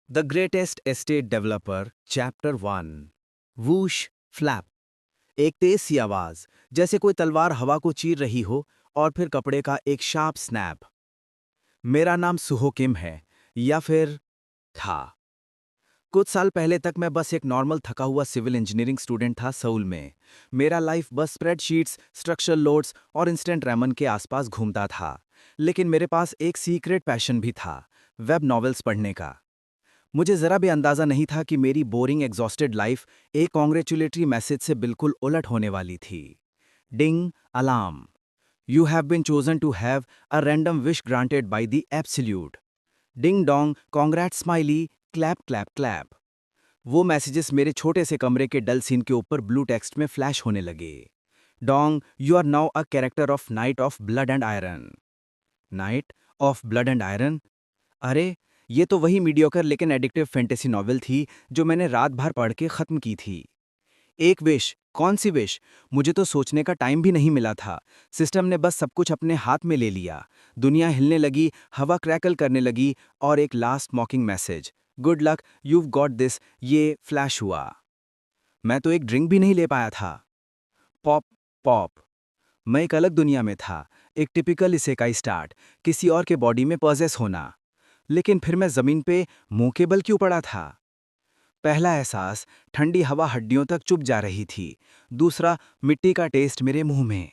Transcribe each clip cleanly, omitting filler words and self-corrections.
The greatest estate developer chapter 1 whoosh flap. एक तेज सी आवाज, जैसे कोई तलवार हवा को चीर रही हो, और फिर कपड़े का एक शार्प स्नैप। मेरा नाम सुहो किम है, या फिर था। कुछ साल पहले तक मैं बस एक नॉर्मल थका हुआ सिविल इंजीनियरिंग स्टूडेंट था सऊल में। मेरा लाइफ बस स्प्रेडशीट्स, स्ट्रक्चरल लोड्स और इंस्टेंट रैमन के आसपास घूमता था। लेकिन मेरे पास एक सीक्रेट पैशन भी था, वेब नॉवेल्स पढ़ने का। मुझे जरा भी अंदाजा नहीं था कि मेरी बोरिंग एग्जॉस्टेड लाइफ एक कॉन्ग्रेचुलेटरी मैसेज से बिल्कुल उलट होने वाली थी। Ding alarm. You have been chosen to have a random wish granted by the absolute. Ding dong congrat smiley, clap clap clap. वो मैसेजेस मेरे छोटे से कमरे के डल सीन के ऊपर ब्लू टेक्स्ट में फ्लैश होने लगे। Dong, you are now a character of knight of blood and iron. Knight of blood and iron? अरे, ये तो वही मीडियोकर लेकिन एडिक्टिव फैंटेसी नॉवेल थी जो मैंने रात भर पढ़ के खत्म की थी। एक विश? कौन सी विश? मुझे तो सोचने का टाइम भी नहीं मिला था। सिस्टम ने बस सब कुछ अपने हाथ में ले लिया। दुनिया हिलने लगी, हवा क्रैकल करने लगी, और एक last मॉकिंग message, good luck, you've got this, ये फ्लैश हुआ। मैं तो एक ड्रिंक भी नहीं ले पाया था। Pop pop. मैं एक अलग दुनिया में था। एक टिपिकल इसेकाई स्टार्ट, किसी और के बॉडी में पॉजेस होना। लेकिन फिर मैं जमीन पे मुंह के बल क्यों पड़ा था? पहला एहसास, ठंडी हवा हड्डियों तक चुभ जा रही थी। दूसरा, मिट्टी का टेस्ट मेरे मुंह में।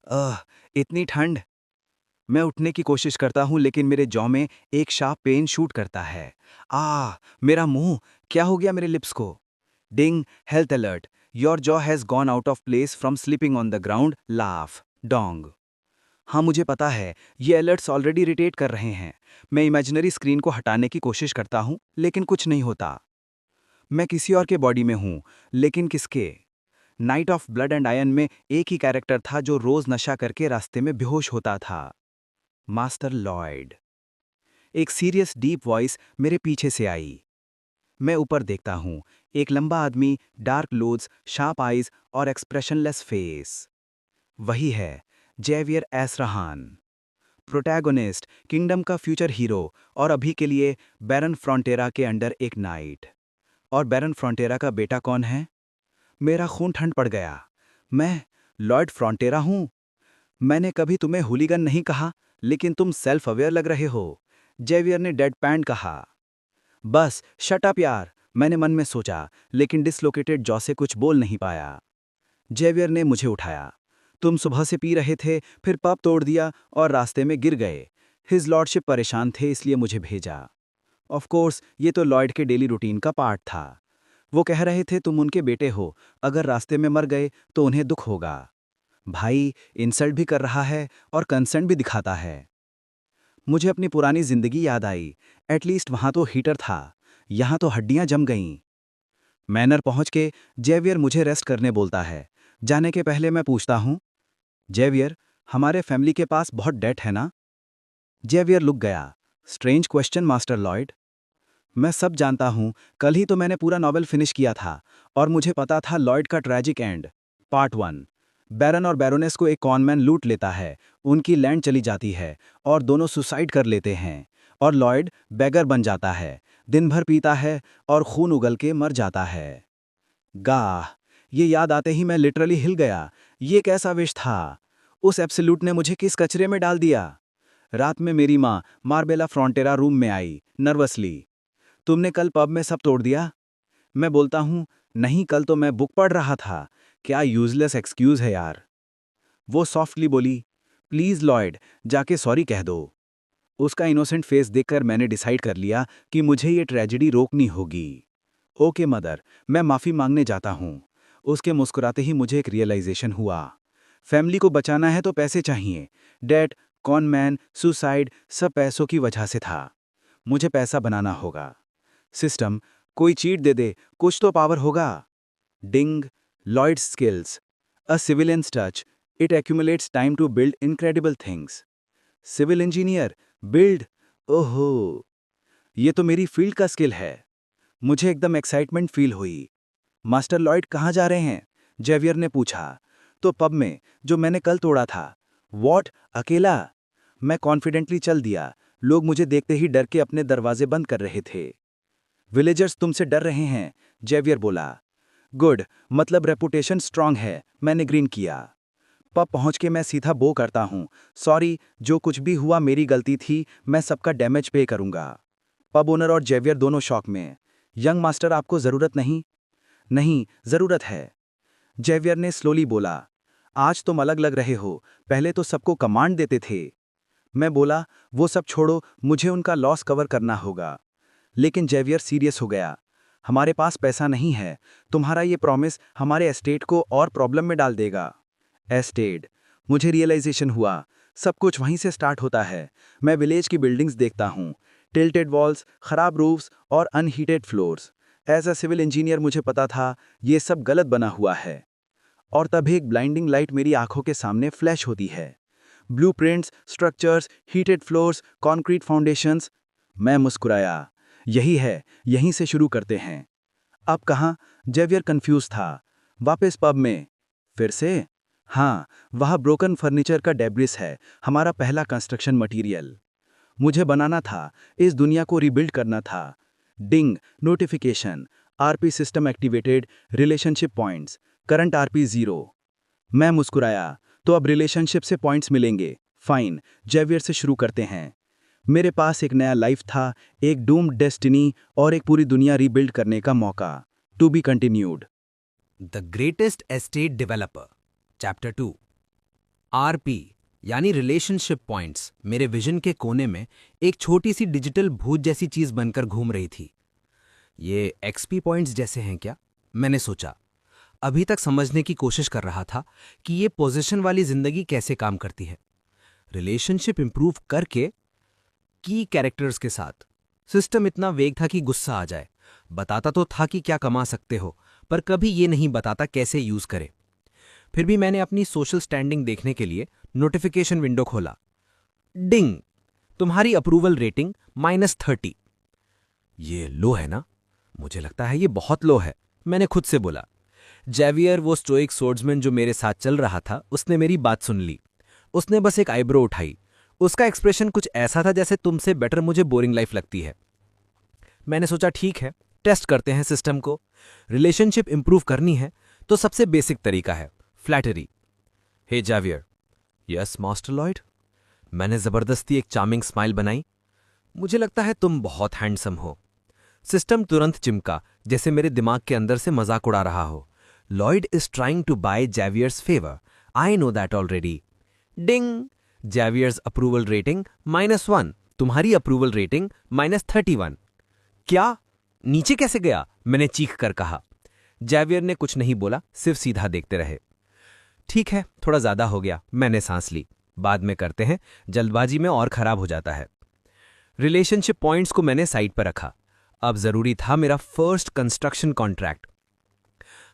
अह, इतनी ठंड। मैं उठने की कोशिश करता हूं, लेकिन मेरे जॉ में एक शार्प पेन शूट करता है। मेरा मुंह! क्या हो गया मेरे लिप्स को? Ding, health alert. Your jaw has gone out of place from sleeping on the ground, laugh. Dong. हाँ, मुझे पता है, ये अलर्ट्स ऑलरेडी इरिटेट कर रहे हैं। मैं इमेजिनरी स्क्रीन को हटाने की कोशिश करता हूँ, लेकिन कुछ नहीं होता। मैं किसी और के बॉडी में हूँ, लेकिन किसके? Night of blood and ion में एक ही कैरेक्टर था जो रोज नशा करके रास्ते में बेहोश होता था, मास्टर लॉयड। एक सीरियस डीप वॉइस मेरे पीछे से आई। मैं ऊपर देखता हूँ, एक लंबा आदमी, डार्क क्लोथ्स, शार्प आइज और एक्सप्रेशनलेस फेस। वही है, जेवियर एसरहान। प्रोटैगोनिस्ट, किंगडम का फ्यूचर हीरो, और अभी के लिए बैरन फ्रॉन्टेरा के अंडर एक नाइट। और बैरन फ्रॉन्टेरा का बेटा कौन है? मेरा खून ठंड पड़ गया। मैं लॉर्ड फ्रॉन्टेरा हूं। मैंने कभी तुम्हें हुलीगन नहीं कहा, लेकिन तुम सेल्फ अवेयर लग रहे हो, जेवियर ने डेड पैंड कहा। बस शट अप यार, मैंने मन में सोचा, लेकिन डिसलोकेटेड जॉ से कुछ बोल नहीं पाया। जेवियर ने मुझे उठाया। तुम सुबह से पी रहे थे, फिर पब तोड़ दिया और रास्ते में गिर गए। हिज लॉर्डशिप परेशान थे, इसलिए मुझे भेजा। ऑफ कोर्स, ये तो लॉयड के डेली रूटीन का पार्ट था। वो कह रहे थे तुम उनके बेटे हो, अगर रास्ते में मर गए तो उन्हें दुख होगा। भाई, इंसल्ट भी कर रहा है और कंसर्न भी दिखाता है। मुझे अपनी पुरानी जिंदगी याद आई। एटलीस्ट वहां तो हीटर था, यहां तो हड्डियां जम गईं। मैनर पहुंच के जेवियर मुझे रेस्ट करने बोलता है। जाने के पहले मैं पूछता हूं, जेवियर, हमारे फैमिली के पास बहुत डेट है ना? जेवियर लुक गया। Strange question master Lloyd. मैं सब जानता हूं, कल ही तो मैंने पूरा नॉवेल फिनिश किया था, और मुझे पता था लॉयड का ट्रैजिक एंड। पार्ट 1। बैरन और बैरोनेस को एक कॉनमैन लूट लेता है, उनकी लैंड चली जाती है, और दोनों सुसाइड कर लेते हैं। और लॉयड बेगर बन जाता है, दिन भर पीता है और खून उगल के मर जाता है। गाह! ये याद आते ही मैं लिटरली हिल गया। ये कैसा विश था? उस एब्सोल्यूट ने मुझे किस कचरे में डाल दिया? रात में मेरी माँ मार्बेला फ्रॉन्टेरा रूम में आई, नर्वसली। तुमने कल पब में सब तोड़ दिया? मैं बोलता हूँ, नहीं, कल तो मैं बुक पढ़ रहा था। क्या यूजलेस एक्सक्यूज है यार। वो सॉफ्टली बोली, प्लीज लॉयड, जाके सॉरी कह दो। उसका इनोसेंट फेस देखकर मैंने डिसाइड कर लिया कि मुझे ये ट्रेजेडी रोकनी होगी। ओके मदर, मैं माफी मांगने जाता हूँ। उसके मुस्कुराते ही मुझे एक रियलाइजेशन हुआ। फैमिली को बचाना है तो पैसे चाहिए। डेट, कॉनमैन, सुसाइड, सब पैसों की वजह से था। मुझे पैसा बनाना होगा। सिस्टम, कोई चीट दे दे, कुछ तो पावर होगा। Ding, Lloyd skills. A civilian's touch, it accumulates time to build incredible things. Civil engineer, build. ओहो, ये तो मेरी फील्ड का स्किल है। मुझे एकदम एक्साइटमेंट फील हुई। मास्टर लॉयड कहाँ जा रहे हैं? जेवियर ने पूछा। तो पब में, जो मैंने कल तोड़ा था। वॉट, अकेला? मैं कॉन्फिडेंटली चल दिया। लोग मुझे देखते ही डर के अपने दरवाजे बंद कर रहे थे। विलेजर्स तुमसे डर रहे हैं, जेवियर बोला। गुड, मतलब रेपुटेशन स्ट्रांग है, मैंने ग्रीन किया। पब पहुंच के मैं सीधा बो करता हूँ, सॉरी, जो कुछ भी हुआ मेरी गलती थी, मैं सबका डैमेज पे करूंगा। पब ओनर और जेवियर दोनों शॉक में। यंग मास्टर, आपको जरूरत नहीं? नहीं, जरूरत है। जेवियर ने स्लोली बोला। आज तुम अलग लग रहे हो, पहले तो सबको कमांड देते थे। मैं बोला, वो सब छोड़ो, मुझे उनका लॉस कवर करना होगा। लेकिन जेवियर सीरियस हो गया। हमारे पास पैसा नहीं है, तुम्हारा ये प्रॉमिस हमारे एस्टेट को और प्रॉब्लम में डाल देगा। एस्टेट, मुझे रियलाइजेशन हुआ, सब कुछ वहीं से स्टार्ट होता है। मैं विलेज की बिल्डिंग्स देखता हूँ, टिल्टेड वॉल्स, खराब रूफ्स और unheated floors. As a civil engineer मुझे पता था ये सब गलत बना हुआ है। और तभी एक ब्लाइंडिंग लाइट मेरी आंखों के सामने फ्लैश होती है। Blueprints, structures, heated floors, concrete foundations. मैं मुस्कुराया। यही है, यहीं से शुरू करते हैं। अब कहाँ? जेवियर कंफ्यूज था। वापस पब में? फिर से? हाँ, वहाँ ब्रोकन फर्नीचर का डेब्रिस है, हमारा पहला कंस्ट्रक्शन मटेरियल। मुझे बनाना था, इस दुनिया को रिबिल्ड करना था। Ding, notification, RP system activated, relationship points, current RP 0। मैं मुस्कुराया। तो अब रिलेशनशिप से पॉइंट्स मिलेंगे। फाइन, जेवियर से शुरू करते हैं। मेरे पास एक नया लाइफ था, एक डूम्ड डेस्टिनी और एक पूरी दुनिया रीबिल्ड करने का मौका। To be continued. The greatest estate developer, chapter 2। RP यानी रिलेशनशिप पॉइंट्स मेरे विजन के कोने में एक छोटी सी डिजिटल भूत जैसी चीज बनकर घूम रही थी। ये एक्सपी पॉइंट्स जैसे हैं क्या? मैंने सोचा। अभी तक समझने की कोशिश कर रहा था कि ये पोजीशन वाली जिंदगी कैसे काम करती है। रिलेशनशिप इंप्रूव करके की कैरेक्टर्स के साथ। सिस्टम इतना वेग था कि गुस्सा आ जाए। बताता तो था कि क्या कमा सकते हो, पर कभी ये नहीं बताता कैसे यूज करे। फिर भी मैंने अपनी सोशल स्टैंडिंग देखने के लिए नोटिफिकेशन विंडो खोला। डिंग, तुम्हारी अप्रूवल रेटिंग -30। ये लो है ना? मुझे लगता है ये बहुत लो है, मैंने खुद से बोला। जेवियर, वो स्टोइक सोर्ड्समैन जो मेरे साथ चल रहा था, उसने मेरी बात सुन ली। उसने बस एक आईब्रो उठाई। उसका एक्सप्रेशन कुछ ऐसा था जैसे तुमसे बेटर मुझे बोरिंग लाइफ लगती है। मैंने सोचा ठीक है, टेस्ट करते हैं सिस्टम को। रिलेशनशिप इंप्रूव करनी है तो सबसे बेसिक तरीका है फ्लैटरी। हे जेवियर। Yes master Lloyd. मैंने जबरदस्ती एक चार्मिंग स्माइल बनाई। मुझे लगता है तुम बहुत हैंडसम हो। सिस्टम तुरंत चिमका, जैसे मेरे दिमाग के अंदर से मजाक उड़ा रहा हो। Lloyd is trying to buy Xavier's favour, I know that already. Ding, Xavier's approval rating -1, तुम्हारी अप्रूवल रेटिंग -31। क्या? नीचे कैसे गया? मैंने चीख कर कहा। जेवियर ने कुछ नहीं बोला, सिर्फ सीधा देखते रहे। ठीक है, थोड़ा ज्यादा हो गया, मैंने सांस ली। बाद में करते हैं, जल्दबाजी में और खराब हो जाता है। रिलेशनशिप पॉइंट्स को मैंने साइड पर रखा। अब जरूरी था मेरा फर्स्ट कंस्ट्रक्शन कॉन्ट्रैक्ट।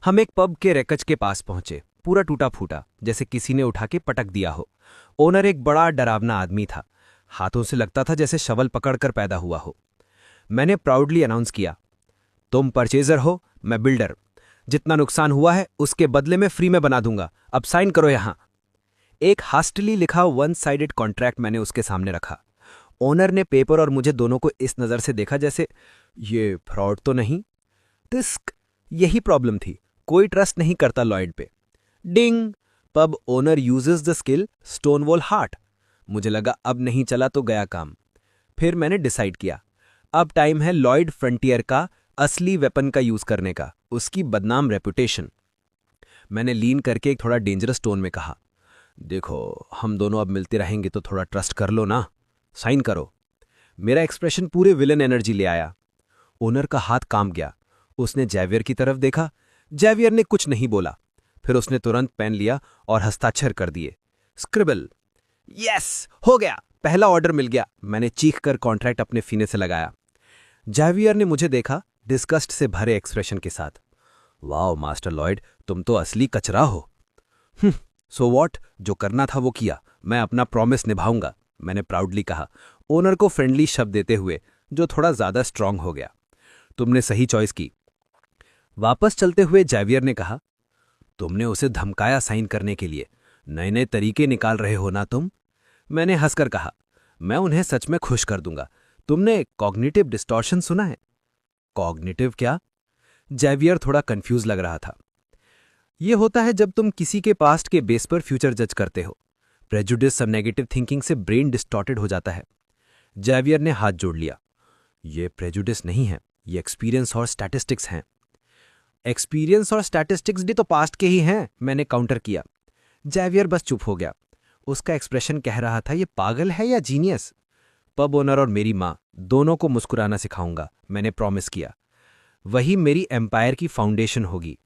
हम एक पब के रेकच के पास पहुंचे, पूरा टूटा फूटा, जैसे किसी ने उठा के पटक दिया हो। ओनर एक बड़ा डरावना आदमी था, हाथों से लगता था जैसे शवल पकड़कर पैदा हुआ हो। मैंने प्राउडली अनाउंस किया, तुम परचेजर हो, मैं बिल्डर। जितना नुकसान हुआ है उसके बदले में फ्री में बना दूंगा, अब साइन करो यहां। एक हास्टली लिखा वन साइडेड कॉन्ट्रैक्ट मैंने उसके सामने रखा। ओनर ने पेपर और मुझे दोनों को इस नजर से देखा जैसे ये फ्रॉड तो नहीं। तिस्क, यही प्रॉब्लम थी, कोई ट्रस्ट नहीं करता लॉयड पे। Ding, pub owner uses the skill stonewall heart. मुझे लगा अब नहीं चला तो गया काम। फिर मैंने डिसाइड किया, अब टाइम है लॉयड फ्रंटियर का असली वेपन का यूज करने का, उसकी बदनाम रेपुटेशन। मैंने लीन करके एक थोड़ा डेंजरस टोन में कहा, देखो हम दोनों अब मिलते रहेंगे तो थोड़ा ट्रस्ट कर लो ना, साइन करो। मेरा एक्सप्रेशन पूरे विलन एनर्जी ले आया। ओनर का हाथ काम गया। उसने जेवियर की तरफ देखा। जेवियर ने कुछ नहीं बोला। फिर उसने तुरंत पेन लिया और हस्ताक्षर कर दिए। स्क्रिबल। यस, हो गया, पहला ऑर्डर मिल गया। मैंने चीख कर कॉन्ट्रैक्ट अपने सीने से लगाया। जेवियर ने मुझे देखा, डिस्गस्ट से भरे एक्सप्रेशन के साथ। वाओ मास्टर लॉयड, तुम तो असली कचरा हो। सो वॉट, जो करना था वो किया, मैं अपना प्रॉमिस निभाऊंगा, मैंने प्राउडली कहा, ओनर को फ्रेंडली शब्द देते हुए, जो थोड़ा ज्यादा स्ट्रांग हो गया। तुमने सही चॉइस की। वापस चलते हुए जेवियर ने कहा, तुमने उसे धमकाया साइन करने के लिए, नए नए तरीके निकाल रहे हो ना तुम। मैंने हंसकर कहा, मैं उन्हें सच में खुश कर दूंगा। तुमने कॉग्निटिव डिस्टॉर्शन सुना है? कॉग्निटिव क्या? जेवियर थोड़ा कंफ्यूज लग रहा था। ये होता है जब तुम किसी के पास्ट के बेस पर फ्यूचर जज करते हो। प्रेजुडिस सब नेगेटिव थिंकिंग से ब्रेन डिस्टॉर्टेड हो जाता है। जेवियर ने हाथ जोड़ लिया। ये प्रेजुडिस नहीं है, ये एक्सपीरियंस और स्टैटिस्टिक्स हैं। एक्सपीरियंस और स्टैटिस्टिक्स भी तो पास्ट के ही हैं, मैंने काउंटर किया। जेवियर बस चुप हो गया। उसका एक्सप्रेशन कह रहा था, ये पागल है या जीनियस? पब ओनर और मेरी माँ दोनों को मुस्कुराना सिखाऊंगा, मैंने प्रॉमिस किया। वही मेरी एम्पायर की फाउंडेशन होगी।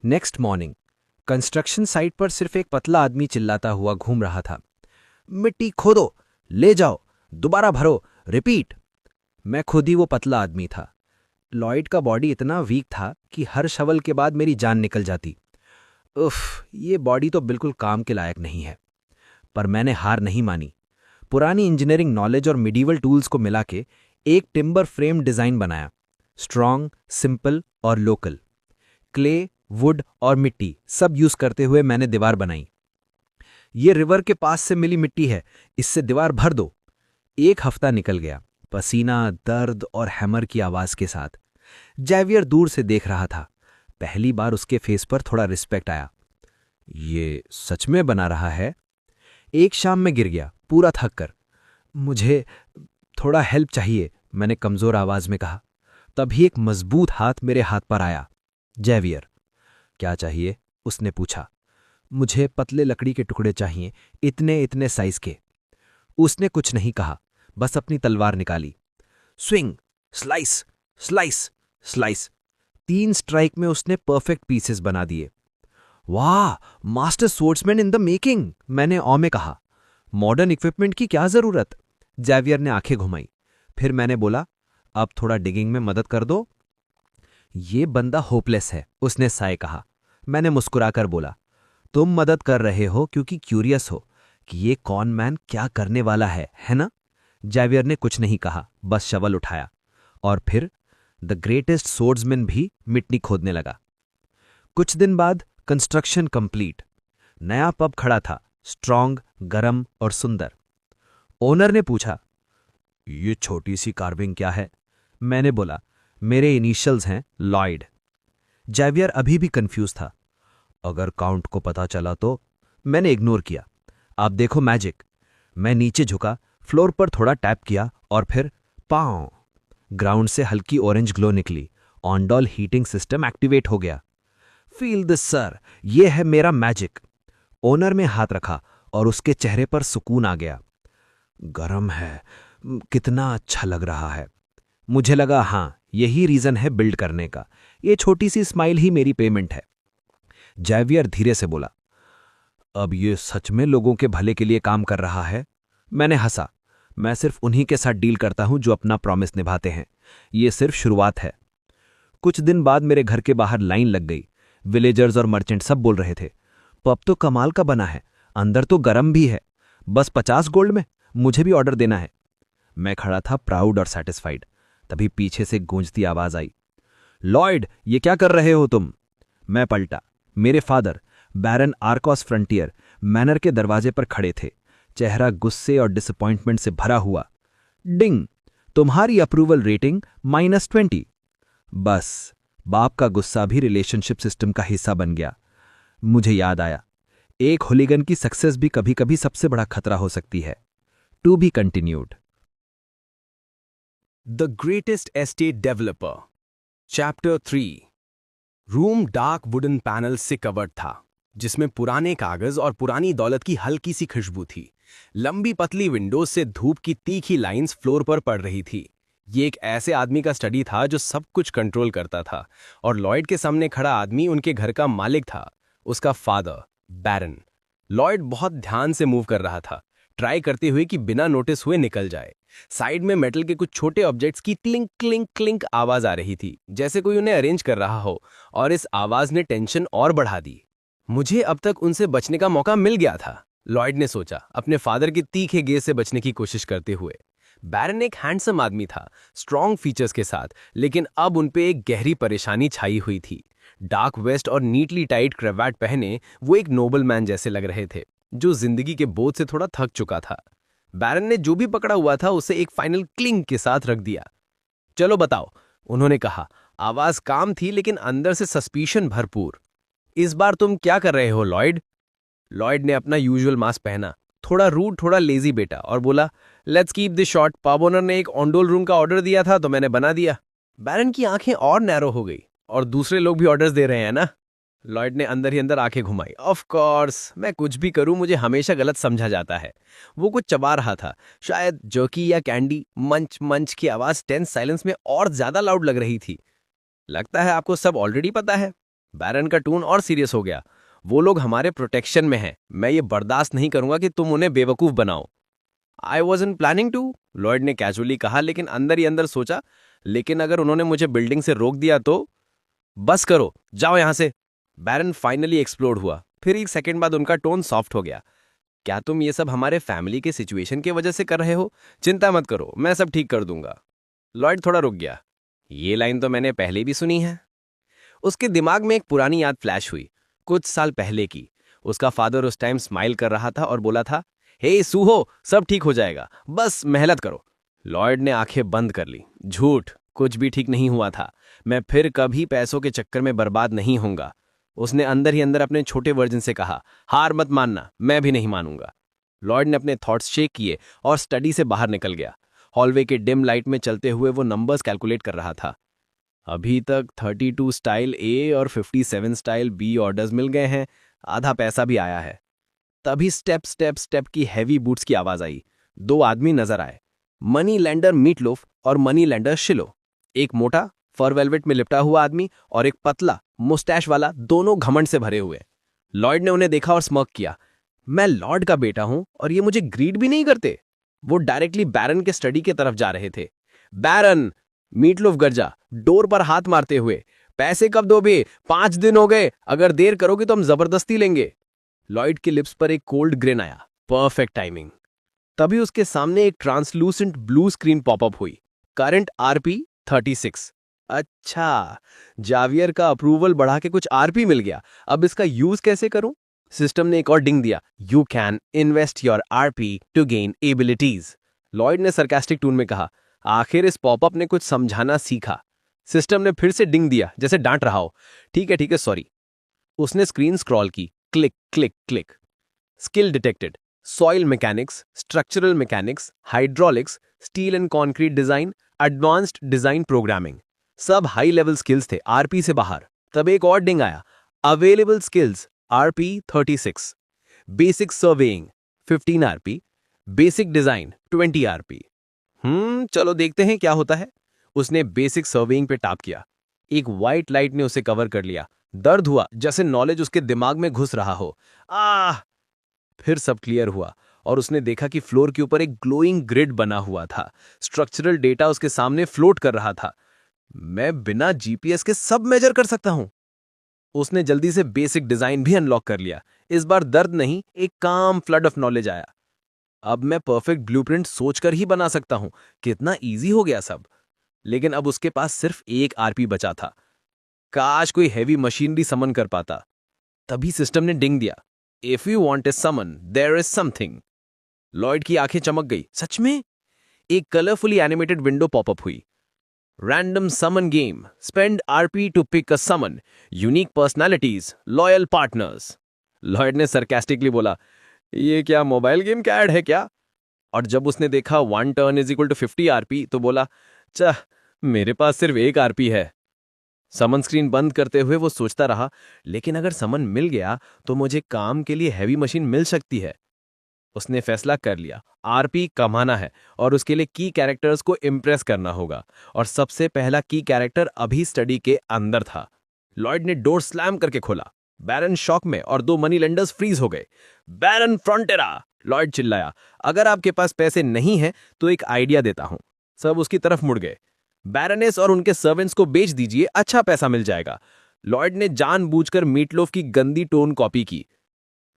नेक्स्ट मॉर्निंग कंस्ट्रक्शन साइट पर सिर्फ एक पतला आदमी चिल्लाता हुआ घूम रहा था। मिट्टी खोदो, ले जाओ, दोबारा भरो, रिपीट। मैं खुद ही वो पतला आदमी था। लॉयड का बॉडी इतना वीक था कि हर शवल के बाद मेरी जान निकल जाती। उफ, ये बॉडी तो बिल्कुल काम के लायक नहीं है। पर मैंने हार नहीं मानी। पुरानी इंजीनियरिंग नॉलेज और मिडीवल टूल्स को मिला के एक टिम्बर फ्रेम डिजाइन बनाया। स्ट्रॉन्ग, सिंपल और लोकल। क्ले, वुड और मिट्टी सब यूज करते हुए मैंने दीवार बनाई। ये रिवर के पास से मिली मिट्टी है, इससे दीवार भर दो। 1 हफ्ता निकल गया, पसीना, दर्द और हैमर की आवाज के साथ। जेवियर दूर से देख रहा था। पहली बार उसके फेस पर थोड़ा रिस्पेक्ट आया। ये सच में बना रहा है? एक शाम में गिर गया, पूरा थक कर। मुझे थोड़ा हेल्प चाहिए, मैंने कमजोर आवाज में कहा। तभी एक मजबूत हाथ मेरे हाथ पर आया। जेवियर। क्या चाहिए? उसने पूछा। मुझे पतले लकड़ी के टुकड़े चाहिए, इतने इतने साइज के। उसने कुछ नहीं कहा, बस अपनी तलवार निकाली। Swing, slice, slice, slice. 3 strike में उसने परफेक्ट पीसेस बना दिए। वाह, master swordsman in the making, मैंने औ में कहा। मॉडर्न इक्विपमेंट की क्या जरूरत? जेवियर ने आंखें घुमाई। फिर मैंने बोला, अब थोड़ा डिगिंग में मदद कर दो। ये बंदा होपलेस है, उसने साय कहा। मैंने मुस्कुराकर बोला, तुम मदद कर रहे हो क्योंकि क्यूरियस हो कि ये कॉन मैन क्या करने वाला है ना? जेवियर ने कुछ नहीं कहा, बस शवल उठाया। और फिर द ग्रेटेस्ट स्वॉर्ड्समैन भी मिट्टी खोदने लगा। कुछ दिन बाद कंस्ट्रक्शन कंप्लीट। नया पब खड़ा था, स्ट्रॉन्ग, गरम और सुंदर। ओनर ने पूछा, ये छोटी सी कार्विंग क्या है? मैंने बोला, मेरे इनिशियल्स हैं, लॉयड। जेवियर अभी भी कंफ्यूज था। अगर काउंट को पता चला तो? मैंने इग्नोर किया। आप देखो मैजिक। मैं नीचे झुका, फ्लोर पर थोड़ा टैप किया और फिर पांव। ग्राउंड से हल्की ऑरेंज ग्लो निकली। ऑनडॉल हीटिंग सिस्टम एक्टिवेट हो गया। फील दिस सर, ये है मेरा मैजिक। ओनर में हाथ रखा और उसके चेहरे पर सुकून आ गया। गरम है, कितना अच्छा लग रहा है। मुझे लगा, हां, यही रीजन है बिल्ड करने का। ये छोटी सी स्माइल ही मेरी पेमेंट है। जेवियर धीरे से बोला, अब ये सच में लोगों के भले के लिए काम कर रहा है? मैंने हंसा। मैं सिर्फ उन्हीं के साथ डील करता हूं जो अपना प्रॉमिस निभाते हैं। ये सिर्फ शुरुआत है। कुछ दिन बाद मेरे घर के बाहर लाइन लग गई। विलेजर्स और मर्चेंट सब बोल रहे थे, पब तो कमाल का बना है, अंदर तो गरम भी है। बस 50 गोल्ड में, मुझे भी ऑर्डर देना है। मैं खड़ा था प्राउड और सैटिस्फाइड। तभी पीछे से गूंजती आवाज आई, लॉयड, ये क्या कर रहे हो तुम? मैं पलटा। मेरे फादर, बैरन आर्कॉस फ्रंटियर, मैनर के दरवाजे पर खड़े थे, चेहरा गुस्से और डिसअपॉइंटमेंट से भरा हुआ। डिंग, तुम्हारी अप्रूवल रेटिंग -20। बस, बाप का गुस्सा भी रिलेशनशिप सिस्टम का हिस्सा बन गया। मुझे याद आया, एक हुलिगन की सक्सेस भी कभी कभी सबसे बड़ा खतरा हो सकती है। To be continued. The greatest estate developer, chapter 3। Room dark wooden panel से कवर्ड था, जिसमें पुराने कागज और पुरानी दौलत की हल्की सी खुशबू थी। लंबी पतली विंडोज से धूप की तीखी लाइंस फ्लोर पर पड़ रही थी। ये एक ऐसे आदमी का स्टडी था जो सब कुछ कंट्रोल करता था, और लॉयड के सामने खड़ा आदमी उनके घर का मालिक था, उसका फादर बैरन। लॉयड बहुत ध्यान से मूव कर रहा था, ट्राई करते हुए कि बिना नोटिस हुए निकल जाए। साइड में मेटल के कुछ छोटे ऑब्जेक्ट्स की क्लिंक क्लिंक क्लिंक आवाज आ रही थी, जैसे कोई उन्हें अरेंज कर रहा हो, और इस आवाज ने टेंशन और बढ़ा दी। मुझे अब तक उनसे बचने का मौका मिल गया था, लॉयड ने सोचा, अपने फादर के तीखे गेज से बचने की कोशिश करते हुए। बैरन एक हैंडसम आदमी था, स्ट्रॉन्ग फीचर्स के साथ, लेकिन अब उनपे एक गहरी परेशानी छाई हुई थी। डार्क वेस्ट और नीटली टाइट क्रेवैट पहने वो एक नोबल मैन जैसे लग रहे थे, जो जिंदगी के बोझ से थोड़ा थक चुका था। बैरन ने जो भी पकड़ा हुआ था उसे एक फाइनल क्लिंग के साथ रख दिया। चलो बताओ, उन्होंने कहा। आवाज काम थी लेकिन अंदर से सस्पिशन भरपूर। इस बार तुम क्या कर रहे हो लॉयड? लॉयड ने अपना यूजुअल मास्क पहना, थोड़ा रूड थोड़ा लेजी बेटा, और बोला, let's keep this short. Pub owner ने एक ऑनडोल रूम का ऑर्डर दिया था तो मैंने बना दिया। बैरन की आंखें और नैरो हो गई। और दूसरे लोग भी ऑर्डर्स दे रहे हैं ना? लॉयड ने अंदर ही अंदर आंखें घुमाई। ऑफ कोर्स, मैं कुछ भी करूं मुझे हमेशा गलत समझा जाता है। वो कुछ चबा रहा था, शायद जर्की या कैंडी। मंच मंच की आवाज टेंस साइलेंस में और ज्यादा लाउड लग रही थी। लगता है आपको सब ऑलरेडी पता है। बैरन का टोन और सीरियस हो गया। वो लोग हमारे प्रोटेक्शन में हैं। मैं ये बर्दाश्त नहीं करूंगा कि तुम उन्हें बेवकूफ बनाओ। I wasn't planning to, Lloyd ने कैजुअली कहा, लेकिन अंदर ही अंदर सोचा, लेकिन अगर उन्होंने मुझे बिल्डिंग से रोक दिया तो? बस करो, जाओ यहां से। बैरन फाइनली एक्सप्लोड हुआ। फिर एक सेकंड बाद उनका टोन सॉफ्ट हो गया। क्या तुम ये सब हमारे फैमिली के सिचुएशन की वजह से कर रहे हो? चिंता मत करो, मैं सब ठीक कर दूंगा। लॉयड थोड़ा रुक गया। ये लाइन तो मैंने पहले भी सुनी है। उसके दिमाग में एक पुरानी याद फ्लैश हुई, कुछ साल पहले की। उसका फादर उस टाइम स्माइल कर रहा था और बोला था, हे सूहो, सब ठीक हो जाएगा, बस मेहनत करो। लॉयड ने आंखें बंद कर ली। झूठ, कुछ भी ठीक नहीं हुआ था। मैं फिर कभी पैसों के चक्कर में बर्बाद नहीं होऊंगा। उसने अंदर ही अंदर अपने छोटे वर्जन से कहा, हार मत मानना, मैं भी नहीं मानूंगा। लॉयड ने अपने थॉट्स शेक किए और स्टडी से बाहर निकल गया। हॉलवे के डिम लाइट में चलते हुए वो नंबर्स कैलकुलेट कर रहा था। अभी तक 32 स्टाइल ए और 57 स्टाइल बी ऑर्डर्स मिल गए हैं, आधा पैसा भी आया है। तभी स्टेप स्टेप स्टेप की हैवी बूट्स की आवाज आई। दो आदमी नजर आए, मनी लैंडर मीटलोफ और मनी लैंडर शिलो। एक मोटा फर वेलवेट में लिपटा हुआ आदमी और एक पतला मुस्टैश वाला, दोनों घमंड से भरे हुए। लॉयड ने उन्हें देखा और स्मर्क किया। मैं लॉर्ड का बेटा हूं और ये मुझे ग्रीड भी नहीं करते। वो डायरेक्टली बैरन के स्टडी की तरफ जा रहे थे। बैरन, मीटलोफ गरजा, डोर पर हाथ मारते हुए, पैसे कब दोगे? 5 दिन हो गए, अगर देर करोगे तो हम जबरदस्ती लेंगे। लॉयड के लिप्स पर एक कोल्ड ग्रेन आया। Perfect timing. तभी उसके सामने एक ट्रांसलूसेंट ब्लू स्क्रीन पॉपअप हुई। Current RP 36। अच्छा, जावियर का अप्रूवल बढ़ा के कुछ आरपी मिल गया। अब इसका यूज कैसे करूं? सिस्टम ने एक और डिंग दिया। You can invest your RP to gain abilities. Lloyd ने सरकास्टिक टून में कहा। आखिर इस पॉपअप ने कुछ समझाना सीखा। सिस्टम ने फिर से डिंग दिया, जैसे डांट रहा हो। ठीक है, सॉरी। उसने स्क्रीन स्क्रॉल की। Click click click. Skill detected. Soil mechanics, structural mechanics, hydraulics, steel and concrete design, advanced design programming. सब हाई लेवल स्किल्स थे, आरपी से बाहर। तब एक और डिंग आया। Available skills RP 36। Basic surveying 15 RP. Basic design 20 RP. चलो देखते हैं क्या होता है। उसने बेसिक सर्वेइंग पे टैप किया। एक व्हाइट लाइट ने उसे कवर कर लिया। दर्द हुआ, जैसे नॉलेज उसके दिमाग में घुस रहा हो। फिर सब क्लियर हुआ और उसने देखा कि फ्लोर के ऊपर एक ग्लोइंग ग्रिड बना हुआ था। स्ट्रक्चरल डेटा उसके सामने फ्लोट कर रहा था। मैं बिना जीपीएस के सब मेजर कर सकता हूं। उसने जल्दी से बेसिक डिजाइन भी अनलॉक कर लिया। इस बार दर्द नहीं, एक काम फ्लड ऑफ नॉलेज आया। अब मैं परफेक्ट ब्लूप्रिंट सोचकर ही बना सकता हूं। कितना इजी हो गया सब। लेकिन अब उसके पास सिर्फ एक आरपी बचा था। काश कोई हैवी मशीनरी समन कर पाता। तभी सिस्टम ने डिंग दिया। If you want a summon, there is something. Lloyd की आंखें चमक गई। सच में? एक कलरफुली एनिमेटेड विंडो पॉपअप हुई। Random summon game, spend RP to pick a summon, unique personalities, loyal partners. Lloyd ने सरकास्टिकली बोला, ये क्या मोबाइल गेम का ऐड है क्या? और जब उसने देखा 1 turn is equal to 50 RP तो बोला, चाह, मेरे पास सिर्फ 1 आरपी है। समन स्क्रीन बंद करते हुए वो सोचता रहा, लेकिन अगर समन मिल गया तो मुझे काम के लिए हैवी मशीन मिल सकती है। उसने फैसला कर लिया, आरपी कमाना है और उसके लिए की कैरेक्टर्स को इम्प्रेस करना होगा। और सबसे पहला की कैरेक्टर अभी स्टडी के अंदर था। लॉयड ने डोर स्लैम करके खोला। बैरन शॉक में और 2 मनी लेंडर्स फ्रीज हो गए। बैरन फ्रंटेरा, लॉयड चिल्लाया। अगर आपके पास पैसे नहीं है तो एक आइडिया देता हूं। सब उसकी तरफ मुड़ गए। बैरनेस और उनके सर्वेंट्स को बेच दीजिए, अच्छा पैसा मिल जाएगा। लॉयड ने जानबूझकर मीटलोफ की गंदी टोन कॉपी की।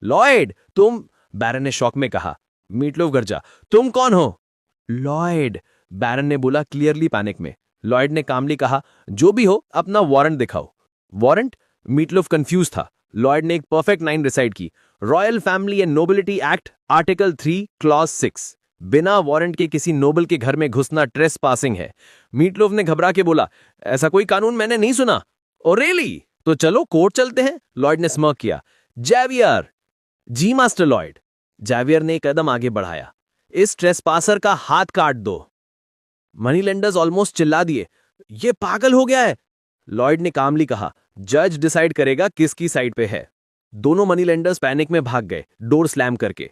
लॉयड, तुम, बैरन ने शॉक में कहा। मीटलोफ गरजा, तुम कौन हो? लॉयड, बैरन ने बोला क्लियरली पैनिक में। लॉयड ने कामली कहा, जो भी हो अपना वारंट दिखाओ। वारंट? मीटलोफ कंफ्यूज था। लॉयड ने एक परफेक्ट 9 रिसाइड की। Royal family and nobility act, article 3 clause 6। बिना वारंट के किसी नोबल के घर में घुसना ट्रेस पासिंग है। मीटलोफ ने घबरा के बोला, ऐसा कोई कानून मैंने नहीं सुना। Oh really? तो चलो कोर्ट चलते हैं। लॉयड ने स्मर्क किया। जैवियर! जी मास्टर लॉयड। जैवियर ने एक कदम आगे बढ़ाया। इस ट्रेसपासर का हाथ काट दो। मनी लेंडर्स ऑलमोस्ट चिल्ला दिए, ये पागल हो गया है। लॉयड ने कामली कहा, जज डिसाइड करेगा किसकी साइड पे है। दोनों मनी लेंडर्स पैनिक में भाग गए, डोर स्लैम करके।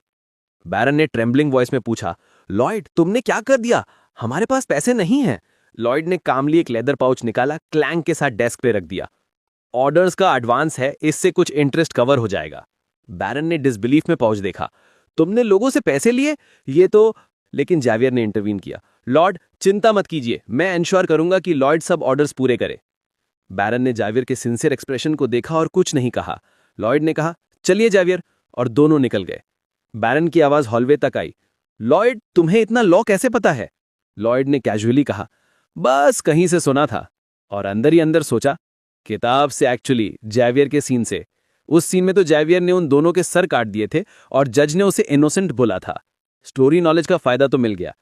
बैरन ने ट्रेम्बलिंग वॉइस में पूछा, लॉयड तुमने क्या कर दिया? हमारे पास पैसे नहीं हैं। लॉयड ने कामली एक लेदर पाउच निकाला, क्लैंक के साथ डेस्क पे रख दिया। ऑर्डर्स का एडवांस है, इससे कुछ इंटरेस्ट कवर हो जाएगा। बैरन ने डिसबिलीफ में पाउच देखा, तुमने लोगों से पैसे लिए? ये तो। लेकिन जैवियर ने इंटरवीन किया, लॉर्ड चिंता मत कीजिए, मैं इंश्योर करूंगा कि लॉयड सब ऑर्डर्स पूरे करे। बैरन ने जैवियर के सिंसियर एक्सप्रेशन को देखा और कुछ नहीं कहा। लॉयड ने कहा, चलिए जैवियर, और दोनों निकल गए। बैरन की आवाज हॉलवे तक आई, लॉयड तुम्हें इतना लॉ कैसे पता है? लॉयड ने कैजुअली कहा, बस कहीं से सुना था। और अंदर ही अंदर सोचा, किताब से एक्चुअली, जैवियर के सीन से। उस सीन में तो जैवियर ने उन दोनों के सर काट दिए थे और जज ने उसे इनोसेंट बोला था। स्टोरी नॉलेज का फायदा तो मिल गया।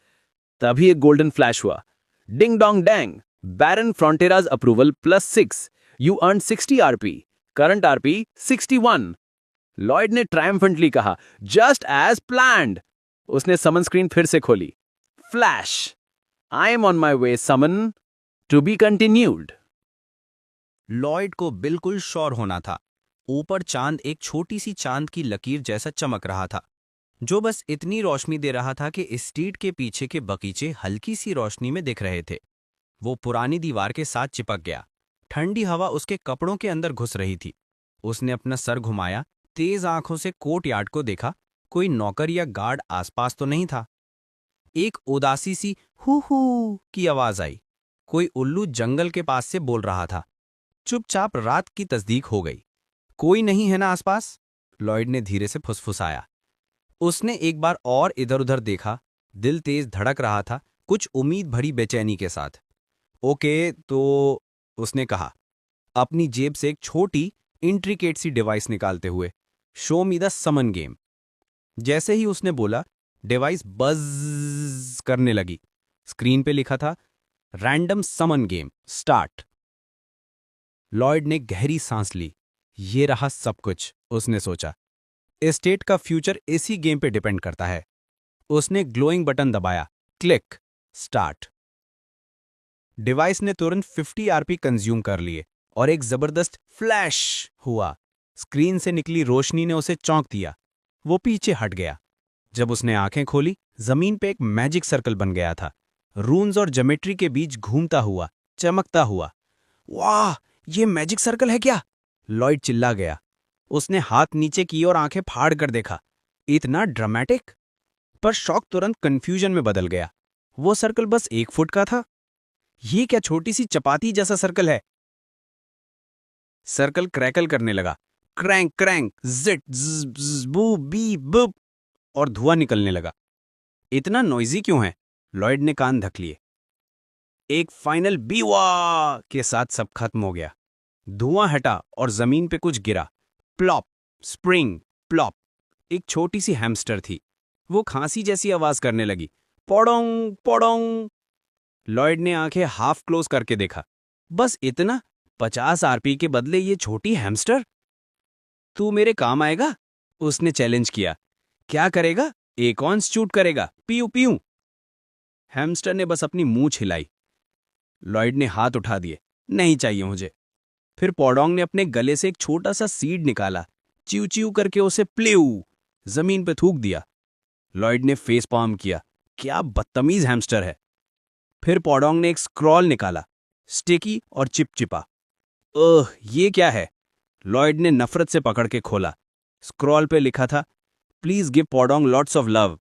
तभी एक गोल्डन फ्लैश हुआ। Ding dong dang, Baron Frontera's approval +6, you earn 60 RP, current RP 61। Lloyd ने ट्रायम्फेंटली कहा, जस्ट एज प्लान्ड। उसने समन स्क्रीन फिर से खोली। Flash, I am on my way summon, to be continued. Lloyd को बिल्कुल श्योर होना था। ऊपर चांद एक छोटी सी चांद की लकीर जैसा चमक रहा था, जो बस इतनी रोशनी दे रहा था कि स्ट्रीट के पीछे के बगीचे हल्की सी रोशनी में दिख रहे थे। वो पुरानी दीवार के साथ चिपक गया। ठंडी हवा उसके कपड़ों के अंदर घुस रही थी। उसने अपना सर घुमाया, तेज आंखों से कोर्ट यार्ड को देखा। कोई नौकर या गार्ड आसपास तो नहीं था। एक उदासी सी हू हू की आवाज आई। कोई उल्लू जंगल के पास से बोल रहा था। चुपचाप रात की तस्दीक हो गई। कोई नहीं है ना आसपास? लॉयड ने धीरे से फुसफुसाया। उसने एक बार और इधर उधर देखा। दिल तेज धड़क रहा था, कुछ उम्मीद भरी बेचैनी के साथ। ओके, तो उसने कहा, अपनी जेब से एक छोटी इंट्रिकेट सी डिवाइस निकालते हुए, show me the summon game. जैसे ही उसने बोला, डिवाइस बज़ करने लगी। स्क्रीन पे लिखा था, random summon game start. Lloyd ने गहरी सांस ली। ये रहा सब कुछ, उसने सोचा। एस्टेट का फ्यूचर इसी गेम पे डिपेंड करता है। उसने ग्लोइंग बटन दबाया, क्लिक, स्टार्ट। डिवाइस ने तुरंत 50 आरपी कंज्यूम कर लिए और एक जबरदस्त फ्लैश हुआ। स्क्रीन से निकली रोशनी ने उसे चौंक दिया। वो पीछे हट गया। जब उसने आंखें खोली, जमीन पे एक मैजिक सर्कल बन गया था, रून्स और ज्योमेट्री के बीच घूमता हुआ, चमकता हुआ। वाह, ये मैजिक सर्कल है क्या? लॉयड चिल्ला गया। उसने हाथ नीचे की और आंखें फाड़ कर देखा। इतना ड्रामेटिक? पर शॉक तुरंत कंफ्यूजन में बदल गया। वो सर्कल बस 1 फुट का था। ये क्या छोटी सी चपाती जैसा सर्कल है? सर्कल क्रैकल करने लगा। क्रैंक क्रैंक, जिट ज़ बू बी बुप, और धुआं निकलने लगा। इतना नॉइजी क्यों है? लॉयड ने कान ढक लिए। एक फाइनल बीवा के साथ सब खत्म हो गया। धुआं हटा और जमीन पे कुछ गिरा। Plop, spring, plop. एक छोटी सी हैमस्टर थी। वो खांसी जैसी आवाज करने लगी, पोडोंग पोडोंग। लॉयड ने आंखें हाफ क्लोज करके देखा। बस इतना? 50 आरपी के बदले ये छोटी हैमस्टर? तू मेरे काम आएगा? उसने चैलेंज किया। क्या करेगा? एकॉन्स शूट करेगा, पीऊ पीऊ। हैमस्टर ने बस अपनी मूंछ हिलाई। लॉयड ने हाथ उठा दिए, नहीं चाहिए मुझे। फिर पोडोंग ने अपने गले से एक छोटा सा सीड निकाला, च्यू च्यू करके उसे प्लेऊ जमीन पे थूक दिया। लॉयड ने फेस पाम किया, क्या बदतमीज हैमस्टर है। फिर पोडोंग ने एक स्क्रॉल निकाला, स्टिकी और चिपचिपा। ये क्या है? लॉयड ने नफरत से पकड़ के खोला। स्क्रॉल पे लिखा था, please give Podong lots of love,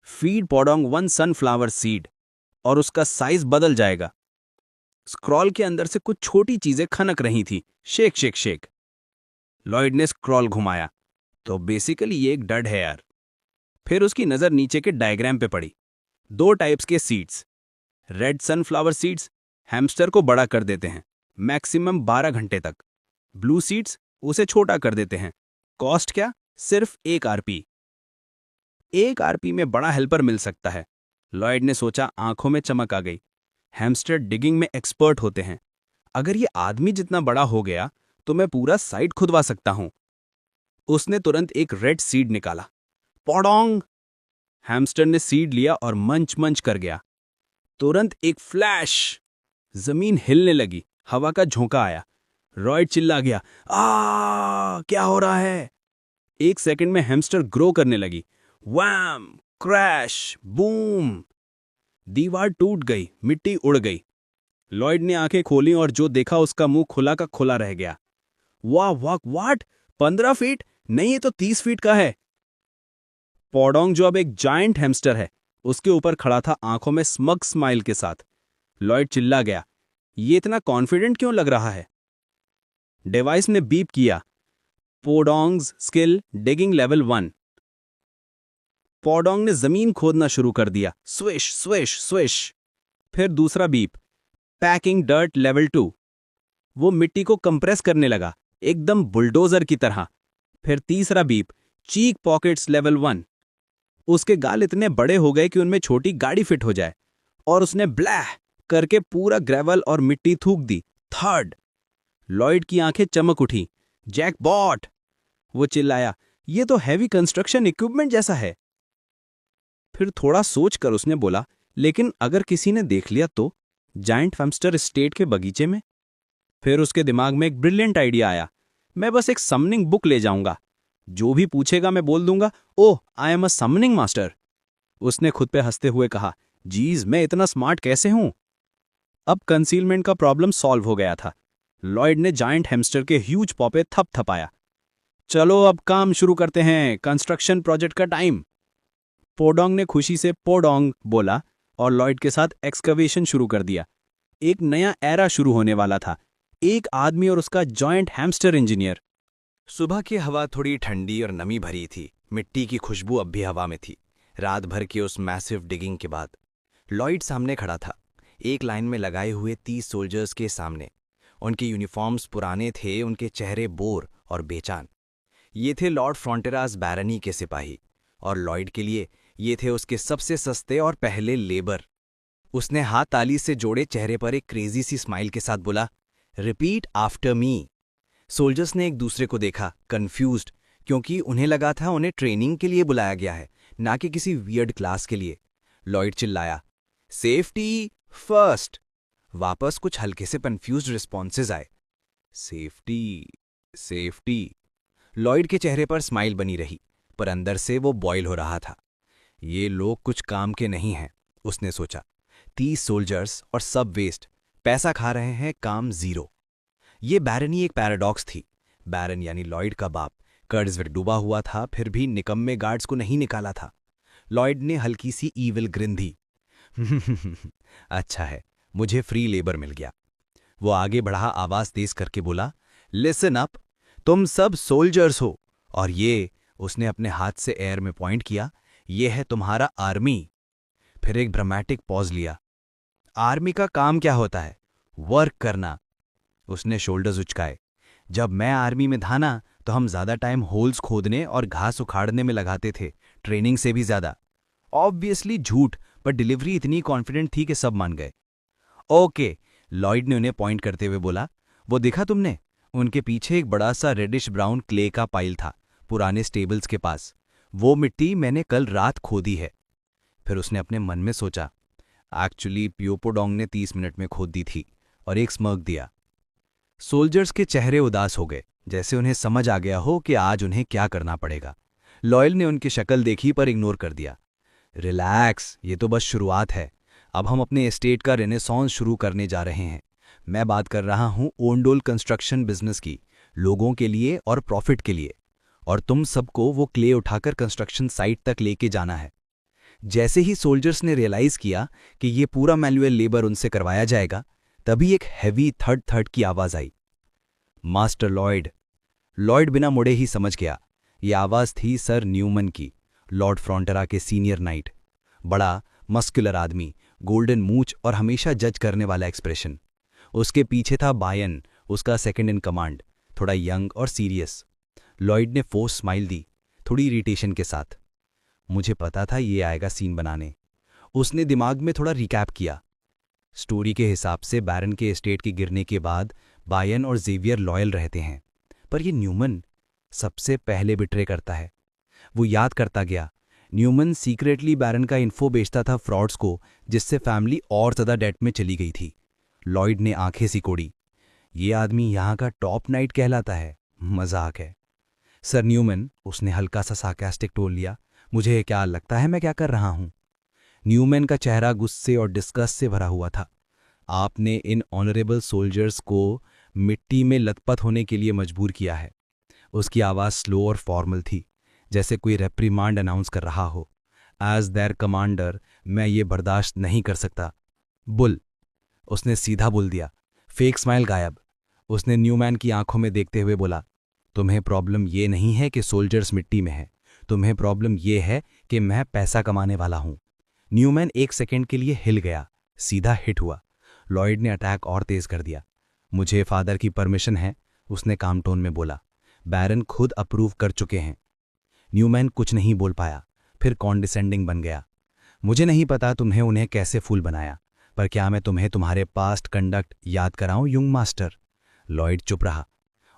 feed Podong 1 sunflower seed, और उसका साइज बदल जाएगा। स्क्रॉल के अंदर से कुछ छोटी चीजें खनक रही थी, शेक शेक शेक। लॉयड ने स्क्रॉल घुमाया, तो बेसिकली ये एक डड है यार। फिर उसकी नजर नीचे के डायग्राम पे पड़ी। 2 टाइप्स के seeds. Red sunflower seeds hamster को बड़ा कर देते हैं, मैक्सिमम 12 घंटे तक। ब्लू सीड्स उसे छोटा कर देते हैं। कॉस्ट क्या? सिर्फ 1 आरपी। 1 आरपी में बड़ा हेल्पर मिल सकता है, लॉयड ने सोचा, आंखों में चमक आ गई। हैमस्टर डिगिंग में एक्सपर्ट होते हैं। अगर ये आदमी जितना बड़ा हो गया तो मैं पूरा साइट खुदवा सकता हूं। उसने तुरंत एक रेड सीड निकाला। पौडोंग! हैमस्टर ने सीड लिया और मंच मंच कर गया। तुरंत एक फ्लैश! जमीन हिलने लगी, हवा का झोंका आया। रॉयड चिल्ला गया, क्या हो रहा है? 1 सेकंड में हैमस्टर ग्रो करने लगी। वैम! क्रैश! बूम! दीवार टूट गई, मिट्टी उड़ गई। लॉयड ने आंखें खोली और जो देखा उसका मुंह खुला का खुला रह गया। वाह वाह वाट! 15 फीट? नहीं, ये तो 30 फीट का है। पौडोंग, जो अब एक जायंट हैमस्टर है, उसके ऊपर खड़ा था, आंखों में स्मग स्माइल के साथ। लॉयड चिल्ला गया, ये इतना कॉन्फिडेंट क्यों लग रहा है? डिवाइस ने बीप किया। पौडोंग्स स्किल डिगिंग लेवल 1। पौडोंग ने जमीन खोदना शुरू कर दिया। Swish swish swish. फिर दूसरा बीप, पैकिंग डर्ट लेवल 2। वो मिट्टी को कंप्रेस करने लगा, एकदम बुलडोजर की तरह। फिर तीसरा बीप, चीक पॉकेट्स लेवल 1। उसके गाल इतने बड़े हो गए कि उनमें छोटी गाड़ी फिट हो जाए, और उसने ब्लैह करके पूरा ग्रेवल और मिट्टी थूक दी। थर्ड! लॉयड की आंखें चमक उठी। जैकपॉट! वो चिल्लाया, ये तो हैवी कंस्ट्रक्शन इक्विपमेंट जैसा है। फिर थोड़ा सोचकर उसने बोला, लेकिन अगर किसी ने देख लिया तो? जायंट हैमस्टर एस्टेट के बगीचे में? फिर उसके दिमाग में एक ब्रिलियंट आइडिया आया। मैं बस एक समनिंग बुक ले जाऊंगा। जो भी पूछेगा मैं बोल दूंगा, oh, I am a summoning master. उसने खुद पे हंसते हुए कहा, जीज, मैं इतना स्मार्ट कैसे हूं? अब कंसीलमेंट का प्रॉब्लम सॉल्व हो गया था। लॉयड ने जायंट हैमस्टर के ह्यूज पॉ पे थपथपाया। चलो अब काम शुरू करते हैं, कंस्ट्रक्शन प्रोजेक्ट का टाइम। पौडोंग ने खुशी से पोडोंग बोला और लॉयड के साथ एक्सकवेशन शुरू कर दिया। एक नया एरा शुरू होने वाला था। एक आदमी और उसका जॉइंट हैमस्टर इंजीनियर। सुबह की हवा थोड़ी ठंडी और नमी भरी थी। मिट्टी की खुशबू अब भी हवा में थी। रात भर के उस मैसिव डिगिंग के बाद लॉयड सामने खड़ा था, एक लाइन में लगाए हुए 30 सोल्जर्स के सामने। उनके यूनिफॉर्म्स पुराने थे, उनके चेहरे बोर और बेचान। ये थे लॉर्ड फ्रॉन्टेरास बैरनी के सिपाही, और लॉयड के लिए ये थे उसके सबसे सस्ते और पहले लेबर। उसने हाथ ताली से जोड़े, चेहरे पर एक क्रेजी सी स्माइल के साथ बोला, रिपीट आफ्टर मी। सोल्जर्स ने एक दूसरे को देखा, कंफ्यूज्ड, क्योंकि उन्हें लगा था उन्हें ट्रेनिंग के लिए बुलाया गया है, ना कि किसी वियर्ड क्लास के लिए। लॉयड चिल्लाया, सेफ्टी फर्स्ट। वापस कुछ हल्के से कंफ्यूज्ड रिस्पॉन्सेज आए। Safety, safety. लॉयड के चेहरे पर स्माइल बनी रही, पर अंदर से वो बॉयल हो रहा था। ये लोग कुछ काम के नहीं हैं, उसने सोचा। 30 सोल्जर्स और सब वेस्ट, पैसा खा रहे हैं, काम जीरो। ये बैरनी एक पैराडॉक्स थी। बैरन यानी लॉयड का बाप कर्ज में डूबा हुआ था, फिर भी निकम्मे गार्ड्स को नहीं निकाला था। लॉयड ने हल्की सी ईविल ग्रिन दी। अच्छा है, मुझे फ्री लेबर मिल गया। वो आगे बढ़ा, आवाज तेज करके बोला, लिसन अप, तुम सब सोल्जर्स हो, और ये, उसने अपने हाथ से एयर में पॉइंट किया, ये है तुम्हारा आर्मी। फिर एक ड्रामेटिक पॉज लिया। आर्मी का काम क्या होता है? वर्क करना। उसने शोल्डर्स उचकाए। जब मैं आर्मी में था ना, तो हम ज्यादा टाइम होल्स खोदने और घास उखाड़ने में लगाते थे, ट्रेनिंग से भी ज्यादा। ऑब्वियसली झूठ, पर डिलीवरी इतनी कॉन्फिडेंट थी कि सब मान गए। ओके, लॉयड ने उन्हें पॉइंट करते हुए बोला, वो देखा तुमने? उनके पीछे एक बड़ा सा रेडिश ब्राउन क्ले का पाइल था, पुराने स्टेबल्स के पास। वो मिट्टी मैंने कल रात खोदी है। फिर उसने अपने मन में सोचा, एक्चुअली प्योपोडोंग ने 30 मिनट में खोद दी थी, और एक स्मर्क दिया। सोल्जर्स के चेहरे उदास हो गए, जैसे उन्हें समझ आ गया हो कि आज उन्हें क्या करना पड़ेगा। लॉयल ने उनकी शक्ल देखी पर इग्नोर कर दिया। रिलैक्स, ये तो बस शुरुआत है। अब हम अपने एस्टेट का रेनेसॉन्स शुरू करने जा रहे हैं। मैं बात कर रहा हूं ओंडोल कंस्ट्रक्शन बिजनेस की, लोगों के लिए और प्रॉफिट के लिए। और तुम सबको वो क्ले उठाकर कंस्ट्रक्शन साइट तक लेके जाना है। जैसे ही सोल्जर्स ने रियलाइज किया कि ये पूरा मैनुअल लेबर उनसे करवाया जाएगा, तभी एक हैवी थर्ड थर्ड की आवाज आई, मास्टर लॉयड। लॉयड बिना मुड़े ही समझ गया, ये आवाज थी सर न्यूमन की, लॉर्ड फ्रॉन्टेरा के सीनियर नाइट। बड़ा मस्कुलर आदमी, गोल्डन मूंछ और हमेशा जज करने वाला एक्सप्रेशन। उसके पीछे था बायन, उसका सेकंड इन कमांड, थोड़ा यंग और सीरियस। लॉयड ने फोर्स स्माइल दी, थोड़ी इरिटेशन के साथ। मुझे पता था ये आएगा सीन बनाने। उसने दिमाग में थोड़ा रिकैप किया। स्टोरी के हिसाब से बैरन के एस्टेट के गिरने के बाद बायन और जेवियर लॉयल रहते हैं, पर ये न्यूमन सबसे पहले बिट्रे करता है। वो याद करता गया, न्यूमन सीक्रेटली बैरन का इन्फो बेचता था फ्रॉड्स को, जिससे फैमिली और ज़्यादा डेट में चली गई थी। लॉयड ने आंखें सिकोड़ी। ये आदमी यहाँ का टॉप नाइट कहलाता है, मजाक है। सर न्यूमन, उसने हल्का सा सार्कास्टिक टोन लिया, मुझे क्या लगता है मैं क्या कर रहा हूं? न्यूमैन का चेहरा गुस्से और डिस्गस्ट से भरा हुआ था। आपने इन ऑनरेबल सोल्जर्स को मिट्टी में लथपथ होने के लिए मजबूर किया है। उसकी आवाज़ स्लो और फॉर्मल थी, जैसे कोई रेप्रीमांड अनाउंस कर रहा हो। एज देयर कमांडर, मैं ये बर्दाश्त नहीं कर सकता। बुल, उसने सीधा बोल दिया। फेक स्माइल गायब। उसने न्यूमैन की आंखों में देखते हुए बोला, तुम्हें प्रॉब्लम ये नहीं है कि सोल्जर्स मिट्टी में हैं, तुम्हें प्रॉब्लम ये है कि मैं पैसा कमाने वाला हूं। न्यूमैन एक सेकंड के लिए हिल गया, सीधा हिट हुआ। लॉयड ने अटैक और तेज कर दिया। मुझे फादर की परमिशन है, उसने काम टोन में बोला। बैरन खुद अप्रूव कर चुके हैं। न्यूमैन कुछ नहीं बोल पाया, फिर कॉन्डिसेंडिंग बन गया। मुझे नहीं पता तुम्हें उन्हें कैसे फूल बनाया, पर क्या मैं तुम्हें तुम्हारे पास्ट कंडक्ट याद कराऊं यंग मास्टर? लॉयड चुप रहा।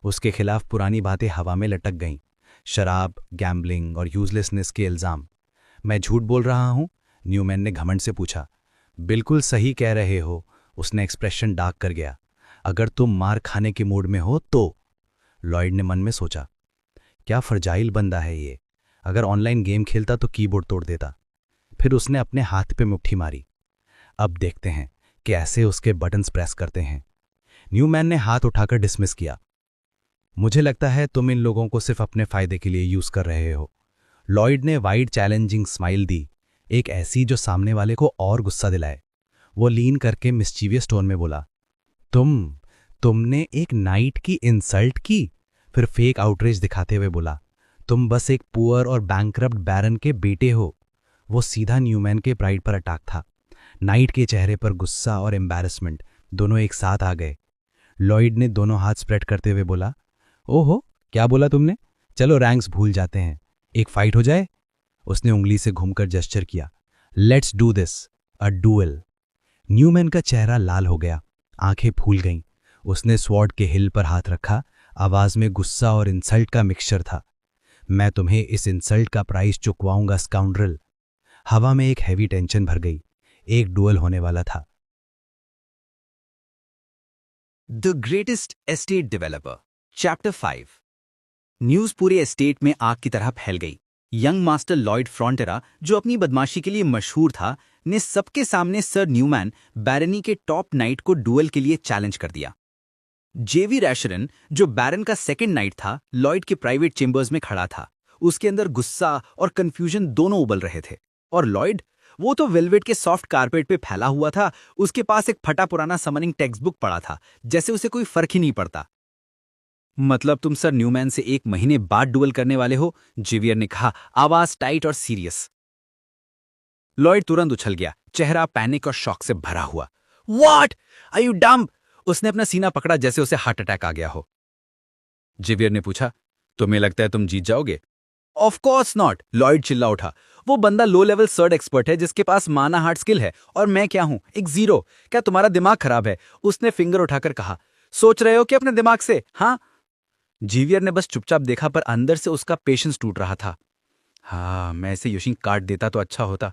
उसके खिलाफ पुरानी बातें हवा में लटक गईं। शराब, गैम्बलिंग और यूजलेसनेस के इल्जाम। मैं झूठ बोल रहा हूं? न्यूमैन ने घमंड से पूछा। बिल्कुल सही कह रहे हो, उसने एक्सप्रेशन डार्क कर गया। अगर तुम मार खाने के मूड में हो तो? लॉयड ने मन में सोचा, क्या फ्रजाइल बंदा है ये। अगर ऑनलाइन गेम खेलता तो कीबोर्ड तोड़ देता। फिर उसने अपने हाथ पे मुट्ठी मारी। अब देखते हैं कि ऐसे उसके बटन्स प्रेस करते हैं। न्यूमैन ने हाथ उठाकर डिसमिस किया। मुझे लगता है तुम इन लोगों को सिर्फ अपने फायदे के लिए यूज कर रहे हो। लॉयड ने वाइड चैलेंजिंग स्माइल दी, एक ऐसी जो सामने वाले को और गुस्सा दिलाए। वो लीन करके मिस्चीवियस टोन में बोला, तुमने एक नाइट की इंसल्ट की? फिर फेक आउटरीच दिखाते हुए बोला, तुम बस एक पुअर और बैंकरप्ट बैरन के बेटे हो। वो सीधा न्यूमैन के प्राइड पर अटैक था। नाइट के चेहरे पर गुस्सा और एम्बैरेसमेंट दोनों एक साथ आ गए। लॉयड ने दोनों हाथ स्प्रेड करते हुए बोला, ओहो, क्या बोला तुमने? चलो रैंक्स भूल जाते हैं, एक फाइट हो जाए। उसने उंगली से घूमकर जेस्चर किया, let's do this, a duel. Newman का चेहरा लाल हो गया, आंखें फूल गईं। उसने स्वॉर्ड के हिल पर हाथ रखा, आवाज में गुस्सा और इंसल्ट का मिक्सचर था। मैं तुम्हें इस इंसल्ट का प्राइस चुकवाऊंगा स्काउंड्रल। हवा में एक हैवी टेंशन भर गई। एक डुएल होने वाला था। The greatest estate developer, chapter 5। News पूरे एस्टेट में आग की तरह फैल गई। यंग मास्टर लॉयड फ्रॉन्टेरा, जो अपनी बदमाशी के लिए मशहूर था, ने सबके सामने सर न्यूमैन बैरनी के टॉप नाइट को डुएल के लिए चैलेंज कर दिया। जेवी रैशरन, जो बैरन का सेकंड नाइट था, लॉयड के प्राइवेट चेंबर्स में खड़ा था। उसके अंदर गुस्सा और कंफ्यूजन दोनों उबल रहे थे। और लॉयड, वो तो वेलवेट के सॉफ्ट कारपेट पे फैला हुआ था। उसके पास एक फटा पुराना समनिंग टेक्स्ट बुक पड़ा था, जैसे उसे कोई फर्क ही नहीं पड़ता। मतलब तुम सर न्यूमैन से 1 महीने बाद डुएल करने वाले हो? जेवियर ने कहा, आवाज टाइट और सीरियस। लॉयड तुरंत उछल गया, चेहरा पैनिक और शॉक से भरा हुआ। What are you dumb? उसने अपना सीना पकड़ा जैसे उसे हार्ट अटैक आ गया हो। जेवियर ने पूछा, तुम्हें लगता है तुम जीत जाओगे? ऑफ कोर्स नॉट, लॉयड चिल्ला उठा। वो बंदा लो लेवल सर्ड एक्सपर्ट है जिसके पास माना हार्ट स्किल है, और मैं क्या हूं, एक जीरो। क्या तुम्हारा दिमाग खराब है? उसने फिंगर उठाकर कहा। सोच रहे हो कि अपने दिमाग से? हाँ। जेवियर ने बस चुपचाप देखा, पर अंदर से उसका पेशेंस टूट रहा था। हाँ, मैं इसे योशिंग काट देता तो अच्छा होता,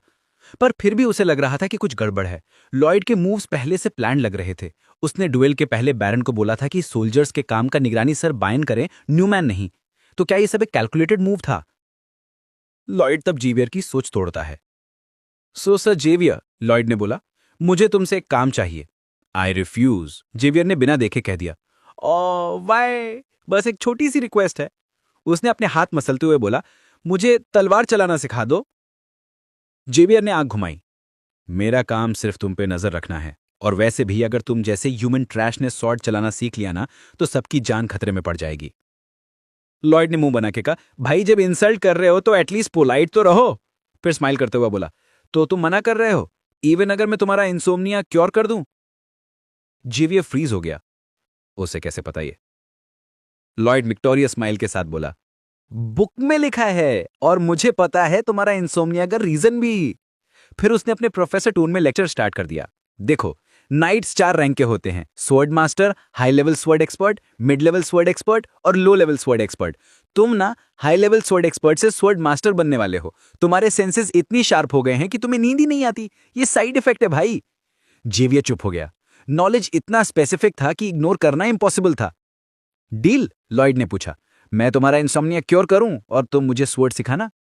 पर फिर भी उसे लग रहा था कि कुछ गड़बड़ है। लॉयड के मूव्स पहले से प्लान लग रहे थे। उसने डुएल के पहले बैरन को बोला था कि सोल्जर्स के काम का निगरानी सर बायन करें, न्यूमैन नहीं। तो क्या ये सब एक कैलकुलेटेड मूव था? लॉयड तब जेवियर की सोच तोड़ता है। सो सर जेवियर, लॉयड ने बोला, मुझे तुमसे एक काम चाहिए। आई रिफ्यूज, जेवियर ने बिना देखे कह दिया। ओ वाई, बस एक छोटी सी रिक्वेस्ट है। उसने अपने हाथ मसलते हुए बोला, मुझे तलवार चलाना सिखा दो। जेवियर ने आंख घुमाई। मेरा काम सिर्फ तुम पे नजर रखना है, और वैसे भी अगर तुम जैसे ह्यूमन ट्रैश ने स्वॉर्ड चलाना सीख लिया ना, तो सबकी जान खतरे में पड़ जाएगी। लॉयड ने मुंह बना के कहा, भाई जब इंसल्ट कर रहे हो तो एटलीस्ट पोलाइट तो रहो। फिर स्माइल करते हुए बोला, तो तुम मना कर रहे हो, इवन अगर मैं तुम्हारा इंसोम्निया क्योर कर दूं? जेवियर फ्रीज हो गया। उसे कैसे पता ये? लॉयड विक्टोरिया स्माइल के साथ बोला, बुक में लिखा है, और मुझे पता है तुम्हारा इंसोम्निया का रीजन भी। फिर उसने अपने प्रोफेसर टोन में लेक्चर स्टार्ट कर दिया। देखो, नाइट्स 4 रैंक के होते हैं: sword master, high level sword expert, mid level sword expert और लो लेवल स्वॉर्ड एक्सपर्ट। तुम ना हाई लेवल स्वॉर्ड एक्सपर्ट से स्वॉर्ड मास्टर बनने वाले हो। तुम्हारे सेंसेस इतनी शार्प हो गए हैं कि तुम्हें नींद ही नहीं आती। ये साइड इफेक्ट है भाई। जेवियर चुप हो गया। नॉलेज इतना स्पेसिफिक था कि इग्नोर करना इम्पॉसिबल था। डील? लॉयड ने पूछा। मैं तुम्हारा इंसोम्निया क्योर करूं और तुम मुझे स्वॉर्ड सिखाना?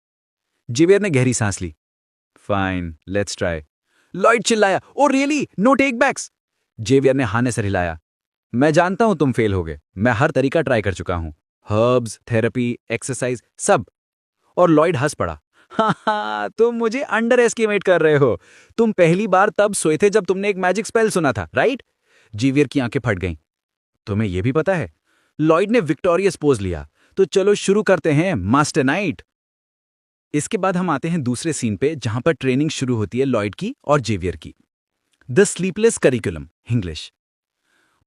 जेवियर ने गहरी सांस ली। Fine, let's try. लॉयड चिल्लाया, oh really? No take backs? Xavier ने हाने सर हिलाया। मैं जानता हूं तुम फेल होगे। मैं हर तरीका ट्राई कर चुका हूं, हर्ब्स, थेरेपी, एक्सरसाइज, सब। और लॉयड हंस पड़ा। हाँ, तुम मुझे अंडर एस्टिमेट कर रहे हो। तुम पहली बार तब सोए थे जब तुमने एक मैजिक स्पेल सुना था, राइट? जेवियर की आंखें फट गईं। तुम्हें यह भी पता है? लॉयड ने विक्टोरियस पोज लिया। तो चलो शुरू करते हैं, मास्टर नाइट। इसके बाद हम आते हैं दूसरे सीन पे, जहां पर ट्रेनिंग शुरू होती है लॉयड की और जेवियर की। The sleepless curriculum, English.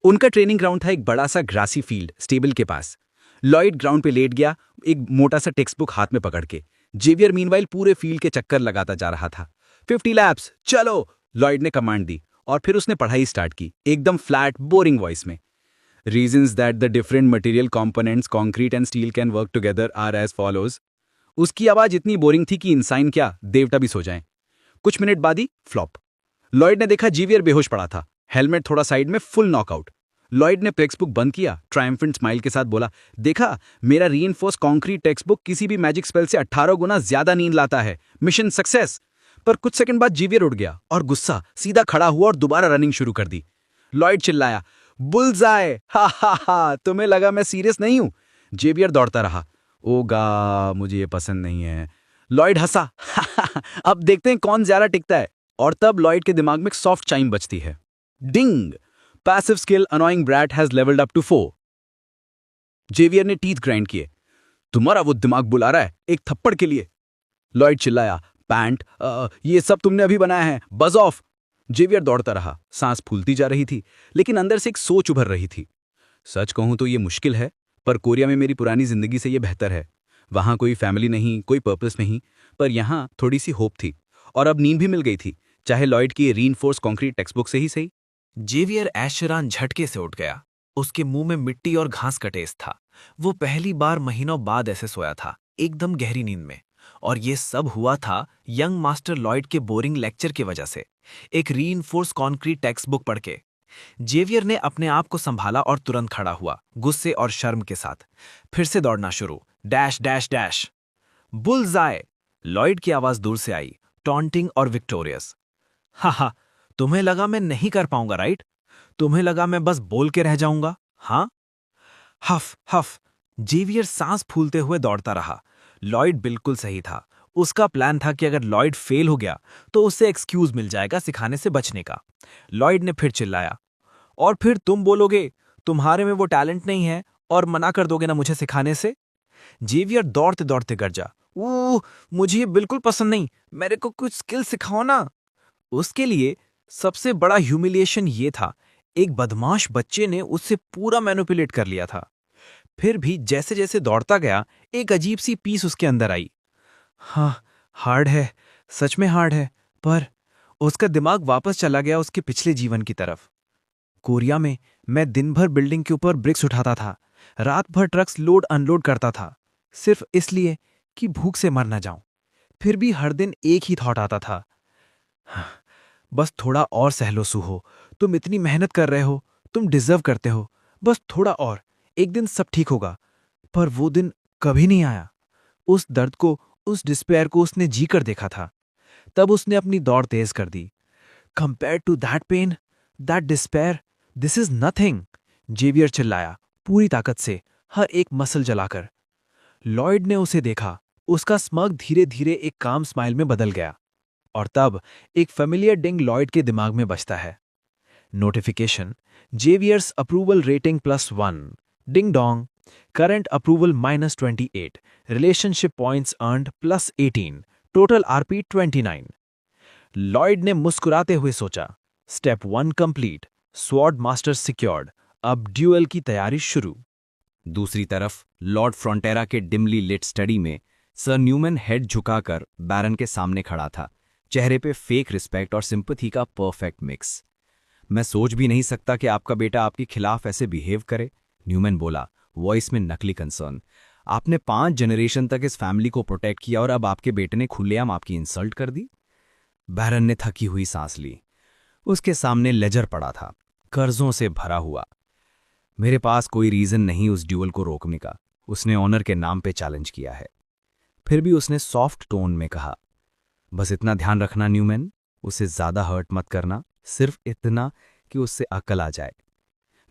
उनका ट्रेनिंग ग्राउंड था एक बड़ा सा ग्रासी फील्ड स्टेबल के पास। लॉयड ग्राउंड पे लेट गया, एक मोटा सा टेक्स्ट बुक हाथ में पकड़ के। जेवियर मीनवाइल पूरे फील्ड के चक्कर लगाता जा रहा था। 50 लैप्स, चलो, लॉयड ने कमांड दी और फिर उसने पढ़ाई स्टार्ट की, एकदम फ्लैट बोरिंग वॉइस में। Reasons that the different material components concrete and steel can work together are as follows. उसकी आवाज इतनी बोरिंग थी कि इंसान क्या, देवता भी सो जाएं। कुछ मिनट बाद ही फ्लॉप। लॉयड ने देखा जेवियर बेहोश पड़ा था, हेलमेट थोड़ा साइड में, फुल नॉकआउट। लॉयड ने टेक्स्ट बुक बंद किया, ट्रायम्फेंट स्माइल के साथ बोला, देखा, मेरा रीइंफोर्स कंक्रीट टेक्स्ट बुक किसी भी मैजिक स्पेल से 18 गुना ज्यादा नींद लाता है। Mission success. पर कुछ सेकंड बाद जेवियर उठ गया और गुस्सा सीधा खड़ा हुआ और दोबारा रनिंग शुरू कर दी। लॉयड चिल्लाया, बुल्सआई, हा हा हा, तुम्हें लगा मैं सीरियस नहीं हूं? जेवियर दौड़ता रहा। ओगा, मुझे ये पसंद नहीं है। लॉयड हंसा, अब देखते हैं कौन ज्यादा टिकता है। और तब लॉयड के दिमाग में एक सॉफ्ट चाइम बजती है। Ding! Passive skill annoying brat has levelled up to 4। Xavier ने टीथ ग्राइंड किए। तुम्हारा वो दिमाग बुला रहा है, एक थप्पड़ के लिए। लॉयड चिल्लाया, पैंट, ये सब तुमने अभी बनाया है, बज ऑफ। जेवियर दौड़ता रहा, सांस फूलती जा रही थी, लेकिन अंदर से एक सोच उभर रही थी। सच कहूं तो ये मुश्किल है, पर कोरिया में मेरी पुरानी जिंदगी से ये बेहतर है। वहां कोई फैमिली नहीं, कोई पर्पस नहीं, पर यहां थोड़ी सी होप थी। और अब नींद भी मिल गई थी, चाहे लॉयड की रीइंफोर्स कंक्रीट टेक्स्टबुक से ही सही। जेवियर ऐशरान झटके से उठ गया। उसके मुंह में मिट्टी और घास का टेस्ट था। वो पहली बार महीनों बाद ऐसे सोया था, एकदम गहरी नींद में। और ये सब हुआ था यंग मास्टर लॉयड के बोरिंग लेक्चर की वजह से, एक रीइंफोर्स कंक्रीट टेक्स्ट बुक पढ़ के। जेवियर ने अपने आप को संभाला और तुरंत खड़ा हुआ, गुस्से और शर्म के साथ। फिर से दौड़ना शुरू, dash dash dash. Bullseye! Lloyd की आवाज दूर से आई, टॉन्टिंग और विक्टोरियस। हा, तुम्हें लगा मैं नहीं कर पाऊंगा, राइट? तुम्हें लगा मैं बस बोल के रह जाऊंगा, हाँ? हफ हफ। जेवियर सांस फूलते हुए दौड़ता रहा। लॉयड बिल्कुल सही था। उसका प्लान था कि अगर लॉयड फेल हो गया तो उससे एक्सक्यूज मिल जाएगा सिखाने से बचने का। लॉयड ने फिर चिल्लाया, और फिर तुम बोलोगे तुम्हारे में वो टैलेंट नहीं है और मना कर दोगे ना मुझे सिखाने से? जेवियर दौड़ते दौड़ते गरजा, मुझे ये बिल्कुल पसंद नहीं, मेरे को कुछ स्किल सिखाओ ना। उसके लिए सबसे बड़ा ह्यूमिलिएशन ये था, एक बदमाश बच्चे ने उससे पूरा मैनिपुलेट कर लिया था। फिर भी जैसे जैसे दौड़ता गया, एक अजीब सी पीस उसके अंदर आई। हाँ, हार्ड है, सच में हार्ड है। पर उसका दिमाग वापस चला गया उसके पिछले जीवन की तरफ। कोरिया में मैं दिन भर बिल्डिंग के ऊपर ब्रिक्स उठाता था, रात भर ट्रक्स लोड अनलोड करता था, सिर्फ इसलिए कि भूख से मर न जाऊं। फिर भी हर दिन एक ही थॉट आता था, बस थोड़ा और सह लो सूहो, तुम इतनी मेहनत कर रहे हो, तुम डिजर्व करते हो, बस थोड़ा और, एक दिन सब ठीक होगा। पर वो दिन कभी नहीं आया। उस दर्द को, उस डिस्पेयर को उसने जी कर देखा था। तब उसने अपनी दौड़ तेज कर दी। Compare to that pain, that despair, this is nothing, Xavier चिल्लाया पूरी ताकत से, हर एक मसल जलाकर। लॉयड ने उसे देखा। उसका स्मग धीरे धीरे एक काम स्माइल में बदल गया। और तब एक फेमिलियर डिंग लॉयड के दिमाग में बजता है। Notification, Xavier's approval rating +1, ding dong, current approval -28, relationship points earned +18, total RP 29। Lloyd ने मुस्कुराते हुए सोचा, step 1 complete, sword master secured, अब ड्यूएल की तैयारी शुरू। दूसरी तरफ लॉर्ड फ्रंटेरा के डिमली लिट स्टडी में सर न्यूमैन हेड झुकाकर बैरन के सामने खड़ा था, चेहरे पे फेक रिस्पेक्ट और सिंपथी का परफेक्ट मिक्स। मैं सोच भी नहीं सकता कि आपका बेटा आपके खिलाफ ऐसे बिहेव करे, न्यूमैन बोला, वॉइस में नकली कंसर्न। आपने 5 जनरेशन तक इस फैमिली को प्रोटेक्ट किया और अब आपके बेटे ने खुलेआम आपकी इंसल्ट कर दी। बैरन ने थकी हुई सांस ली। उसके सामने लेजर पड़ा था, कर्जों से भरा हुआ। मेरे पास कोई रीजन नहीं उस ड्यूअल को रोकने का, उसने ऑनर के नाम पे चैलेंज किया है। फिर भी उसने सॉफ्ट टोन में कहा, बस इतना ध्यान रखना न्यूमैन, उसे ज्यादा हर्ट मत करना, सिर्फ इतना कि उससे अकल आ जाए।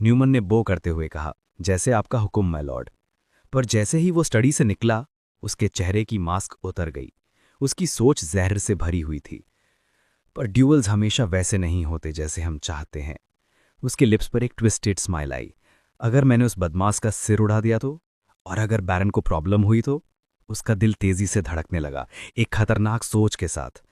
न्यूमैन ने बो करते हुए कहा, जैसे आपका हुक्म माय लॉर्ड। पर जैसे ही वो स्टडी से निकला, उसके चेहरे की मास्क उतर गई। उसकी सोच जहर से भरी हुई थी। पर ड्यूअल्स हमेशा वैसे नहीं होते जैसे हम चाहते हैं। उसके लिप्स पर एक ट्विस्टेड स्माइल आई। अगर मैंने उस बदमाश का सिर उड़ा दिया तो, और अगर बैरन को प्रॉब्लम हुई तो? उसका दिल तेजी से धड़कने लगा, एक खतरनाक सोच के साथ।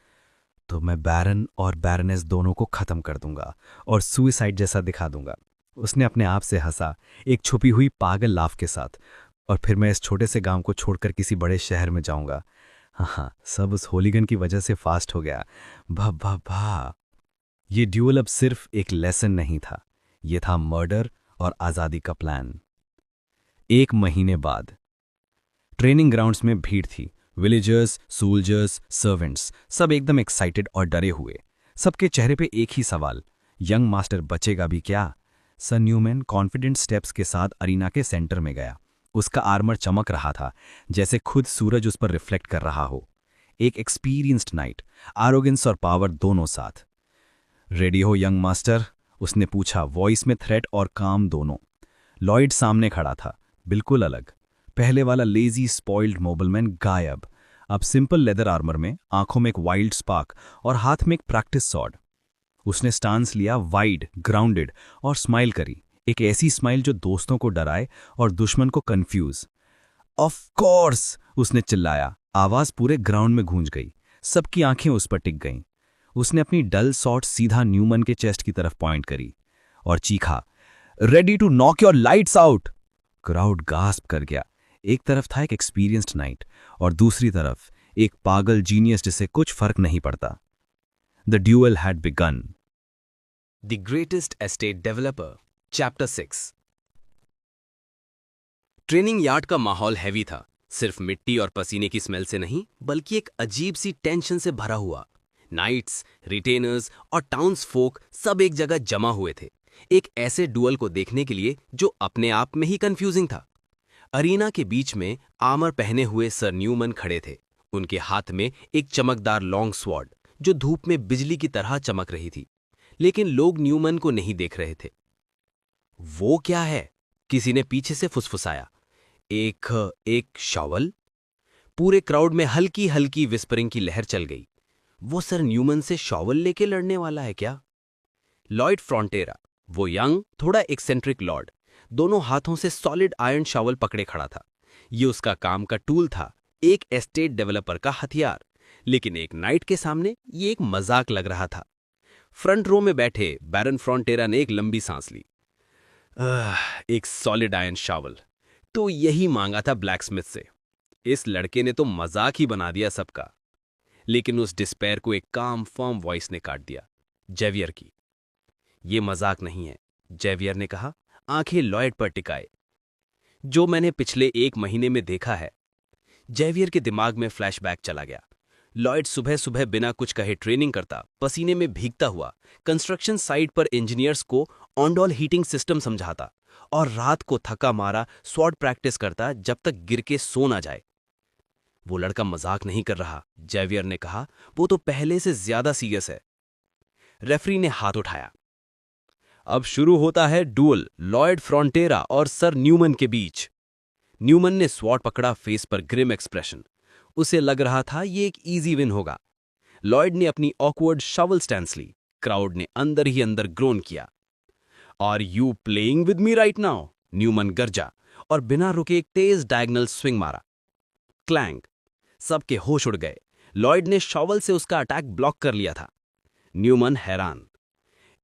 तो मैं बैरन और बैरनेस दोनों को खत्म कर दूंगा और सुइसाइड जैसा दिखा दूंगा। उसने अपने आप से हंसा, एक छुपी हुई पागल लाफ के साथ। और फिर मैं इस छोटे से गांव को छोड़कर किसी बड़े शहर में जाऊंगा। हाँ, सब उस होलीगन की वजह से फास्ट हो गया। भा भा भा। ये ड्यूअल अब सिर्फ एक लेसन नहीं था, ये था मर्डर और आजादी का प्लान। 1 महीने बाद ट्रेनिंग ग्राउंड्स में भीड़ थी। विलेजर्स, सोल्जर्स, सर्वेंट्स, सब एकदम एक्साइटेड और डरे हुए। सबके चेहरे पे एक ही सवाल, यंग मास्टर बचेगा भी क्या? सर न्यूमैन कॉन्फिडेंट स्टेप्स के साथ अरीना के सेंटर में गया। उसका आर्मर चमक रहा था, जैसे खुद सूरज उस पर रिफ्लेक्ट कर रहा हो। एक एक्सपीरियंस्ड नाइट, आरोगेंस और पावर दोनों साथ। रेडी हो यंग मास्टर? उसने पूछा, वॉइस में थ्रेट और काम दोनों। लॉयड सामने खड़ा था, बिल्कुल अलग। पहले वाला लेजी स्पॉइल्ड मोबलमैन गायब, अब सिंपल लेदर आर्मर में, आंखों में एक वाइल्ड स्पार्क और हाथ में एक प्रैक्टिस सॉर्ड। उसने स्टांस लिया, वाइड, ग्राउंडेड, और स्माइल करी, एक ऐसी स्माइल जो दोस्तों को डराए और दुश्मन को कंफ्यूज। ऑफ कोर्स, उसने चिल्लाया, आवाज पूरे ग्राउंड में गूंज गई। सबकी आंखें उस पर टिक गईं। उसने अपनी डल सॉर्ड सीधा न्यूमैन के चेस्ट की तरफ पॉइंट करी और चीखा, ready to knock your lights out. Crowd gasp कर गया। एक तरफ था एक एक्सपीरियंस्ड नाइट और दूसरी तरफ एक पागल जीनियस जिसे कुछ फर्क नहीं पड़ता। The dual had begun. The greatest estate developer, chapter 6। Training yard का माहौल हैवी था, सिर्फ मिट्टी और पसीने की स्मेल से नहीं, बल्कि एक अजीब सी टेंशन से भरा हुआ। नाइट्स, रिटेनर्स और टाउन्स फोक सब एक जगह जमा हुए थे, एक ऐसे डुअल को देखने के लिए जो अपने आप में ही कंफ्यूजिंग था। अरीना के बीच में आर्मर पहने हुए सर न्यूमैन खड़े थे। उनके हाथ में एक चमकदार लॉन्ग स्वॉर्ड जो धूप में बिजली की तरह चमक रही थी। लेकिन लोग न्यूमैन को नहीं देख रहे थे। वो क्या है? किसी ने पीछे से फुसफुसाया। एक शॉवल? पूरे क्राउड में हल्की हल्की विस्परिंग की लहर चल गई। वो सर न्यूमैन से शॉवल लेके लड़ने वाला है क्या? लॉयड फ्रॉन्टेरा, वो यंग, थोड़ा एक्सेंट्रिक लॉर्ड, दोनों हाथों से सॉलिड आयरन शॉवल पकड़े खड़ा था। ये उसका काम का टूल था, एक एस्टेट डेवलपर का हथियार। लेकिन एक नाइट के सामने ये एक मजाक लग रहा था। फ्रंट रो में बैठे बैरन फ्रॉन्टेरा ने एक लंबी सांस ली। एक सॉलिड आयरन शॉवल, तो यही मांगा था ब्लैकस्मिथ से। इस लड़के ने तो मजाक ही बना दिया सबका। लेकिन उस डिस्पेयर को एक काम फर्म वॉइस ने काट दिया, जेवियर की। ये मजाक नहीं है, जेवियर ने कहा, आंखें लॉयड पर टिकाए। जो मैंने पिछले 1 महीने में देखा है। जेवियर के दिमाग में फ्लैशबैक चला गया। लॉयड सुबह सुबह बिना कुछ कहे ट्रेनिंग करता, पसीने में भीगता हुआ, कंस्ट्रक्शन साइट पर इंजीनियर्स को ऑनडॉल हीटिंग सिस्टम समझाता और रात को थका मारा स्वॉर्ड प्रैक्टिस करता जब तक गिर के सो ना जाए। वो लड़का मजाक नहीं कर रहा, जेवियर ने कहा, वो तो पहले से ज्यादा सीरियस है। रेफरी ने हाथ उठाया। अब शुरू होता है डुअल लॉयड फ्रॉन्टेरा और सर न्यूमैन के बीच। न्यूमैन ने स्वॉर्ड पकड़ा, फेस पर ग्रिम एक्सप्रेशन। उसे लग रहा था ये एक इजी विन होगा। लॉयड ने अपनी ऑकवर्ड शॉवल स्टैंस ली। क्राउड ने अंदर ही अंदर ग्रोन किया। Are you playing with me right now? Newman गरजा और बिना रुके एक तेज डायगनल स्विंग मारा। क्लैंग, सबके होश उड़ गए। लॉयड ने शॉवल से उसका अटैक ब्लॉक कर लिया था। न्यूमैन हैरान।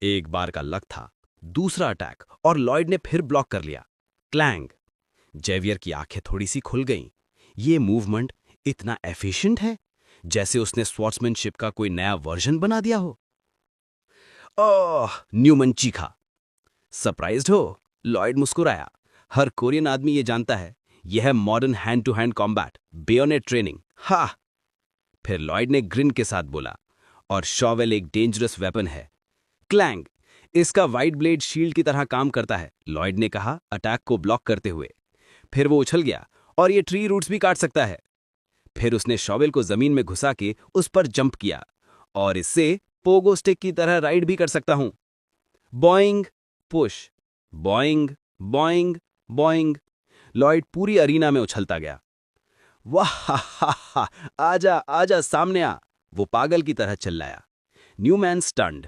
एक बार का लक था, दूसरा अटैक और लॉयड ने फिर ब्लॉक कर लिया। क्लैंग। जेवियर की आंखें थोड़ी सी खुल गईं। ये मूवमेंट इतना एफिशिएंट है? जैसे उसने स्वॉर्ड्समैनशिप का कोई नया वर्जन बना दिया हो। ओह, न्यूमन चीखा। सरप्राइज्ड हो? लॉयड मुस्कुराया। हर कोरियन आदमी ये जानता है, यह है modern hand to hand combat, bayonet training. Ha. फिर लॉयड ने ग्रिन के साथ बोला, और शॉवेल एक डेंजरस वेपन है। क्लैंग, इसका वाइट ब्लेड शील्ड की तरह काम करता है, लॉयड ने कहा अटैक को ब्लॉक करते हुए। फिर वो उछल गया, और ये ट्री रूट्स भी काट सकता है। फिर उसने शॉवेल को जमीन में घुसा के उस पर जंप किया, और इससे पोगो स्टिक की तरह राइड भी कर सकता हूं। Boeing, push, Boeing, Boeing, Boeing. Lloyd पूरी अरीना में उछलता गया। वाह हा हा हा, आजा आजा सामने आ, वो पागल की तरह चिल्लाया। Newman stunned.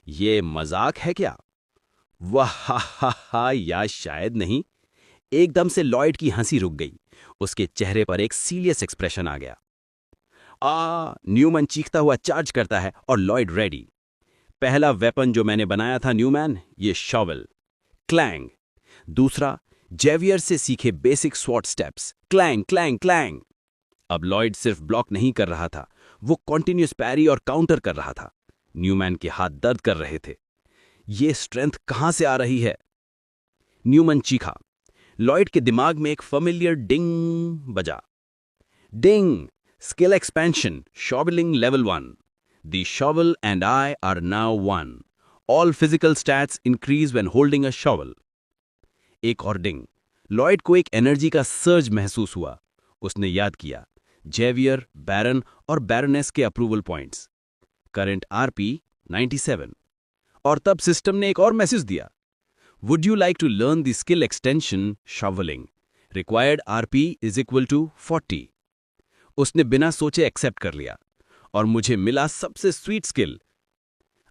ये मजाक है क्या? वाह हा हा हा, या शायद नहीं। एकदम से लॉयड की हंसी रुक गई। उसके चेहरे पर एक सीरियस एक्सप्रेशन आ गया। न्यूमैन चीखता हुआ चार्ज करता है और लॉयड रेडी। पहला वेपन जो मैंने बनाया था न्यूमैन, ये शॉवेल। क्लैंग। दूसरा, जेवियर से सीखे basic sword steps. Clang clang clang. अब लॉयड सिर्फ ब्लॉक नहीं कर रहा था, वो कॉन्टिन्यूस पैरी और काउंटर कर रहा था। न्यूमैन के हाथ दर्द कर रहे थे। ये स्ट्रेंथ कहां से आ रही है? न्यूमैन चीखा। लॉयड के दिमाग में एक फैमिलियर डिंग बजा। Ding, skill expansion, shovelling level 1। The shovel and I are now one. All physical stats increase when holding a shovel. एक और डिंग। लॉयड को एक एनर्जी का सर्ज महसूस हुआ। उसने याद किया जेवियर, बैरन और बैरनेस के अप्रूवल पॉइंट्स। Current RP 97। और तब सिस्टम ने एक और मैसेज दिया, would you like to learn the skill extension shovelling, required RP is equal to 40। उसने बिना सोचे एक्सेप्ट कर लिया, और मुझे मिला सबसे स्वीट स्किल।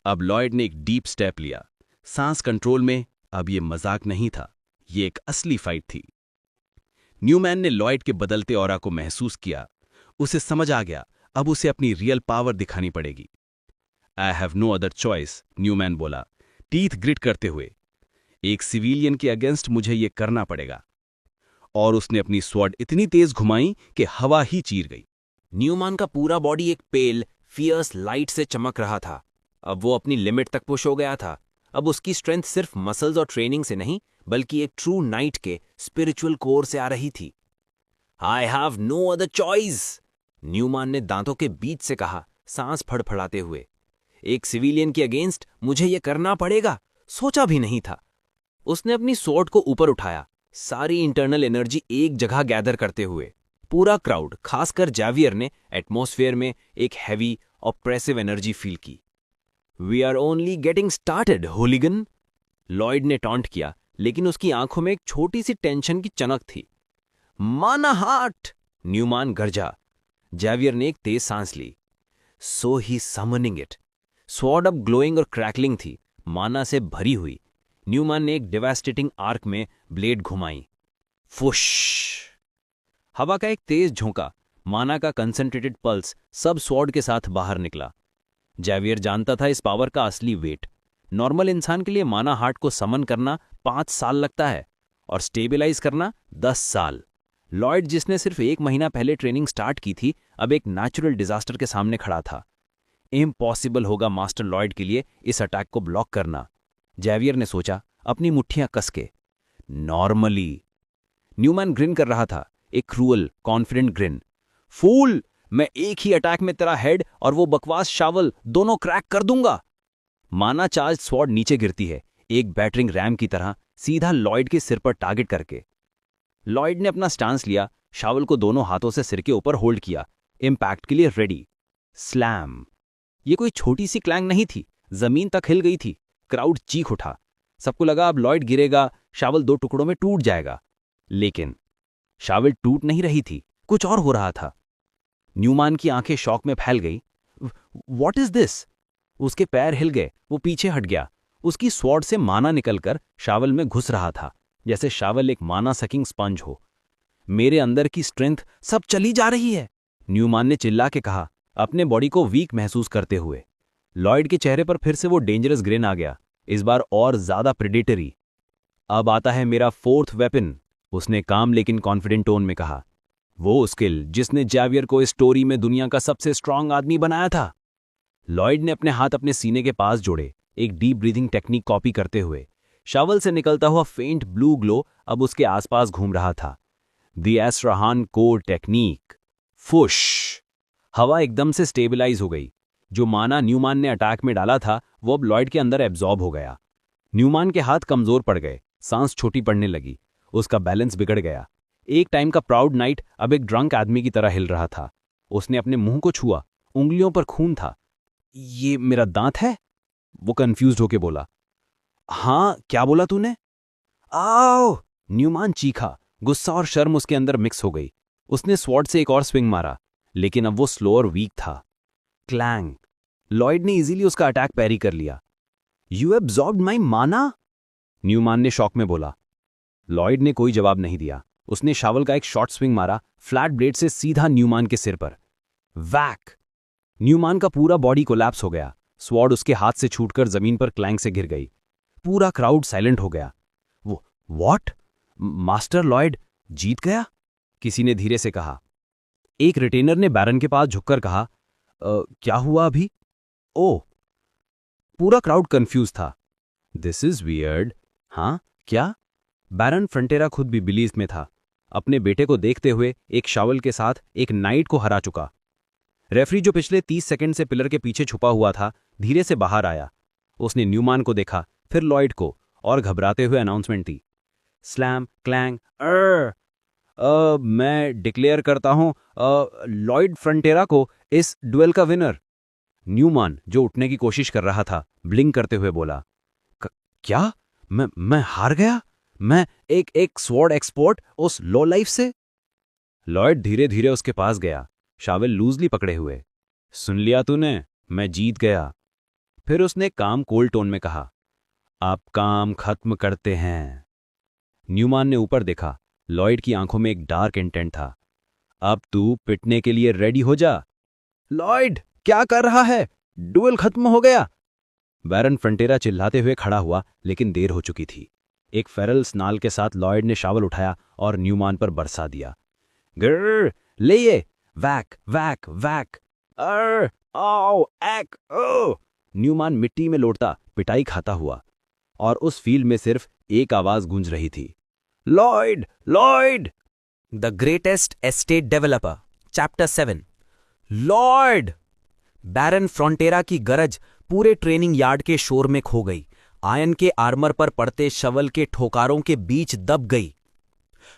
अब लॉयड ने एक डीप स्टेप लिया, सांस कंट्रोल में। अब ये मजाक नहीं था, ये एक असली फाइट थी। न्यूमैन ने लॉयड के बदलते ऑरा को महसूस किया। उसे समझ आ गया, अब उसे अपनी रियल पावर दिखानी पड़ेगी। I have no other choice, Newman बोला, टीथ ग्रिट करते हुए। एक सिविलियन के अगेंस्ट मुझे ये करना पड़ेगा। और उसने अपनी स्वॉर्ड इतनी तेज घुमाई कि हवा ही चीर गई। न्यूमैन का पूरा बॉडी एक पेल, फियर्स लाइट से चमक रहा था। अब वो अपनी लिमिट तक पुश हो गया था। अब उसकी स्ट्रेंथ सिर्फ मसल्स और ट्रेनिंग से नहीं, बल्कि एक ट्रू नाइट के स्पिरिचुअल कोर से आ रही थी। I have no other choice, Newman ने दांतों के बीच से कहा, सांस फड़फड़ाते हुए। एक सिविलियन के अगेंस्ट मुझे ये करना पड़ेगा, सोचा भी नहीं था। उसने अपनी स्वॉर्ड को ऊपर उठाया, सारी इंटरनल एनर्जी एक जगह गैदर करते हुए। पूरा क्राउड, खासकर जेवियर ने एटमॉस्फेयर में एक हैवी ऑप्रेसिव एनर्जी फील की। We are only getting started hooligan, Lloyd ने टॉन्ट किया, लेकिन उसकी आंखों में एक छोटी सी टेंशन की चनक थी। माना हार्ट, न्यूमैन गरजा। जेवियर ने एक तेज सांस ली। सो ही समनिंग इट। स्वॉर्ड अब ग्लोइंग और क्रैकलिंग थी, माना से भरी हुई। न्यूमैन ने एक डिवास्टेटिंग आर्क में ब्लेड घुमाई। फुश। हवा का एक तेज झोंका, माना का कंसंट्रेटेड पल्स सब स्वॉर्ड के साथ बाहर निकला। जेवियर जानता था इस पावर का असली वेट। नॉर्मल इंसान के लिए माना हार्ट को समन करना 5 साल लगता है, और स्टेबलाइज करना 10 साल। लॉयड, जिसने सिर्फ 1 महीना पहले ट्रेनिंग स्टार्ट की थी, अब एक नेचुरल डिजास्टर के सामने खड़ा था। इम्पॉसिबल होगा मास्टर लॉयड के लिए इस अटैक को ब्लॉक करना, जेवियर ने सोचा, अपनी मुट्ठियां कस के। नॉर्मली। न्यूमैन ग्रिन कर रहा था, एक क्रूअल, कॉन्फिडेंट ग्रिन। फूल, मैं एक ही अटैक में तेरा हेड और वो बकवास शावल दोनों क्रैक कर दूंगा। माना चार्ज स्वॉर्ड नीचे गिरती है, एक बैटरिंग रैम की तरह, सीधा लॉयड के सिर पर टारगेट करके। लॉयड ने अपना स्टांस लिया, शावल को दोनों हाथों से सिर के ऊपर होल्ड किया, इंपैक्ट के लिए रेडी। स्लैम। ये कोई छोटी सी क्लैंग नहीं थी, जमीन तक हिल गई थी। क्राउड चीख उठा। सबको लगा अब लॉयड गिरेगा, शावल 2 टुकड़ों में टूट जाएगा। लेकिन शावल टूट नहीं रही थी, कुछ और हो रहा था। न्यूमैन की आंखें शॉक में फैल गई। What is this? उसके पैर हिल गए, वो पीछे हट गया। उसकी स्वॉर्ड से माना निकलकर शावल में घुस रहा था, जैसे शावल एक माना सकिंग स्पंज हो। मेरे अंदर की स्ट्रेंथ सब चली जा रही है, न्यूमैन ने चिल्ला के कहा, अपने बॉडी को वीक महसूस करते हुए। लॉयड के चेहरे पर फिर से वो डेंजरस ग्रिन आ गया, इस बार और ज्यादा प्रेडेटरी। अब आता है मेरा 4th वेपन, उसने काम लेकिन कॉन्फिडेंट टोन में कहा। वो स्किल जिसने जेवियर को इस स्टोरी में दुनिया का सबसे स्ट्रांग आदमी बनाया था। लॉयड ने अपने हाथ अपने सीने के पास जोड़े, एक डीप ब्रीथिंग टेक्निक कॉपी करते हुए। शावल से निकलता हुआ फेंट ब्लू ग्लो अब उसके आसपास घूम रहा था। The Asrahan core technique. फुश। हवा एकदम से स्टेबलाइज हो गई। जो माना न्यूमान ने अटैक में डाला था वो अब लॉयड के अंदर एब्जॉर्ब हो गया। न्यूमान के हाथ कमजोर पड़ गए, सांस छोटी पड़ने लगी, उसका बैलेंस बिगड़ गया। एक टाइम का प्राउड नाइट अब एक ड्रंक आदमी की तरह हिल रहा था। उसने अपने मुंह को छुआ, उंगलियों पर खून था। ये मेरा दांत है? वो कंफ्यूज्ड होके बोला। हाँ, क्या बोला तूने? आओ! न्यूमान चीखा, गुस्सा और शर्म उसके अंदर मिक्स हो गई। उसने स्वॉर्ड से एक और स्विंग मारा, लेकिन अब वो स्लो और वीक था। क्लैंग। लॉयड ने इजीली उसका अटैक पैरी कर लिया। यू एब्जॉर्ब्ड माई माना? न्यूमान ने शॉक में बोला। लॉयड ने कोई जवाब नहीं दिया। उसने शावल का एक शॉर्ट स्विंग मारा, फ्लैट ब्लेड से सीधा न्यूमान के सिर पर। वैक! न्यूमान का पूरा बॉडी कोलैप्स हो गया। स्वॉर्ड उसके हाथ से छूटकर जमीन पर क्लैंग से गिर गई। पूरा क्राउड साइलेंट हो गया। वो व्हाट? मास्टर लॉयड जीत गया? किसी ने धीरे से कहा। एक रिटेनर ने बैरन के पास झुककर कहा, क्या हुआ अभी? ओ! पूरा क्राउड कंफ्यूज था। This is weird. हाँ, क्या? बैरन फ्रंटेरा खुद भी बिलीव में था। अपने बेटे को देखते हुए एक शावल के साथ एक नाइट को हरा चुका। रेफरी जो पिछले 30 सेकंड से पिलर के पीछे छुपा हुआ था, धीरे से बाहर आया। उसने न्यूमान को देखा, फिर लॉयड को, और घबराते हुए अनाउंसमेंट दी। स्लैम, क्लैंग, मैं डिक्लेयर करता हूं लॉयड फ्रंटेरा को इस डुएल का विनर। न्यूमान, जो उठने की कोशिश कर रहा था, ब्लिंक करते हुए बोला, क्या? मैं हार गया? मैं एक स्वॉर्ड एक्सपोर्ट उस लो लाइफ से? लॉयड धीरे धीरे उसके पास गया, शावल लूजली पकड़े हुए। सुन लिया तूने? मैं जीत गया। फिर उसने काम कोल्ड टोन में कहा, आप काम खत्म करते हैं। न्यूमान ने ऊपर देखा। लॉयड की आंखों में एक डार्क इंटेंट था। अब तू पिटने के लिए रेडी हो जा। लॉयड, क्या कर रहा है? डुएल खत्म हो गया। बैरन फ्रंटेरा चिल्लाते हुए खड़ा हुआ, लेकिन देर हो चुकी थी। एक फेरल स्नाल के साथ लॉयड ने शावल उठाया और न्यूमान पर बरसा दिया। गिर, ले ये! वैक, वैक, वैक! आओ, ऐक, ओ! न्यूमान मिट्टी में लौटता, पिटाई खाता हुआ, और उस फील्ड में सिर्फ एक आवाज गूंज रही थी, Lloyd, Lloyd! The greatest estate developer, chapter 7। Lord! Baron Frontera की गरज पूरे ट्रेनिंग यार्ड के शोर में खो गई। आयन के आर्मर पर पड़ते शवल के ठोकारों के बीच दब गई।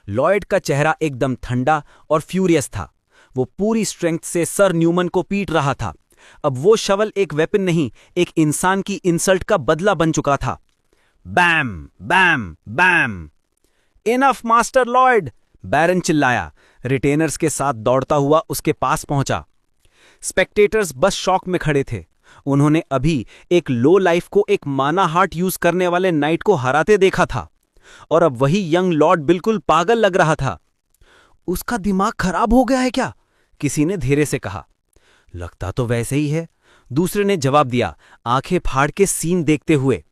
लॉयड का चेहरा एकदम ठंडा और फ्यूरियस था। वो पूरी स्ट्रेंथ से सर न्यूमन को पीट रहा था। अब वो शवल एक वेपन नहीं, एक इंसान की इंसल्ट का बदला बन चुका था। Bam, bam, bam! Enough master Lloyd! Baron चिल्लाया। रिटेनर्स के साथ दौड़ता हुआ उसके पास पहुंचा। स्पेक्टेटर्स बस शॉक में खड़े थे। उन्होंने अभी एक लो लाइफ को एक माना हार्ट यूज करने वाले नाइट को हराते देखा था, और अब वही यंग लॉर्ड बिल्कुल पागल लग रहा था। उसका दिमाग खराब हो गया है क्या? किसी ने धीरे से कहा। लगता तो वैसे ही है, दूसरे ने जवाब दिया, आंखें फाड़ के सीन देखते हुए।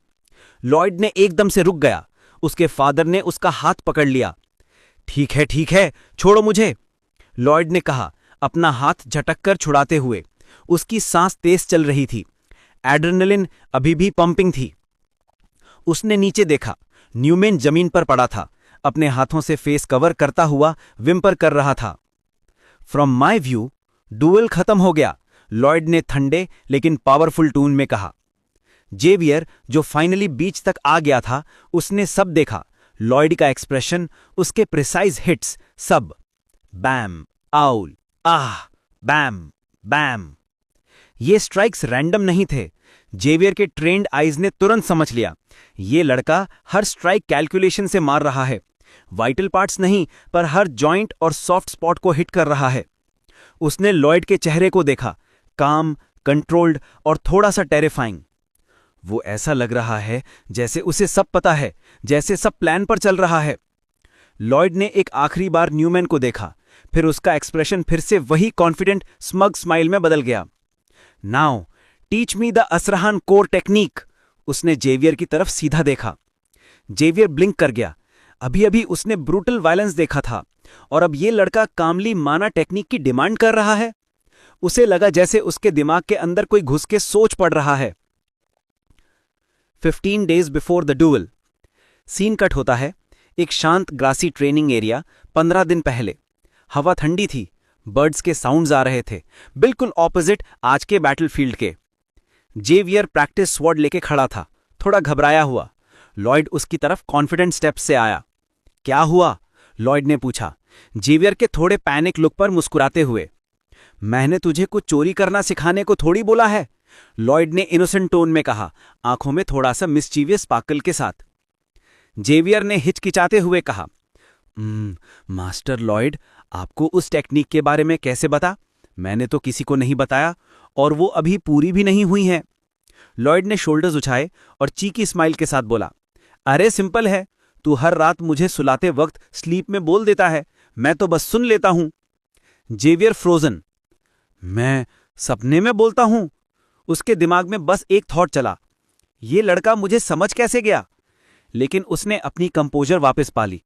लॉयड ने एकदम से रुक गया। उसके फादर ने उसका हाथ पकड़ लिया। ठीक है, छोड़ो मुझे, लॉयड ने कहा, अपना हाथ झटककर छुड़ाते हुए। उसकी सांस तेज चल रही थी। एड्रेनलिन अभी भी पंपिंग थी। उसने नीचे देखा। न्यूमैन जमीन पर पड़ा था, अपने हाथों से फेस कवर करता हुआ विम्पर कर रहा था। फ्रॉम माई व्यू, डुएल खत्म हो गया, लॉयड ने ठंडे लेकिन पावरफुल टून में कहा। जेवियर, जो फाइनली बीच तक आ गया था, उसने सब देखा। लॉयड का एक्सप्रेशन, उसके प्रिसाइज हिट्स, सब। बैम, आउल, आह, बैम, बैम! ये स्ट्राइक्स रैंडम नहीं थे। जेवियर के ट्रेंड आइज ने तुरंत समझ लिया, ये लड़का हर स्ट्राइक कैलकुलेशन से मार रहा है। वाइटल पार्ट्स नहीं, पर हर जॉइंट और सॉफ्ट स्पॉट को हिट कर रहा है। उसने लॉयड के चेहरे को देखा, काम, कंट्रोल्ड और थोड़ा सा टेरिफाइंग। वो ऐसा लग रहा है जैसे उसे सब पता है, जैसे सब प्लान पर चल रहा है। लॉयड ने एक आखिरी बार न्यूमैन को देखा, फिर उसका एक्सप्रेशन फिर से वही कॉन्फिडेंट स्मग स्माइल में बदल गया। Now teach me the Asrahan core technique. उसने जेवियर की तरफ सीधा देखा। जेवियर ब्लिंक कर गया। अभी अभी उसने ब्रूटल वायलेंस देखा था, और अब ये लड़का कामली माना टेक्निक की डिमांड कर रहा है। उसे लगा जैसे उसके दिमाग के अंदर कोई घुस के सोच पड़ रहा है। 15 days before the duel. Scene cut होता है एक शांत ग्रासी ट्रेनिंग एरिया। 15 दिन पहले हवा ठंडी थी, बर्ड्स के साउंड्स आ रहे थे, बिल्कुल ऑपोजिट आज के बैटलफील्ड के। जेवियर प्रैक्टिस स्वॉर्ड लेके खड़ा था, थोड़ा घबराया हुआ। लॉयड उसकी तरफ कॉन्फिडेंट स्टेप्स से आया। क्या हुआ? लॉयड ने पूछा, जेवियर के थोड़े पैनिक लुक पर मुस्कुराते हुए। मैंने तुझे कुछ चोरी करना सिखाने को थोड़ी बोला है, लॉयड ने इनोसेंट टोन में कहा, आंखों में थोड़ा सा मिस्चीवियस स्पार्कल के साथ। जेवियर ने हिचकिचाते हुए कहा, मास्टर लॉयड, आपको उस टेक्निक के बारे में कैसे बता? मैंने तो किसी को नहीं बताया, और वो अभी पूरी भी नहीं हुई है। लॉयड ने शोल्डर्स उछाए और चीकी स्माइल के साथ बोला, अरे सिंपल है, तू हर रात मुझे सुलाते वक्त स्लीप में बोल देता है, मैं तो बस सुन लेता हूं। Xavier frozen. मैं सपने में बोलता हूं? उसके दिमाग में बस एक थॉट चला, ये लड़का मुझे समझ कैसे गया? लेकिन उसने अपनी कंपोजर वापस पा ली।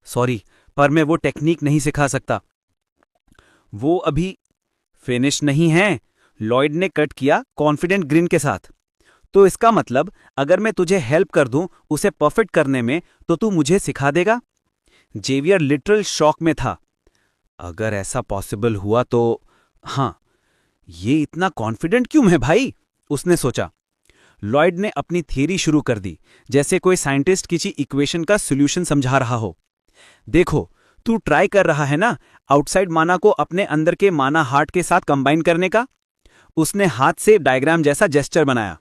सॉरी, पर मैं वो टेक्निक नहीं सिखा सकता। वो अभी फिनिश नहीं है, लॉयड ने कट किया कॉन्फिडेंट ग्रिन के साथ। तो इसका मतलब अगर मैं तुझे हेल्प कर दूं उसे परफेक्ट करने में, तो तू मुझे सिखा देगा? जेवियर लिटरल शॉक में था। अगर ऐसा पॉसिबल हुआ तो हाँ। ये इतना कॉन्फिडेंट क्यों है भाई? उसने सोचा। लॉयड ने अपनी थियरी शुरू कर दी, जैसे कोई साइंटिस्ट किसी इक्वेशन का सॉल्यूशन समझा रहा हो। देखो, तू ट्राई कर रहा है ना आउटसाइड माना को अपने अंदर के माना हार्ट के साथ कंबाइन करने का। उसने हाथ से डायग्राम जैसा जेस्चर बनाया।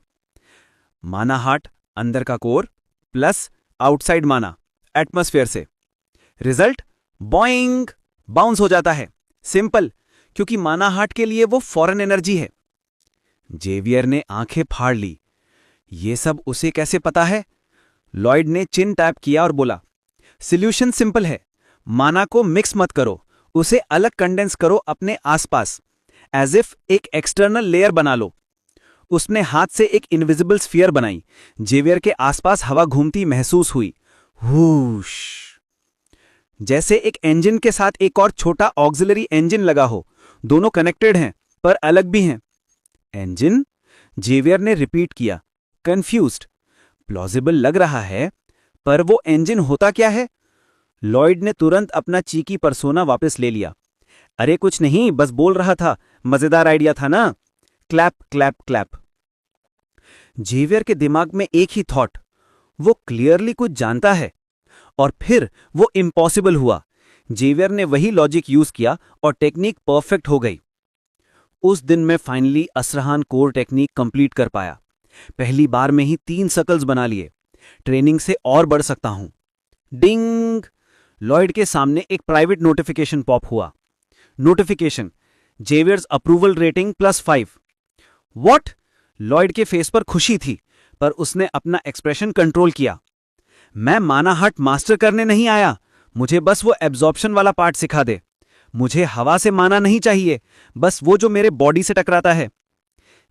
माना हार्ट अंदर का कोर प्लस आउटसाइड माना एटमॉस्फेयर से। रिजल्ट बॉइंग बाउंस हो जाता है। सिंपल, क्योंकि माना हार्ट के लिए वो फॉरेन एनर्जी है। जेवियर ने आंखें फाड़ ली। ये सब उसे कैसे पता है? लॉयड ने चिन टैप किया और बोला, सॉल्यूशन सिंपल है, माना को मिक्स मत करो, उसे अलग कंडेंस करो अपने आसपास, एज इफ एक एक्सटर्नल लेयर बना लो। उसने हाथ से एक इनविजिबल स्फीयर बनाई। जेवियर के आसपास हवा घूमती महसूस हुई। हुश, जैसे एक इंजन के साथ एक और छोटा ऑक्सिलरी इंजन लगा हो। दोनों कनेक्टेड हैं पर अलग भी हैं। इंजन? जेवियर ने रिपीट किया, कंफ्यूज्ड। प्लॉजिबल लग रहा है, पर वो इंजन होता क्या है? लॉयड ने तुरंत अपना चीकी परसोना वापस ले लिया। अरे कुछ नहीं, बस बोल रहा था, मजेदार आइडिया था ना। Clap clap clap. जेवियर के दिमाग में एक ही थॉट, वो क्लियरली कुछ जानता है। और फिर वो इम्पॉसिबल हुआ। जेवियर ने वही लॉजिक यूज किया और टेक्निक परफेक्ट हो गई। उस दिन मैं फाइनली असरहान कोर टेक्निक कंप्लीट कर पाया। पहली बार में ही 3 सर्कल्स बना लिए। ट्रेनिंग से और बढ़ सकता हूं। डिंग! लॉयड के सामने एक प्राइवेट नोटिफिकेशन पॉप हुआ। Notification, Xavier's approval rating +5। What? Lloyd के फेस पर खुशी थी, पर उसने अपना एक्सप्रेशन कंट्रोल किया। मैं माना हार्ट मास्टर करने नहीं आया, मुझे बस वो एब्जॉर्प्शन वाला पार्ट सिखा दे। मुझे हवा से माना नहीं चाहिए, बस वो जो मेरे बॉडी से टकराता है।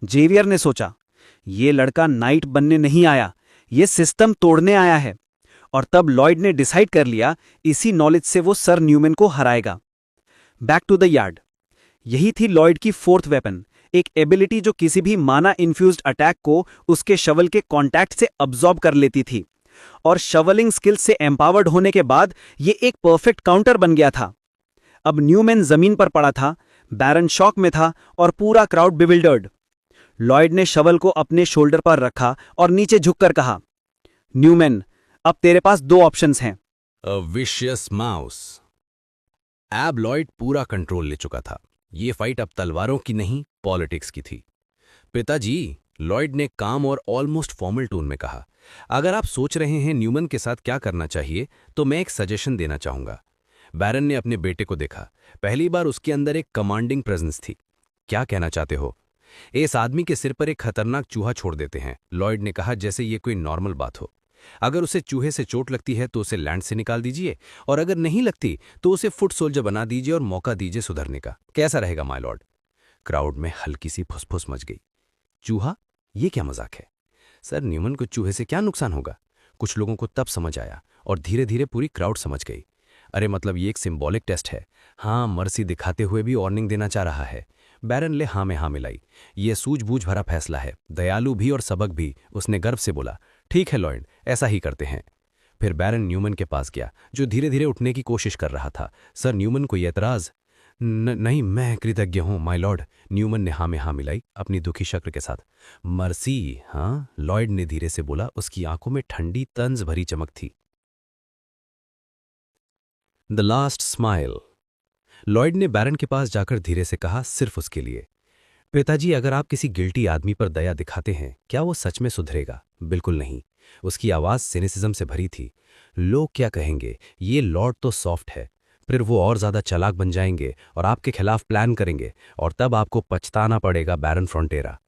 जेवियर ने सोचा, ये लड़का नाइट बनने नहीं आया, ये सिस्टम तोड़ने आया है। और तब लॉयड ने डिसाइड कर लिया, इसी नॉलेज से वो सर न्यूमैन को हराएगा। Back to the yard. यही थी लॉयड की 4th वेपन, एक एबिलिटी जो किसी भी माना इन्फ्यूज्ड अटैक को उसके शवल के कॉन्टैक्ट से अब्सॉर्ब कर लेती थी। और शवलिंग स्किल्स से एम्पावर्ड होने के बाद ये एक परफेक्ट काउंटर बन गया था। अब न्यूमैन जमीन पर पड़ा था, बैरन शॉक में था और पूरा क्राउड बिविल्डर्ड। लॉयड ने शवल को अपने शोल्डर पर रखा और नीचे झुककर कहा, न्यूमैन, अब तेरे पास 2 ऑप्शंस हैं। A vicious mouse. एब लॉयड पूरा कंट्रोल ले चुका था। ये फाइट अब तलवारों की नहीं, पॉलिटिक्स की थी। पिताजी, लॉयड ने काम और ऑलमोस्ट फॉर्मल टोन में कहा, अगर आप सोच रहे हैं न्यूमैन के साथ क्या करना चाहिए, तो मैं एक सजेशन देना चाहूंगा। बैरन ने अपने बेटे को देखा। पहली बार उसके अंदर एक कमांडिंग प्रेजेंस थी। क्या कहना चाहते हो? इस आदमी के सिर पर एक खतरनाक चूहा छोड़ देते हैं, लॉयड ने कहा, जैसे ये कोई नॉर्मल बात हो। अगर उसे चूहे से चोट लगती है तो उसे लैंड से निकाल दीजिए, और अगर नहीं लगती तो उसे फुट सोल्जर बना दीजिए और मौका दीजिए सुधरने का। कैसा रहेगा माय लॉर्ड? क्राउड में हल्की सी फुसफुस मच गई। चूहा? ये क्या मजाक है? सर, न्यूमैन को चूहे से क्या नुकसान होगा? कुछ लोगों को तब समझ आया और धीरे धीरे पूरी क्राउड समझ गई। अरे मतलब ये एक सिंबॉलिक टेस्ट है। हाँ, मर्सी दिखाते हुए भी वार्निंग देना चाह रहा है। बैरन ले हाँ में हाँ मिलाई। ये सूझबूझ भरा फैसला है, दयालु भी और सबक भी, उसने गर्व से बोला। ठीक है लॉयड, ऐसा ही करते हैं। फिर बैरन न्यूमन के पास गया, जो धीरे धीरे उठने की कोशिश कर रहा था। सर न्यूमन को ये एतराज। नहीं, मैं कृतज्ञ हूँ माय लॉर्ड। न्यूमन ने हाँ में हाँ मिलाई अपनी दुखी शक्ल के साथ। मर्सी, हाँ, लॉयड ने धीरे से बोला, उसकी आंखों में ठंडी तंज भरी चमक थी। The last smile. लॉयड ने बैरन के पास जाकर धीरे से कहा, सिर्फ उसके लिए। पिताजी, अगर आप किसी गिल्टी आदमी पर दया दिखाते हैं, क्या वो सच में सुधरेगा? बिल्कुल नहीं। उसकी आवाज सिनिसिज्म से भरी थी। लोग क्या कहेंगे, ये लॉर्ड तो सॉफ्ट है। फिर वो और ज्यादा चालाक बन जाएंगे और आपके खिलाफ प्लान करेंगे, और तब आपको पछताना पड़ेगा बैरन फ्रंटेरा।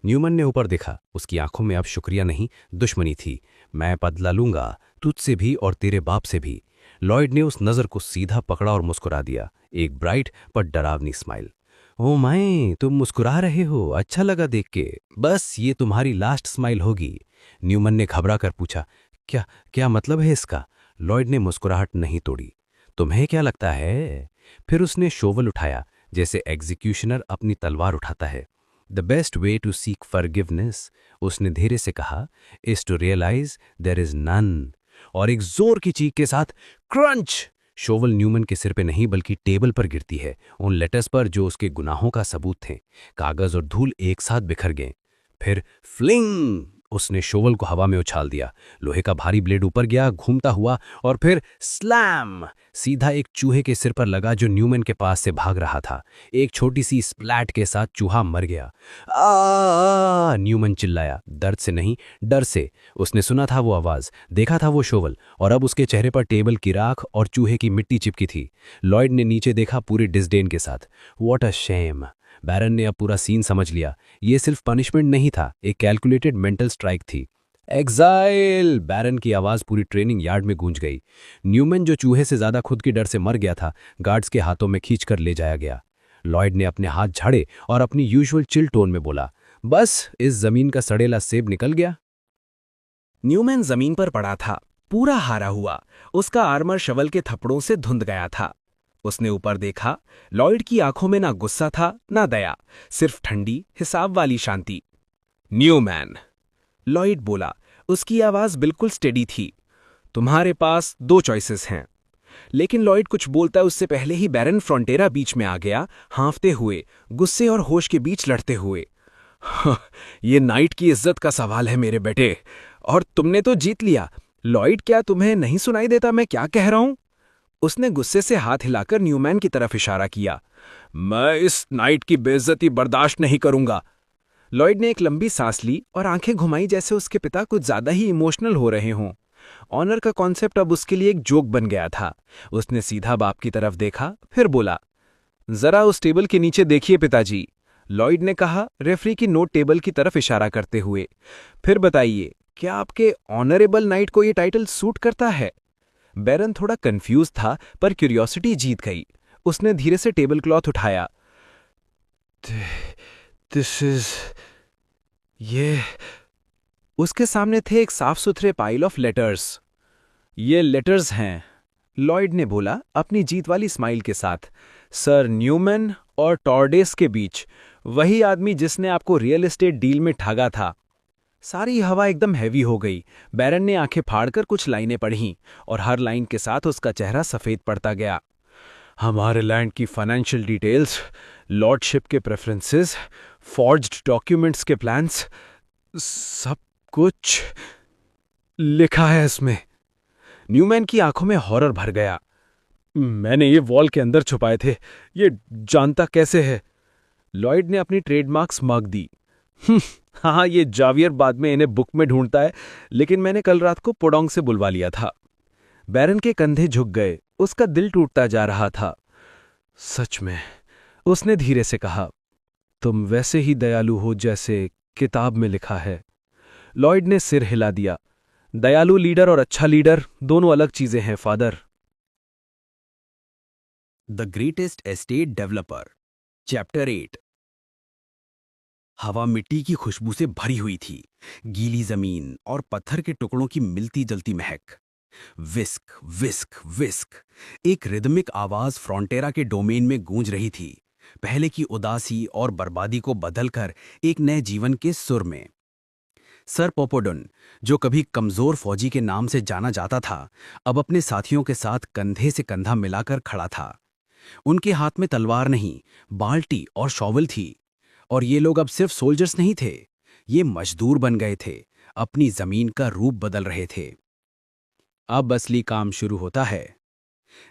न्यूमन ने ऊपर देखा, उसकी आंखों में अब शुक्रिया नहीं, दुश्मनी थी। मैं बदला लूंगा, तुझसे भी और तेरे बाप से भी। लॉयड ने उस नजर को सीधा पकड़ा और मुस्कुरा दिया, एक ब्राइट पर डरावनी स्माइल। ओ माए, तुम मुस्कुरा रहे हो, अच्छा लगा देख के। बस ये तुम्हारी लास्ट स्माइल होगी। न्यूमन ने घबरा कर पूछा, क्या क्या मतलब है इसका? लॉयड ने मुस्कुराहट नहीं तोड़ी। तुम्हें क्या लगता है? फिर उसने शोवल उठाया, जैसे एग्जीक्यूशनर अपनी तलवार उठाता है। The best way to seek forgiveness, उसने धीरे से कहा, is to realize there is none. और एक जोर की चीख के साथ क्रंच, शोवल न्यूमन के सिर पे नहीं बल्कि टेबल पर गिरती है, उन लेटर्स पर जो उसके गुनाहों का सबूत थे। कागज और धूल एक साथ बिखर गए। फिर फ्लिंग, उसने शोवल को हवा में उछाल दिया। लोहे का भारी ब्लेड ऊपर गया, घूमता हुआ, और फिर स्लैम, सीधा एक चूहे के सिर पर लगा जो न्यूमन के पास से भाग रहा था। एक छोटी सी स्प्लैट के साथ चूहा मर गया। आ, न्यूमन चिल्लाया, दर्द से नहीं, डर से। उसने सुना था वो आवाज, देखा था वो शोवल, और अब उसके चेहरे पर टेबल की राख और चूहे की मिट्टी चिपकी थी। लॉयड ने नीचे देखा पूरे डिसडेन के साथ। What a shame. बैरन ने अब पूरा सीन समझ लिया। ये सिर्फ पनिशमेंट नहीं था, एक कैलकुलेटेड मेंटल स्ट्राइक थी। एग्जाइल, बैरन की आवाज पूरी ट्रेनिंग यार्ड में गूंज गई। न्यूमन, जो चूहे से ज्यादा खुद के डर से मर गया था, गार्ड्स के हाथों में खींचकर ले जाया गया। लॉयड ने अपने हाथ झाड़े और अपनी यूजुअल चिल टोन में बोला, बस इस जमीन का सड़ेला सेब निकल गया। न्यूमैन जमीन पर पड़ा था, पूरा हारा हुआ। उसका आर्मर शवल के थप्पड़ों से धुंध गया था। उसने ऊपर देखा। लॉयड की आंखों में ना गुस्सा था ना दया, सिर्फ ठंडी हिसाब वाली शांति। न्यूमैन, लॉयड बोला, उसकी आवाज बिल्कुल स्टेडी थी। तुम्हारे पास दो चॉइसेस हैं। लेकिन लॉयड कुछ बोलता उससे पहले ही बैरन फ्रंटेरा बीच में आ गया, हाँफते हुए, गुस्से और होश के बीच लड़ते हुए। ये नाइट की इज्जत का सवाल है मेरे बेटे, और तुमने तो जीत लिया। लॉयड, क्या तुम्हें नहीं सुनाई देता मैं क्या कह रहा हूं? उसने गुस्से से हाथ हिलाकर न्यूमैन की तरफ इशारा किया। मैं इस नाइट की बेइज्जती बर्दाश्त नहीं करूंगा। लॉयड ने एक लंबी सांस ली और आंखें घुमाई, जैसे उसके पिता कुछ ज्यादा ही इमोशनल हो रहे हों। ऑनर का कॉन्सेप्ट अब उसके लिए एक जोक बन गया था। उसने सीधा बाप की तरफ देखा, फिर बोला, जरा उस टेबल के नीचे देखिए पिताजी। लॉयड ने कहा, रेफरी की नोट टेबल की तरफ इशारा करते हुए। फिर बताइए, क्या आपके ऑनरेबल नाइट को ये टाइटल सूट करता है? बैरन थोड़ा कंफ्यूज था, पर क्यूरियोसिटी जीत गई। उसने धीरे से टेबल क्लॉथ उठाया। दिस इज, ये। उसके सामने थे एक साफ सुथरे पाइल ऑफ लेटर्स। ये लेटर्स हैं, लॉयड ने बोला अपनी जीत वाली स्माइल के साथ। सर न्यूमैन और टॉर्डेस के बीच, वही आदमी जिसने आपको रियल एस्टेट डील में ठगा था। सारी हवा एकदम हैवी हो गई। बैरन ने आंखें फाड़कर कुछ लाइनें पढ़ीं, और हर लाइन के साथ उसका चेहरा सफेद पड़ता गया। हमारे लैंड की फाइनेंशियल डिटेल्स, लॉर्डशिप के प्रेफरेंसेस, फॉर्ज्ड डॉक्यूमेंट्स के प्लान्स, सब कुछ लिखा है इसमें। न्यूमैन की आंखों में हॉरर भर गया। मैंने ये वॉल के अंदर छुपाए थे, ये जानता कैसे है? लॉयड ने अपनी ट्रेडमार्क स्मग दी। हाँ, ये जावियर बाद में इन्हें बुक में ढूंढता है, लेकिन मैंने कल रात को पोडोंग से बुलवा लिया था। बैरन के कंधे झुक गए, उसका दिल टूटता जा रहा था। सच में, उसने धीरे से कहा, तुम वैसे ही दयालु हो जैसे किताब में लिखा है। लॉयड ने सिर हिला दिया। दयालु लीडर और अच्छा लीडर दोनों अलग चीजें हैं father. The greatest estate developer, chapter 8। हवा मिट्टी की खुशबू से भरी हुई थी, गीली जमीन और पत्थर के टुकड़ों की मिलती जलती महक। विस्क विस्क विस्क, एक रिदमिक आवाज फ्रॉन्टेरा के डोमेन में गूंज रही थी, पहले की उदासी और बर्बादी को बदलकर एक नए जीवन के सुर में। सर पोपोडन, जो कभी कमजोर फौजी के नाम से जाना जाता था, अब अपने साथियों के साथ कंधे से कंधा मिलाकर खड़ा था। उनके हाथ में तलवार नहीं, बाल्टी और शॉवल थी। और ये लोग अब सिर्फ सोल्जर्स नहीं थे, ये मजदूर बन गए थे, अपनी जमीन का रूप बदल रहे थे। अब असली काम शुरू होता है।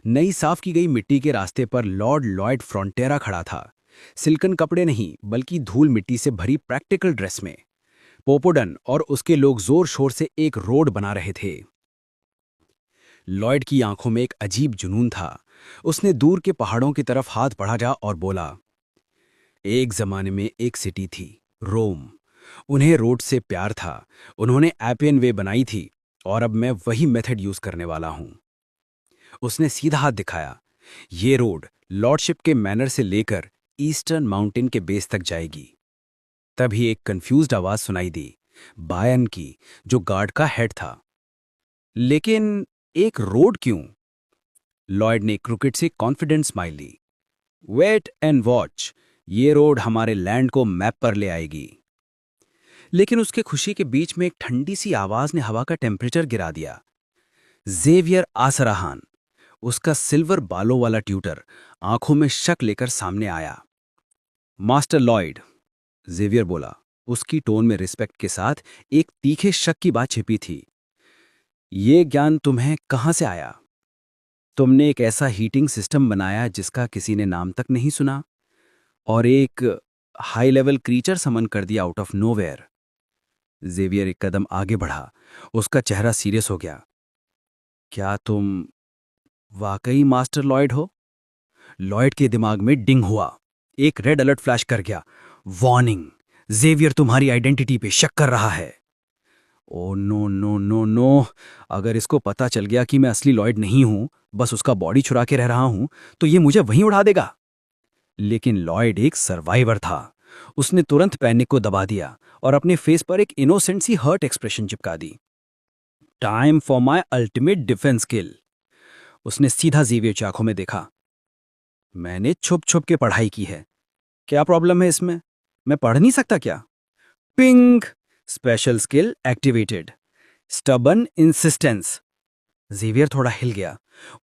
नई साफ की गई मिट्टी के रास्ते पर लॉर्ड लॉयड फ्रॉन्टेरा खड़ा था, सिल्कन कपड़े नहीं बल्कि धूल मिट्टी से भरी प्रैक्टिकल ड्रेस में। पोपोडन और उसके लोग जोर शोर से एक रोड बना रहे थे। लॉयड की आंखों में एक अजीब जुनून था। उसने दूर के पहाड़ों की तरफ हाथ बढ़ाया और बोला, एक जमाने में एक सिटी थी, रोम। उन्हें रोड से प्यार था, उन्होंने एपियन वे बनाई थी, और अब मैं वही मेथड यूज करने वाला हूं। उसने सीधा हाथ दिखाया। ये रोड लॉर्डशिप के मैनर से लेकर ईस्टर्न माउंटेन के बेस तक जाएगी। तभी एक कंफ्यूज्ड आवाज सुनाई दी, बायन की, जो गार्ड का हेड था। लेकिन एक रोड क्यों? लॉयड ने क्रिकेट से कॉन्फिडेंट स्माइल दी। वेट एंड वॉच, ये रोड हमारे लैंड को मैप पर ले आएगी। लेकिन उसके खुशी के बीच में एक ठंडी सी आवाज ने हवा का टेम्परेचर गिरा दिया। जेवियर आसराहान, उसका सिल्वर बालों वाला ट्यूटर, आंखों में शक लेकर सामने आया। मास्टर लॉयड, जेवियर बोला, उसकी टोन में रिस्पेक्ट के साथ एक तीखे शक की बात छिपी थी। ये ज्ञान तुम्हें कहां से आया? तुमने एक ऐसा हीटिंग सिस्टम बनाया जिसका किसी ने नाम तक नहीं सुना, और एक हाई लेवल क्रीचर समन कर दिया आउट ऑफ नोवेयर। जेवियर एक कदम आगे बढ़ा, उसका चेहरा सीरियस हो गया। क्या तुम वाकई मास्टर लॉयड हो? लॉयड के दिमाग में डिंग हुआ, एक रेड अलर्ट फ्लैश कर गया। वार्निंग, जेवियर तुम्हारी आइडेंटिटी पे शक कर रहा है। Oh no no no no, अगर इसको पता चल गया कि मैं असली लॉयड नहीं हूं, बस उसका बॉडी चुरा के रह रहा हूं, तो ये मुझे वहीं उड़ा देगा। लेकिन लॉयड एक सर्वाइवर था। उसने तुरंत पैनिक को दबा दिया और अपने फेस पर एक इनोसेंट सी हर्ट एक्सप्रेशन चिपका दी। Time for my ultimate defence skill. उसने सीधा जेवियर की आंखों में देखा। मैंने छुप छुप के पढ़ाई की है, क्या प्रॉब्लम है इसमें? मैं पढ़ नहीं सकता क्या? Ping, special skill activated, stubborn insistence. Xavier थोड़ा हिल गया,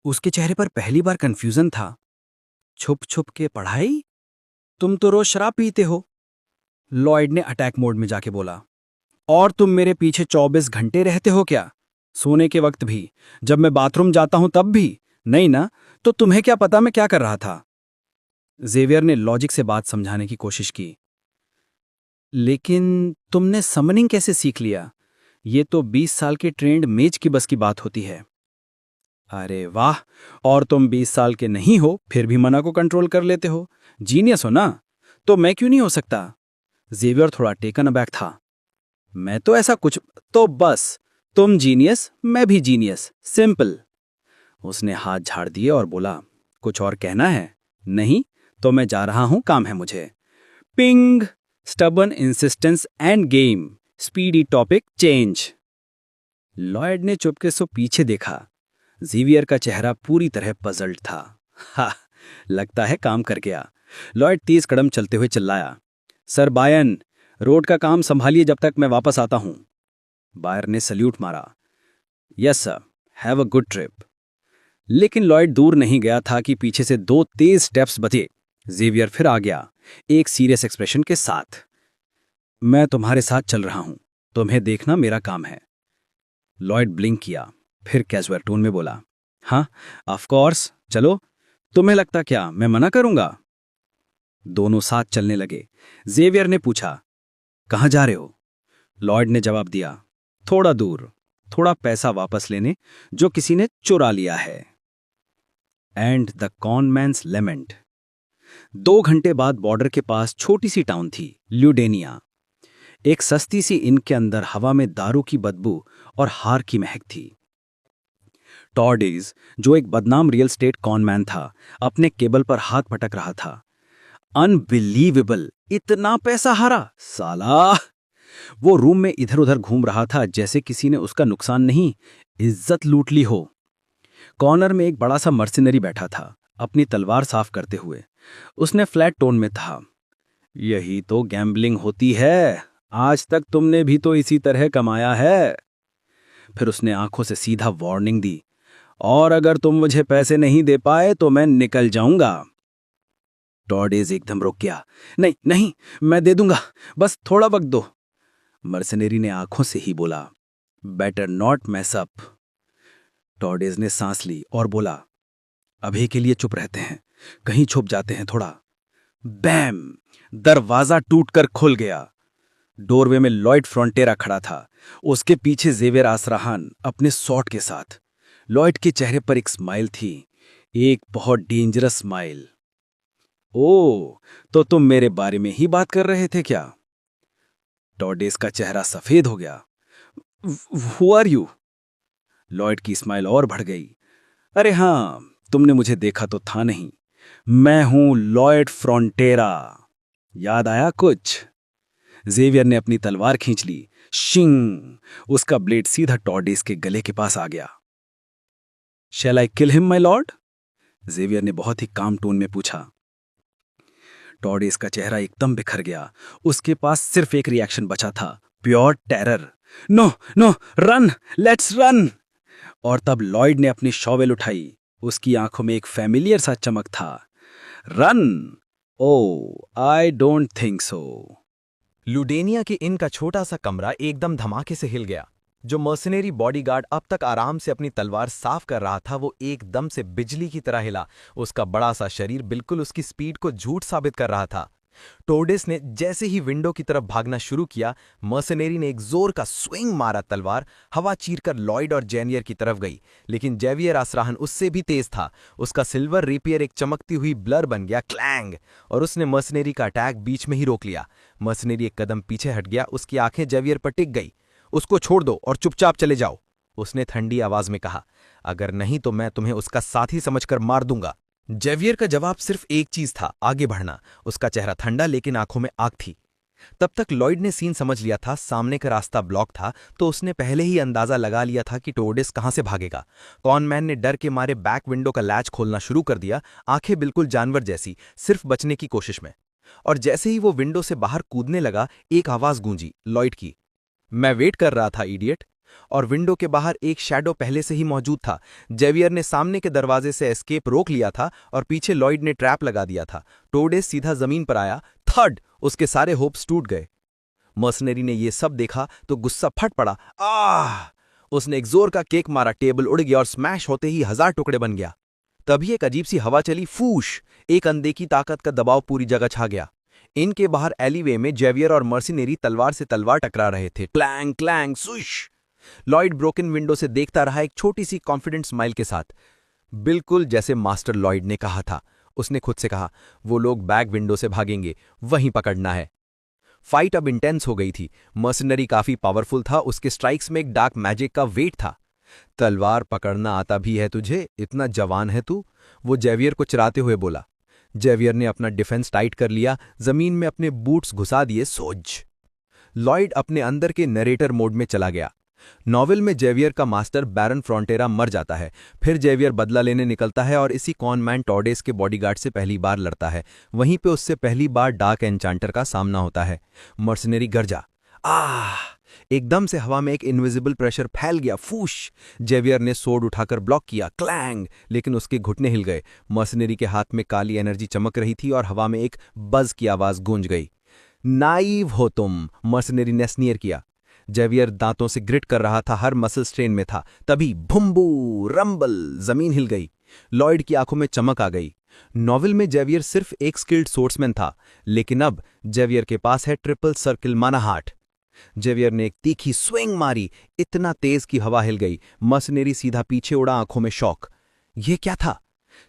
उसके चेहरे पर पहली बार कंफ्यूजन था। छुप छुप के पढ़ाई? तुम तो रोज शराब पीते हो। लॉयड ने अटैक मोड में जाके बोला। और तुम मेरे पीछे 24 घंटे रहते हो क्या? सोने के वक्त भी, जब मैं बाथरूम जाता हूं तब भी? नहीं ना? तो तुम्हें क्या पता मैं क्या कर रहा था? जेवियर ने लॉजिक से बात समझाने की कोशिश की। लेकिन तुमने समनिंग कैसे सीख लिया? ये तो 20 साल के ट्रेंड मेज की बस की बात होती है। अरे वाह, और तुम 20 साल के नहीं हो फिर भी मना को कंट्रोल कर लेते हो। जीनियस हो ना? तो मैं क्यों नहीं हो सकता? जेवियर थोड़ा टेकन अबैक था। मैं तो ऐसा कुछ, तो बस तुम जीनियस, मैं भी जीनियस, सिंपल। उसने हाथ झाड़ दिए और बोला, कुछ और कहना है? नहीं तो मैं जा रहा हूं, काम है मुझे। Ping, stubborn insistence end game, speedy topic change. Lloyd ने चुपके से पीछे देखा। जेवियर का चेहरा पूरी तरह पजल्ड था। हा, लगता है काम कर गया। लॉयड 30 कदम चलते हुए चिल्लाया, सर बायन, रोड का काम संभालिए जब तक मैं वापस आता हूं। बायर ने सल्यूट मारा। Yes sir, have a good trip. लेकिन लॉयड दूर नहीं गया था कि पीछे से 2 तेज स्टेप्स बजे। जेवियर फिर आ गया, एक सीरियस एक्सप्रेशन के साथ। मैं तुम्हारे साथ चल रहा हूं, तुम्हें देखना मेरा काम है। लॉयड ब्लिंक किया, फिर कैजुअल टोन में बोला, हाँ ऑफ कोर्स, चलो। तुम्हें लगता क्या मैं मना करूंगा? दोनों साथ चलने लगे। जेवियर ने पूछा, कहां जा रहे हो? लॉयड ने जवाब दिया, थोड़ा दूर, थोड़ा पैसा वापस लेने जो किसी ने चुरा लिया है। And the कॉनमैन्स लेमेंट। 2 घंटे बाद बॉर्डर के पास छोटी सी टाउन थी, ल्यूडेनिया। एक सस्ती सी इन के अंदर हवा में दारू की बदबू और हार की महक थी। टॉर्डेज, जो एक बदनाम रियल स्टेट कॉनमैन था, अपने केबल पर हाथ पटक रहा था। अनबिलीवेबल, इतना पैसा हारा साला। वो रूम में इधर उधर घूम रहा था जैसे किसी ने उसका नुकसान नहीं, इज्जत लूट ली हो। कॉर्नर में एक बड़ा सा मर्सिनरी बैठा था, अपनी तलवार साफ करते हुए। उसने फ्लैट टोन में था, यही तो गैम्बलिंग होती है, आज तक तुमने भी तो इसी तरह कमाया है। फिर उसने आंखों से सीधा वार्निंग दी, और अगर तुम मुझे पैसे नहीं दे पाए तो मैं निकल जाऊंगा। टॉर्डेज एकदम रुक गया। नहीं नहीं, मैं दे दूंगा, बस थोड़ा वक्त दो। मर्सिनरी ने आंखों से ही बोला, बेटर नॉट मैस अप। टॉर्डेज ने सांस ली और बोला, अभी के लिए चुप रहते हैं, कहीं छुप जाते हैं थोड़ा। बैम! दरवाजा टूटकर खुल गया। डोरवे में लॉयड फ्रॉन्टेरा खड़ा था, उसके पीछे जेवियर आसराहान अपने सॉर्ट के साथ। लॉयड के चेहरे पर एक स्माइल थी, एक बहुत डेंजरस स्माइल। ओ, तो तुम मेरे बारे में ही बात कर रहे थे क्या? टॉर्डेस का चेहरा सफेद हो गया। Who are you? लॉयड की स्माइल और बढ़ गई। अरे हां, तुमने मुझे देखा तो था नहीं, मैं हूं लॉयड फ्रॉन्टेरा। याद आया कुछ? जेवियर ने अपनी तलवार खींच ली। शिंग! उसका ब्लेड सीधा टॉर्डेस के गले के पास आ गया। Shall I kill him my lord? Xavier ने बहुत ही काम टोन में पूछा। टॉर्डेस का चेहरा एकदम बिखर गया। उसके पास सिर्फ एक रिएक्शन बचा था, pure terror. No no, run, let's run! और तब लॉयड ने अपनी शॉवेल उठाई। उसकी आंखों में एक फैमिलियर सा चमक था। Run? Oh, I don't think so. Ludenia के इन का छोटा सा कमरा एकदम धमाके से हिल गया। जो मर्सिनरी बॉडीगार्ड अब तक आराम से अपनी तलवार साफ कर रहा था, वो एकदम से बिजली की तरह हिला। उसका बड़ा सा शरीर बिल्कुल उसकी स्पीड को झूठ साबित कर रहा था। टोर्डेस ने जैसे ही विंडो की तरफ भागना शुरू किया, मर्सिनरी ने एक जोर का स्विंग मारा। तलवार हवा चीरकर लॉयड और जेवियर की तरफ गई, लेकिन जेवियर आसराहन उससे भी तेज था। उसका सिल्वर रेपियर एक चमकती हुई ब्लर बन गया, क्लैंग, और उसने मर्सिनरी का अटैक बीच में ही रोक लिया। मर्सिनरी एक कदम पीछे हट गया, उसकी आंखें जेवियर पर टिक गई। उसको छोड़ दो और चुपचाप चले जाओ, उसने ठंडी आवाज में कहा। अगर नहीं तो मैं तुम्हें उसका साथी समझकर मार दूंगा। जेवियर का जवाब सिर्फ एक चीज था, आगे बढ़ना। उसका चेहरा ठंडा, लेकिन आंखों में आग थी। तब तक लॉयड ने सीन समझ लिया था, सामने का रास्ता ब्लॉक था, तो उसने पहले ही अंदाजा लगा लिया था कि टोर्डेस कहां से भागेगा। कॉनमैन ने डर के मारे बैक विंडो का लैच खोलना शुरू कर दिया, आंखें बिल्कुल जानवर जैसी, सिर्फ बचने की कोशिश में। और जैसे ही वो विंडो से बाहर कूदने लगा, एक आवाज गूंजी, लॉयड की, मैं वेट कर रहा था इडियट। और विंडो के बाहर एक शैडो पहले से ही मौजूद था। जेवियर ने सामने के दरवाजे से एस्केप रोक लिया था और पीछे लॉयड ने ट्रैप लगा दिया था। टोर्डेस सीधा जमीन पर आया। थर्ड! उसके सारे होप्स टूट गए। मर्सनरी ने यह सब देखा तो गुस्सा फट पड़ा। आह! उसने एक जोर का केक मारा, टेबल उड़ गया और स्मैश होते ही 1000 टुकड़े बन गया। तभी एक अजीब सी हवा चली, फूश! एक अनदेखी ताकत का दबाव पूरी जगह छा गया। इनके बाहर एलीवे में जेवियर और मर्सिनरी तलवार से तलवार टकरा रहे थे। Clang clang Sush! Lloyd broken window से देखता रहा, एक छोटी सी कॉन्फिडेंट स्माइल के साथ, बिल्कुल जैसे मास्टर लॉयड ने कहा था। उसने खुद से कहा, वो लोग बैक विंडो से भागेंगे, वहीं पकड़ना है। फाइट अब इंटेंस हो गई थी। मर्सिनरी काफी पावरफुल था, उसके स्ट्राइक्स में एक डार्क मैजिक का वेट था। तलवार पकड़ना आता भी है तुझे? इतना जवान है तू? वो जेवियर को चिराते हुए बोला। जेवियर ने अपना डिफेंस टाइट कर लिया, जमीन में अपने बूट्स घुसा दिए, सोज। लॉयड अपने अंदर के नरेटर मोड में चला गया। नॉवेल में जेवियर का मास्टर बैरन फ्रॉन्टेरा मर जाता है, फिर जेवियर बदला लेने निकलता है और इसी कॉनमैन टॉर्डेस के बॉडीगार्ड से पहली बार लड़ता है। वहीं पे उससे पहली बार डार्क एन्चांटर का सामना होता है। मर्सिनरी गरजा, आह! एकदम से हवा में एक इनविजिबल प्रेशर फैल गया, फूश! जेवियर ने सोर्ड उठाकर ब्लॉक किया, क्लैंग! लेकिन उसके घुटने हिल गए। मर्सिनरी के हाथ में काली एनर्जी चमक रही थी और हवा में एक बज की आवाज गूंज गई। नाइव हो तुम, मर्सिनरी ने स्नीयर किया। जेवियर दांतों से ग्रिट कर रहा था, हर मसल स्ट्रेन में था। तभी भुम्बू रंबल, जमीन हिल गई। लॉयड की आंखों में चमक आ गई। नॉवेल में जेवियर सिर्फ एक स्किल्ड सोर्समैन था, लेकिन अब जेवियर के पास है ट्रिपल सर्किल मानाहाट। जेवियर ने एक तीखी स्विंग मारी, इतना तेज कि हवा हिल गई। मर्सिनरी सीधा पीछे उड़ा, आंखों में शॉक। ये क्या था?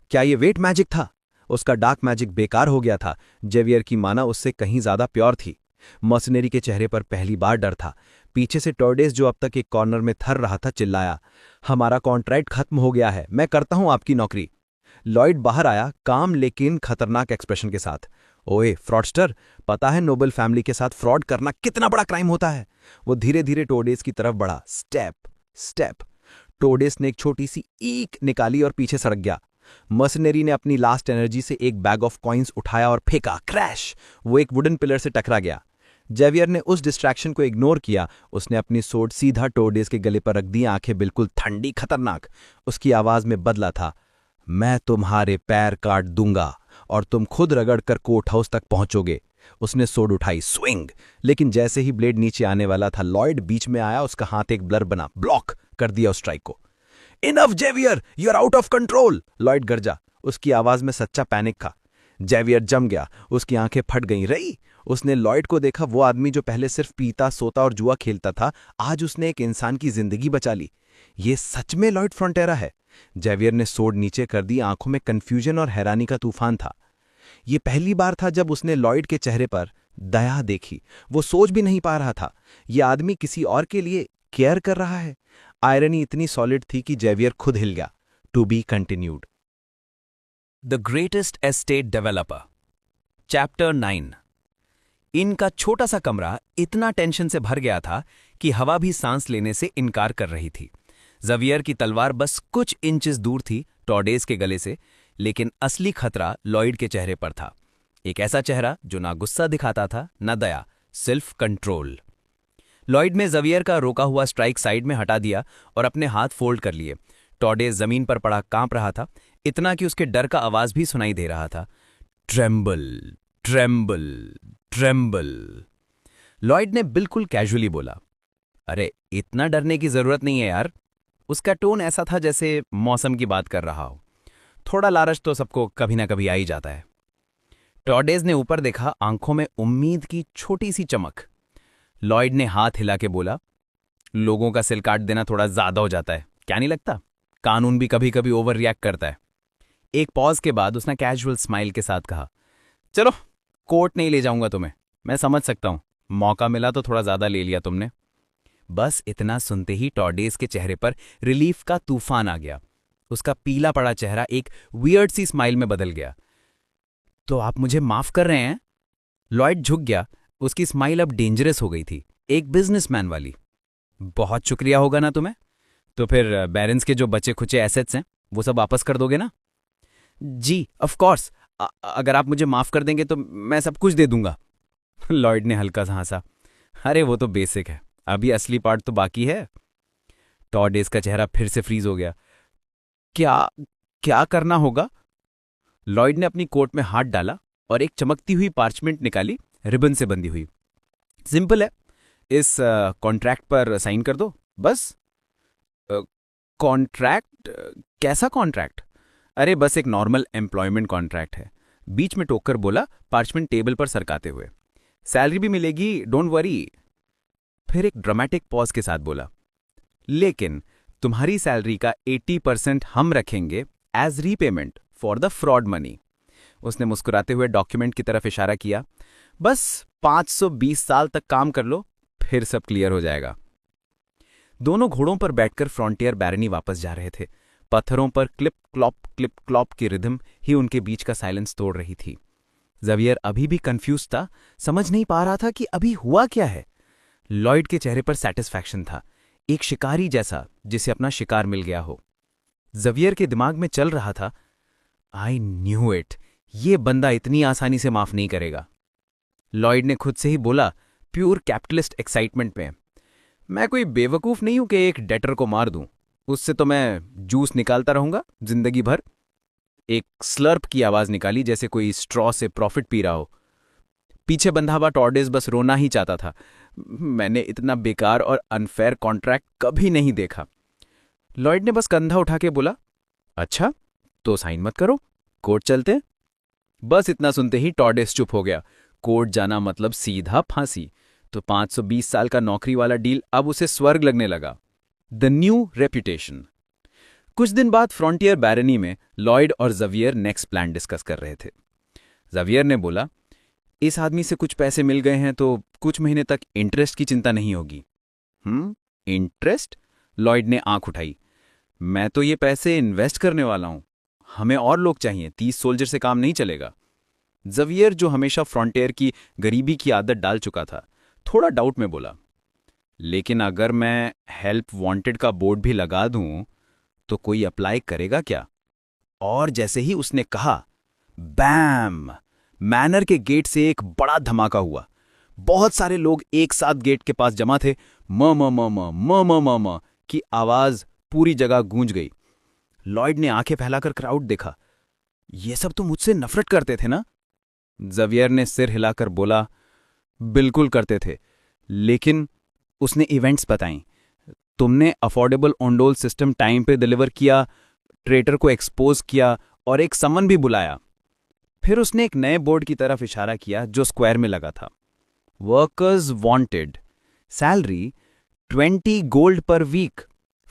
क्या ये वेट मैजिक था? उसका डार्क मैजिक बेकार हो गया था। जेवियर की माना उससे कहीं ज्यादा प्योर थी। मर्सिनरी के चेहरे पर पहली बार डर था। पीछे से टॉर्डेस, जो अब तक एक कॉर्नर में थर रहा था, चिल्लाया, हमारा कॉन्ट्रैक्ट खत्म हो गया है, मैं करता हूं आपकी नौकरी। लॉयड बाहर आया, काम लेकिन खतरनाक एक्सप्रेशन के साथ। ओए फ्रॉडस्टर, पता है नोबल फैमिली के साथ फ्रॉड करना कितना बड़ा क्राइम होता है? वो धीरे धीरे टॉर्डेस की तरफ बढ़ा, स्टेप स्टेप। टोडेस ने एक छोटी सी ईक निकाली और पीछे सड़क गया। मर्सनरी ने अपनी लास्ट एनर्जी से एक बैग ऑफ कॉइन्स उठाया और फेंका। क्रैश! वो एक वुडन पिलर से टकरा गया। जेवियर ने उस डिस्ट्रैक्शन को इग्नोर किया। उसने अपनी सोर्ड सीधा टोडेस के गले पर रख दी, आंखें बिल्कुल ठंडी, खतरनाक। उसकी आवाज में बदला था, मैं तुम्हारे पैर काट दूंगा और तुम खुद रगड़कर कोर्ट हाउस तक पहुंचोगे। उसने सोड उठाई, स्विंग। लेकिन जैसे ही ब्लेड नीचे आने वाला था, लॉयड बीच में आया। उसका हाथ एक ब्लर बना, ब्लॉक कर दिया उस स्ट्राइक को। Enough Xavier, you are out of control, Lloyd गरजा। उसकी आवाज में सच्चा पैनिक था। जेवियर जम गया, उसकी आंखें फट गईं। रही उसने लॉयड को देखा, वो आदमी जो पहले सिर्फ पीता, सोता और जुआ खेलता था, आज उसने एक इंसान की जिंदगी बचा ली। ये सच में लॉयड फ्रंटेरा है। जेवियर ने सोड नीचे कर दी, आंखों में कंफ्यूजन और हैरानी का तूफान था। ये पहली बार था जब उसने लॉयड के चेहरे पर दया देखी। वो सोच भी नहीं पा रहा था, ये आदमी किसी और के लिए केयर कर रहा है। आयरनी इतनी सॉलिड थी कि जेवियर खुद हिल गया। To be continued. The greatest estate developer, chapter 9। इनका छोटा सा कमरा इतना टेंशन से भर गया था कि हवा भी सांस लेने से इनकार कर रही थी। ज़वियर की तलवार बस कुछ इंचेस दूर थी टॉडेस के गले से, लेकिन असली खतरा लॉयड के चेहरे पर था। एक ऐसा चेहरा जो ना गुस्सा दिखाता था, ना दया, सिर्फ कंट्रोल। लॉयड ने ज़वियर का रोका हुआ स्ट्राइक साइड में हटा दिया और अपने हाथ फोल्ड कर लिए। टॉडेस जमीन पर पड़ा कांप रहा था, इतना कि उसके डर का आवाज भी सुनाई दे रहा था। Tremble, tremble, tremble. लॉयड ने बिल्कुल कैजुअली बोला, अरे इतना डरने की जरूरत नहीं है यार। उसका टोन ऐसा था जैसे मौसम की बात कर रहा हो। थोड़ा लालच तो सबको कभी ना कभी आ ही जाता है। टॉडेस ने ऊपर देखा, आंखों में उम्मीद की छोटी सी चमक। लॉयड ने हाथ हिला के बोला, लोगों का सिल काट देना थोड़ा ज्यादा हो जाता है, क्या नहीं लगता? कानून भी कभी कभी ओवर रिएक्ट करता है। एक पॉज के बाद उसने कैजुअल स्माइल के साथ कहा, चलो कोर्ट नहीं ले जाऊंगा तुम्हें, मैं समझ सकता हूं, मौका मिला तो थोड़ा ज्यादा ले लिया तुमने। बस इतना सुनते ही टॉडेस के चेहरे पर रिलीफ का तूफान आ गया। उसका पीला पड़ा चेहरा एक वियर्ड सी स्माइल में बदल गया। तो आप मुझे माफ कर रहे हैं? लॉयड झुक गया। उसकी स्माइल अब डेंजरस हो गई थी, एक बिजनेसमैन वाली। बहुत शुक्रिया होगा ना तुम्हें? तो फिर बैरेंस के जो बचे खुचे एसेट्स हैं वो सब वापस कर दोगे ना? जी ऑफ कोर्स, अगर आप मुझे माफ कर देंगे तो मैं सब कुछ दे दूंगा। लॉयड ने हल्का सा हंसा, अरे वो तो बेसिक है, अभी असली पार्ट तो बाकी है। टॉडेस का चेहरा फिर से फ्रीज हो गया। क्या क्या करना होगा? लॉयड ने अपनी कोट में हाथ डाला और एक चमकती हुई पार्चमेंट निकाली, रिबन से बंधी हुई। सिंपल है, इस कॉन्ट्रैक्ट पर साइन कर दो बस। कॉन्ट्रैक्ट? कैसा कॉन्ट्रैक्ट? अरे बस एक नॉर्मल एम्प्लॉयमेंट कॉन्ट्रैक्ट है। बीच में टोककर बोला, पार्चमेंट टेबल पर सरकाते हुए। सैलरी भी मिलेगी, डोंट वरी। फिर एक ड्रामेटिक पॉज के साथ बोला, लेकिन तुम्हारी सैलरी का 80% हम रखेंगे as repayment for the fraud money. उसने मुस्कुराते हुए डॉक्यूमेंट की तरफ इशारा किया। बस 520 साल तक काम कर लो, फिर सब क्लियर हो जाएगा। दोनों घोड़ों पर बैठकर फ्रंटियर बैरनी वापस जा रहे थे। पत्थरों पर क्लिप क्लॉप की रिदम ही उनके बीच का साइलेंस तोड़ रही थी। ज़वियर अभी भी कंफ्यूज था, समझ नहीं पा रहा था कि अभी हुआ क्या है। लॉयड के चेहरे पर सैटिस्फैक्शन था, एक शिकारी जैसा जिसे अपना शिकार मिल गया हो। ज़वियर के दिमाग में चल रहा था, आई न्यू इट, ये बंदा इतनी आसानी से माफ नहीं करेगा। लॉयड ने खुद से ही बोला, प्योर कैपिटलिस्ट एक्साइटमेंट में, मैं कोई बेवकूफ नहीं हूं कि एक डेटर को मार दूं, उससे तो मैं जूस निकालता रहूंगा जिंदगी भर। एक स्लर्प की आवाज निकाली, जैसे कोई स्ट्रॉ से प्रॉफिट पी रहा हो। पीछे बंधा हुआ टॉर्डेस बस रोना ही चाहता था। मैंने इतना बेकार और अनफेयर कॉन्ट्रैक्ट कभी नहीं देखा। लॉयड ने बस कंधा उठा के बोला, अच्छा तो साइन मत करो, कोर्ट चलते। बस इतना सुनते ही टॉर्डेस चुप हो गया। कोर्ट जाना मतलब सीधा फांसी। तो 520 साल का नौकरी वाला डील अब उसे स्वर्ग लगने लगा। The new reputation. कुछ दिन बाद फ्रंटियर बैरनी में लॉयड और ज़वियर नेक्स्ट प्लान डिस्कस कर रहे थे। ज़वियर ने बोला, इस आदमी से कुछ पैसे मिल गए हैं तो कुछ महीने तक इंटरेस्ट की चिंता नहीं होगी। इंटरेस्ट? लॉयड ने आंख उठाई। मैं तो ये पैसे इन्वेस्ट करने वाला हूं, हमें और लोग चाहिए, 30 सोल्जर से काम नहीं चलेगा। ज़वियर, जो हमेशा फ्रंटियर की गरीबी की आदत डाल चुका था, थोड़ा डाउट में बोला, लेकिन अगर मैं हेल्प वांटेड का बोर्ड भी लगा दूं तो कोई अप्लाई करेगा क्या? और जैसे ही उसने कहा, बैम! मैनर के गेट से एक बड़ा धमाका हुआ। बहुत सारे लोग एक साथ गेट के पास जमा थे। म म म म म म म म की आवाज पूरी जगह गूंज गई। लॉयड ने आंखें फैलाकर क्राउड देखा। ये सब तो मुझसे नफरत करते थे ना? ज़वियर ने सिर हिलाकर बोला, बिल्कुल करते थे, लेकिन उसने इवेंट्स बताईं। तुमने अफोर्डेबल ऑनडोल सिस्टम टाइम पे डिलीवर किया, ट्रेटर को एक्सपोज किया और एक समन भी बुलाया। फिर उसने एक नए बोर्ड की तरफ इशारा किया जो स्क्वायर में लगा था। Workers wanted, salary 20 gold per week.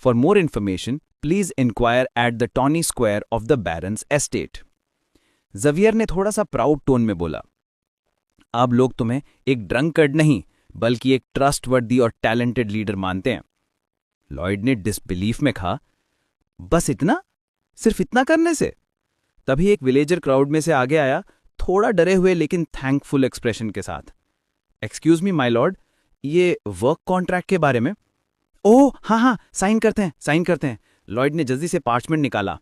For more information please enquire at the town square of the baron's estate. Xavier ने थोड़ा सा प्राउड टोन में बोला, अब लोग तुम्हें एक ड्रंकर्ड नहीं बल्कि एक ट्रस्टवर्दी और टैलेंटेड लीडर मानते हैं। लॉयड ने डिसबिलीफ में कहा, बस इतना? सिर्फ इतना करने से? तभी एक विलेजर क्राउड में से आगे आया, थोड़ा डरे हुए लेकिन थैंकफुल एक्सप्रेशन के साथ। एक्सक्यूज मी माय लॉर्ड, ये वर्क कॉन्ट्रैक्ट के बारे में। ओह हाँ, साइन करते हैं, साइन करते हैं। लॉयड ने जल्दी से पार्चमेंट निकाला।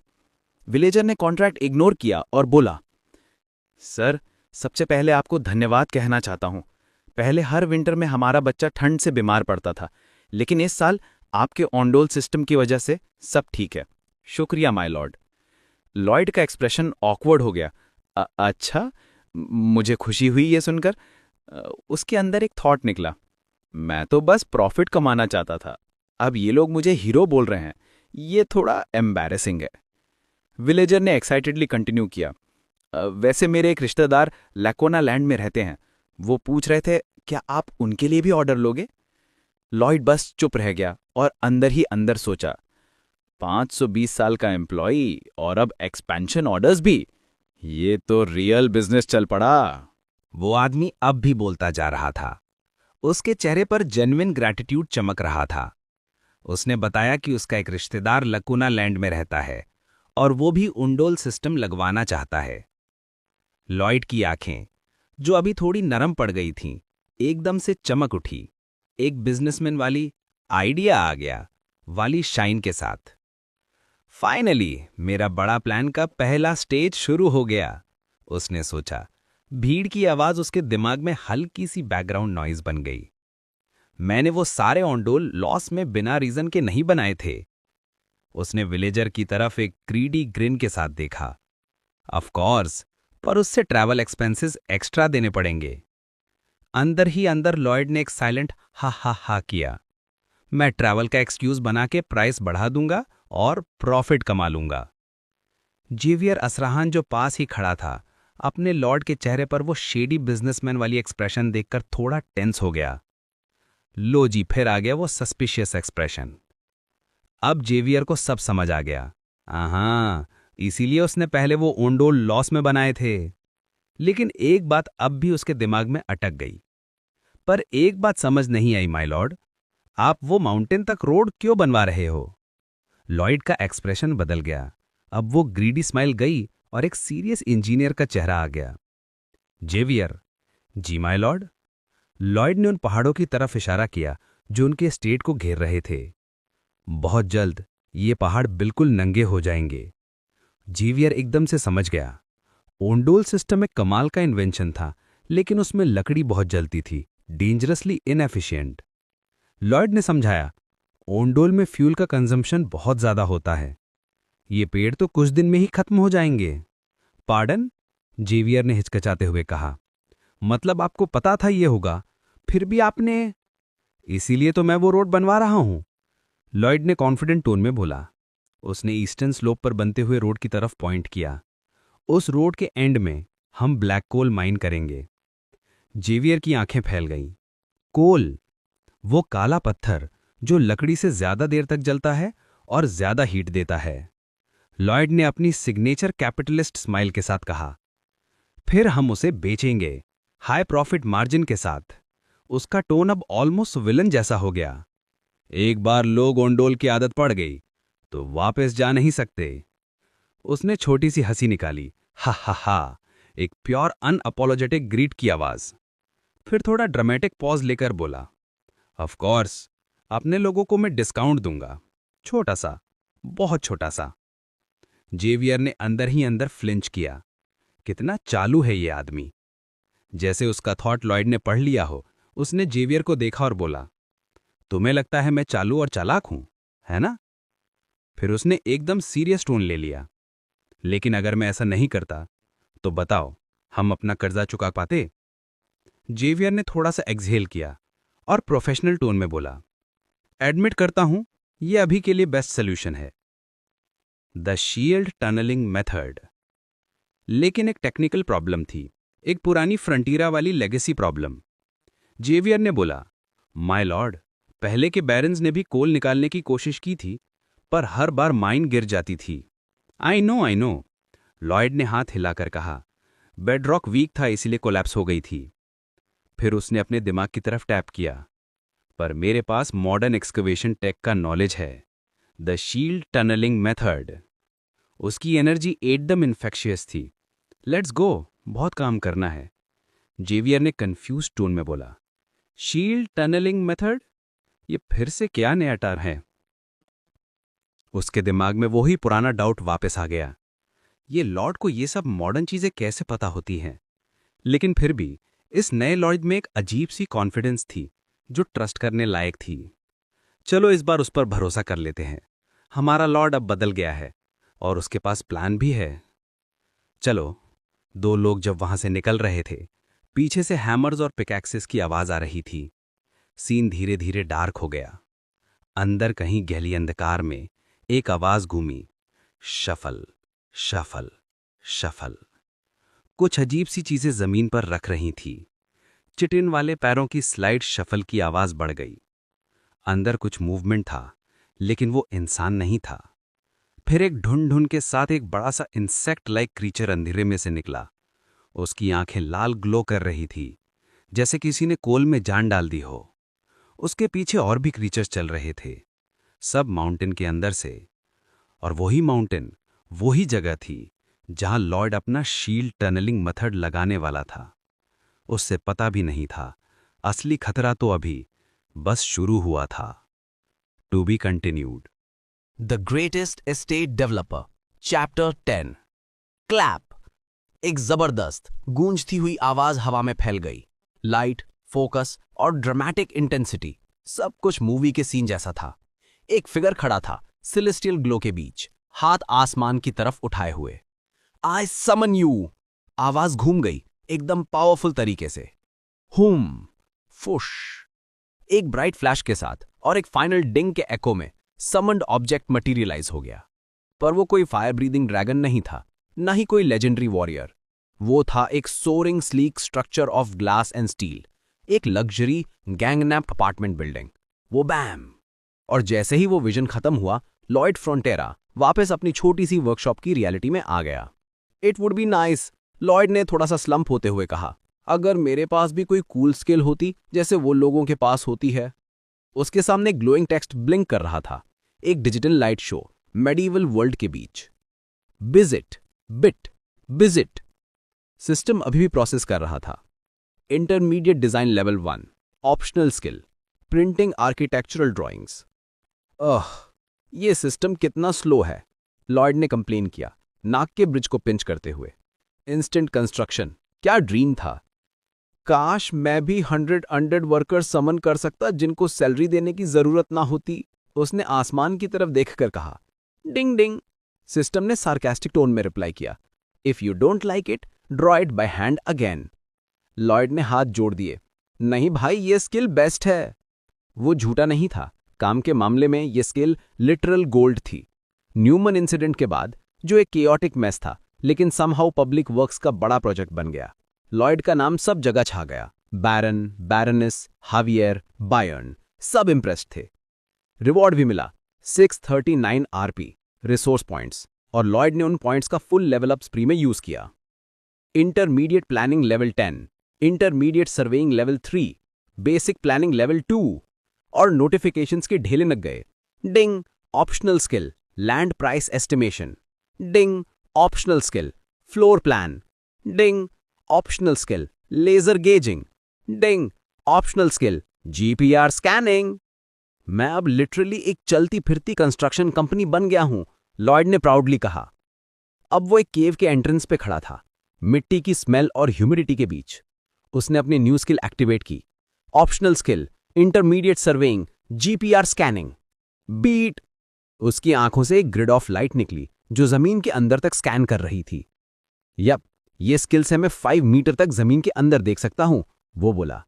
विलेजर ने कॉन्ट्रैक्ट इग्नोर किया और बोला, सर, सबसे पहले आपको धन्यवाद कहना चाहता हूं। पहले हर विंटर में हमारा बच्चा ठंड से बीमार पड़ता था, लेकिन इस साल आपके ऑनडोल सिस्टम की वजह से सब ठीक है। शुक्रिया माय लॉर्ड। लॉयड का एक्सप्रेशन ऑकवर्ड हो गया। अच्छा, मुझे खुशी हुई ये सुनकर। उसके अंदर एक थॉट निकला, मैं तो बस प्रॉफिट कमाना चाहता था, अब ये लोग मुझे हीरो बोल रहे हैं, ये थोड़ा एम्बैरेसिंग है। विलेजर ने एक्साइटेडली कंटिन्यू किया, वैसे मेरे एक रिश्तेदार लैकोना लैंड में रहते हैं, वो पूछ रहे थे क्या आप उनके लिए भी ऑर्डर लोगे? लॉयड बस चुप रह गया और अंदर ही अंदर सोचा, 520 साल का एम्प्लॉई और अब एक्सपेंशन ऑर्डर्स भी, ये तो रियल बिजनेस चल पड़ा। वो आदमी अब भी बोलता जा रहा था। उसके चेहरे पर जेन्युइन ग्रैटिट्यूड चमक रहा था। उसने बताया कि उसका एक रिश्तेदार लकुना लैंड में रहता है और वो भी उंडोल सिस्टम लगवाना चाहता है। लॉयड की आंखें, जो अभी थोड़ी नरम पड़ गई थीं, एकदम से चमक उठी। एक बिजनेसमैन वाली आइडिया आ गया वाली शाइन के साथ। फाइनली मेरा बड़ा प्लान का पहला स्टेज शुरू हो गया, उसने सोचा। भीड़ की आवाज उसके दिमाग में हल्की सी बैकग्राउंड नॉइज बन गई। मैंने वो सारे ऑनडोल लॉस में बिना रीजन के नहीं बनाए थे। उसने विलेजर की तरफ एक ग्रीडी ग्रिन के साथ देखा। ऑफ कोर्स, पर उससे ट्रैवल एक्सपेंसेस एक्स्ट्रा देने पड़ेंगे। अंदर ही अंदर लॉयड ने एक साइलेंट हा हा हा किया। मैं ट्रैवल का एक्सक्यूज बना के प्राइस बढ़ा दूंगा और प्रॉफिट कमा लूंगा। जेवियर असराहान जो पास ही खड़ा था, अपने लॉर्ड के चेहरे पर वो शेडी बिजनेसमैन वाली एक्सप्रेशन देखकर थोड़ा टेंस हो गया। लो जी, फिर आ गया वो सस्पिशियस एक्सप्रेशन। अब जेवियर को सब समझ आ गया। हाँ, इसीलिए उसने पहले वो ओंडोल लॉस में बनाए थे। लेकिन एक बात अब भी उसके दिमाग में अटक गई। पर एक बात समझ नहीं आई माय लॉर्ड, आप वो माउंटेन तक रोड क्यों बनवा रहे हो? लॉयड का एक्सप्रेशन बदल गया। अब वो ग्रीडी स्माइल गई और एक सीरियस इंजीनियर का चेहरा आ गया। जेवियर, जी माय लॉर्ड। लॉयड ने उन पहाड़ों की तरफ इशारा किया जो उनके स्टेट को घेर रहे थे। बहुत जल्द ये पहाड़ बिल्कुल नंगे हो जाएंगे। जेवियर एकदम से समझ गया। ओंडोल सिस्टम एक कमाल का इन्वेंशन था, लेकिन उसमें लकड़ी बहुत जलती थी, डेंजरसली इनएफिशिएंट। लॉयड ने समझाया, ओंडोल में फ्यूल का कंजम्पशन बहुत ज्यादा होता है। ये पेड़ तो कुछ दिन में ही खत्म हो जाएंगे। पार्डन? जेवियर ने हिचकिचाते हुए कहा, मतलब आपको पता था ये होगा, फिर भी आपने? इसीलिए तो मैं वो रोड बनवा रहा हूं, लॉयड ने कॉन्फिडेंट टोन में बोला। उसने ईस्टर्न स्लोप पर बनते हुए रोड की तरफ पॉइंट किया। उस रोड के एंड में हम ब्लैक कोल माइन करेंगे। जेवियर की आंखें फैल गईं। कोल, वो काला पत्थर जो लकड़ी से ज्यादा देर तक जलता है और ज्यादा हीट देता है। लॉयड ने अपनी सिग्नेचर कैपिटलिस्ट स्माइल के साथ कहा। फिर हम उसे बेचेंगे, हाई प्रॉफिट मार्जिन के साथ। उसका टोन अब ऑलमोस्ट विलन जैसा हो गया। एक बार लोग ओंडोल की आदत पड़ गई तो वापस जा नहीं सकते। उसने छोटी सी हंसी निकाली, हा हा हा, एक प्योर अनअपोलोजेटिक ग्रीट की आवाज। फिर थोड़ा ड्रामेटिक पॉज लेकर बोला, ऑफ कोर्स, अपने लोगों को मैं डिस्काउंट दूंगा, छोटा सा, बहुत छोटा सा। जेवियर ने अंदर ही अंदर फ्लिंच किया। कितना चालू है ये आदमी। जैसे उसका थॉट लॉयड ने पढ़ लिया हो, उसने जेवियर को देखा और बोला, तुम्हें लगता है मैं चालू और चालाक हूं, है ना? फिर उसने एकदम सीरियस टोन ले लिया। लेकिन अगर मैं ऐसा नहीं करता तो बताओ, हम अपना कर्जा चुका पाते? जेवियर ने थोड़ा सा एक्सहेल किया और प्रोफेशनल टोन में बोला, एडमिट करता हूं, यह अभी के लिए बेस्ट सोल्यूशन है, द शील्ड टनलिंग मेथड। लेकिन एक टेक्निकल प्रॉब्लम थी, एक पुरानी फ्रंटीरा वाली लेगेसी प्रॉब्लम। जेवियर ने बोला, माय लॉर्ड, पहले के बैरन्स ने भी कोल निकालने की कोशिश की थी, पर हर बार माइन गिर जाती थी। I know. लॉयड ने हाथ हिलाकर कहा, बेडरॉक वीक था इसीलिए कोलैप्स हो गई थी। फिर उसने अपने दिमाग की तरफ टैप किया, पर मेरे पास मॉडर्न एक्सकवेशन टेक का नॉलेज है, द शील्ड टनलिंग मेथड। उसकी एनर्जी एकदम इन्फेक्शियस थी। लेट्स गो, बहुत काम करना है। जेवियर ने कंफ्यूज टोन में बोला, शील्ड टनलिंग मेथड, ये फिर से क्या नया टर्म है? उसके दिमाग में वही पुराना डाउट वापस आ गया, ये लॉर्ड को ये सब मॉडर्न चीजें कैसे पता होती हैं? लेकिन फिर भी इस नए लॉर्ड में एक अजीब सी कॉन्फिडेंस थी जो ट्रस्ट करने लायक थी। चलो इस बार उस पर भरोसा कर लेते हैं। हमारा लॉर्ड अब बदल गया है और उसके पास प्लान भी है। चलो। दो लोग जब वहां से निकल रहे थे, पीछे से हैमर्स और पिकैक्सेस की आवाज आ रही थी। सीन धीरे धीरे डार्क हो गया। अंदर कहीं गहरी अंधकार में एक आवाज घूमी, शफल शफल शफल। कुछ अजीब सी चीजें जमीन पर रख रही थी। चिटिन वाले पैरों की स्लाइड शफल की आवाज बढ़ गई। अंदर कुछ मूवमेंट था, लेकिन वो इंसान नहीं था। फिर एक ढूंढ के साथ एक बड़ा सा इंसेक्ट लाइक क्रीचर अंधेरे में से निकला। उसकी आंखें लाल ग्लो कर रही थी, जैसे किसी ने कोल में जान डाल दी हो। उसके पीछे और भी क्रीचर्स चल रहे थे, सब माउंटेन के अंदर से। और वही माउंटेन, वही जगह थी जहां लॉर्ड अपना शील्ड टनलिंग मेथड लगाने वाला था। उससे पता भी नहीं था, असली खतरा तो अभी बस शुरू हुआ था। To be continued. The greatest estate developer, chapter 10। Clap. एक जबरदस्त गूंजती हुई आवाज हवा में फैल गई। लाइट, फोकस और ड्रामेटिक इंटेंसिटी, सब कुछ मूवी के सीन जैसा था। एक फिगर खड़ा था सेलेस्टियल ग्लो के बीच, हाथ आसमान की तरफ उठाए हुए। आई समन यू। आवाज घूम गई एकदम पावरफुल तरीके से। हुम, फुश। एक ब्राइट फ्लैश के साथ और एक फाइनल डिंग के एको में समन्ड ऑब्जेक्ट मटेरियलाइज हो गया। पर वो कोई फायर ब्रीदिंग ड्रैगन नहीं था, ना ही कोई लेजेंडरी वॉरियर। वो था एक soaring sleek structure of glass and steel, एक लग्जरी गैंगनैप अपार्टमेंट बिल्डिंग। वो बैम। और जैसे ही वो विजन खत्म हुआ, लॉयड फ्रंटेरा वापस अपनी छोटी सी वर्कशॉप की रियलिटी में आ गया। It would be nice, Lloyd ने थोड़ा सा स्लंप होते हुए कहा, अगर मेरे पास भी कोई कूल स्किल होती जैसे वो लोगों के पास होती है। उसके सामने ग्लोइंग टेक्स्ट ब्लिंक कर रहा था, एक digital light show medieval world के बीच। बिजिट, बिट, बिजिट। सिस्टम अभी भी प्रोसेस कर रहा था। Intermediate design level 1, optional skill, printing architectural drawings. ये सिस्टम कितना स्लो है, लॉयड ने कंप्लेन किया, नाक के ब्रिज को पिंच करते हुए। इंस्टेंट कंस्ट्रक्शन, क्या ड्रीम था। काश मैं भी 100 वर्कर्स समन कर सकता जिनको सैलरी देने की जरूरत ना होती, उसने आसमान की तरफ देखकर कहा। डिंग डिंग, सिस्टम ने सार्कास्टिक टोन में रिप्लाई किया, if you don't like it, draw it by hand again. Lloyd ने हाथ जोड़ दिए, नहीं भाई, ये स्किल बेस्ट है। वो झूठा नहीं था, काम के मामले में ये स्किल लिटरल गोल्ड थी। न्यूमन इंसिडेंट के बाद जो एक केओटिक मेस था, लेकिन समहाउ पब्लिक वर्क्स का बड़ा प्रोजेक्ट बन गया। लॉयड का नाम सब जगह छा गया। बैरन, बैरनेस, हावियर, बायर्न, सब इंप्रेस्ड थे। रिवॉर्ड भी मिला, 639 आरपी रिसोर्स पॉइंट्स, और लॉयड ने उन पॉइंट्स का फुल लेवल अप स्प्री में यूज किया। Intermediate planning level 10, intermediate surveying level 3, basic planning level 2, और नोटिफिकेशंस के ढेले लग गए। Ding, optional skill, land price estimation. Ding, optional skill, floor plan. Ding, optional skill, laser gauging. Ding, optional skill, GPR scanning. मैं अब literally एक चलती फिरती कंस्ट्रक्शन कंपनी बन गया हूं, लॉयड ने प्राउडली कहा। अब वो एक केव के एंट्रेंस पे खड़ा था, मिट्टी की स्मेल और ह्यूमिडिटी के बीच। उसने अपनी न्यू स्किल एक्टिवेट की, optional skill, intermediate surveying, GPR scanning. Beat! उसकी आंखों से एक ग्रिड ऑफ लाइट निकली जो जमीन के अंदर तक स्कैन कर रही थी। यप, ये स्किल से मैं 5 मीटर तक जमीन के अंदर देख सकता हूं, वो बोला।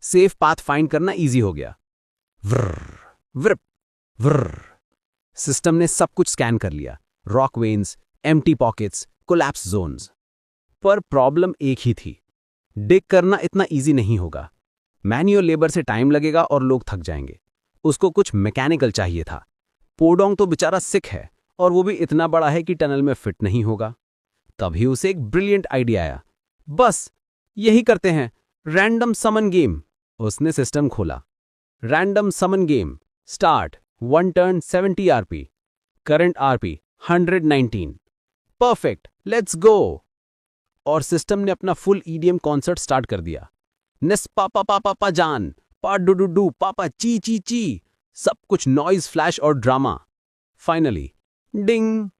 सेफ पाथ फाइंड करना इजी हो गया। व्रर, व्रिप, व्रर। सिस्टम ने सब कुछ स्कैन कर लिया, rock veins, empty pockets, collapse zones. पर प्रॉब्लम एक ही थी, डिग करना इतना इजी नहीं होगा। मैन्युअल लेबर से टाइम लगेगा और लोग थक जाएंगे। उसको कुछ मैकेनिकल चाहिए था। पोडोंग तो बेचारा सिक है और वो भी इतना बड़ा है कि टनल में फिट नहीं होगा। तभी उसे एक ब्रिलियंट आइडिया आया। बस यही करते हैं, रैंडम समन गेम। उसने सिस्टम खोला। Random summon game start, 1 turn 70 RP, current RP 119। Perfect, let's go. और सिस्टम ने अपना फुल ईडीएम कॉन्सर्ट स्टार्ट कर दिया। निस पापा पापा पा जान, पा डू डू डू, पापा ची ची ची, सब कुछ नॉइज, फ्लैश और ड्रामा। फाइनली डिंग,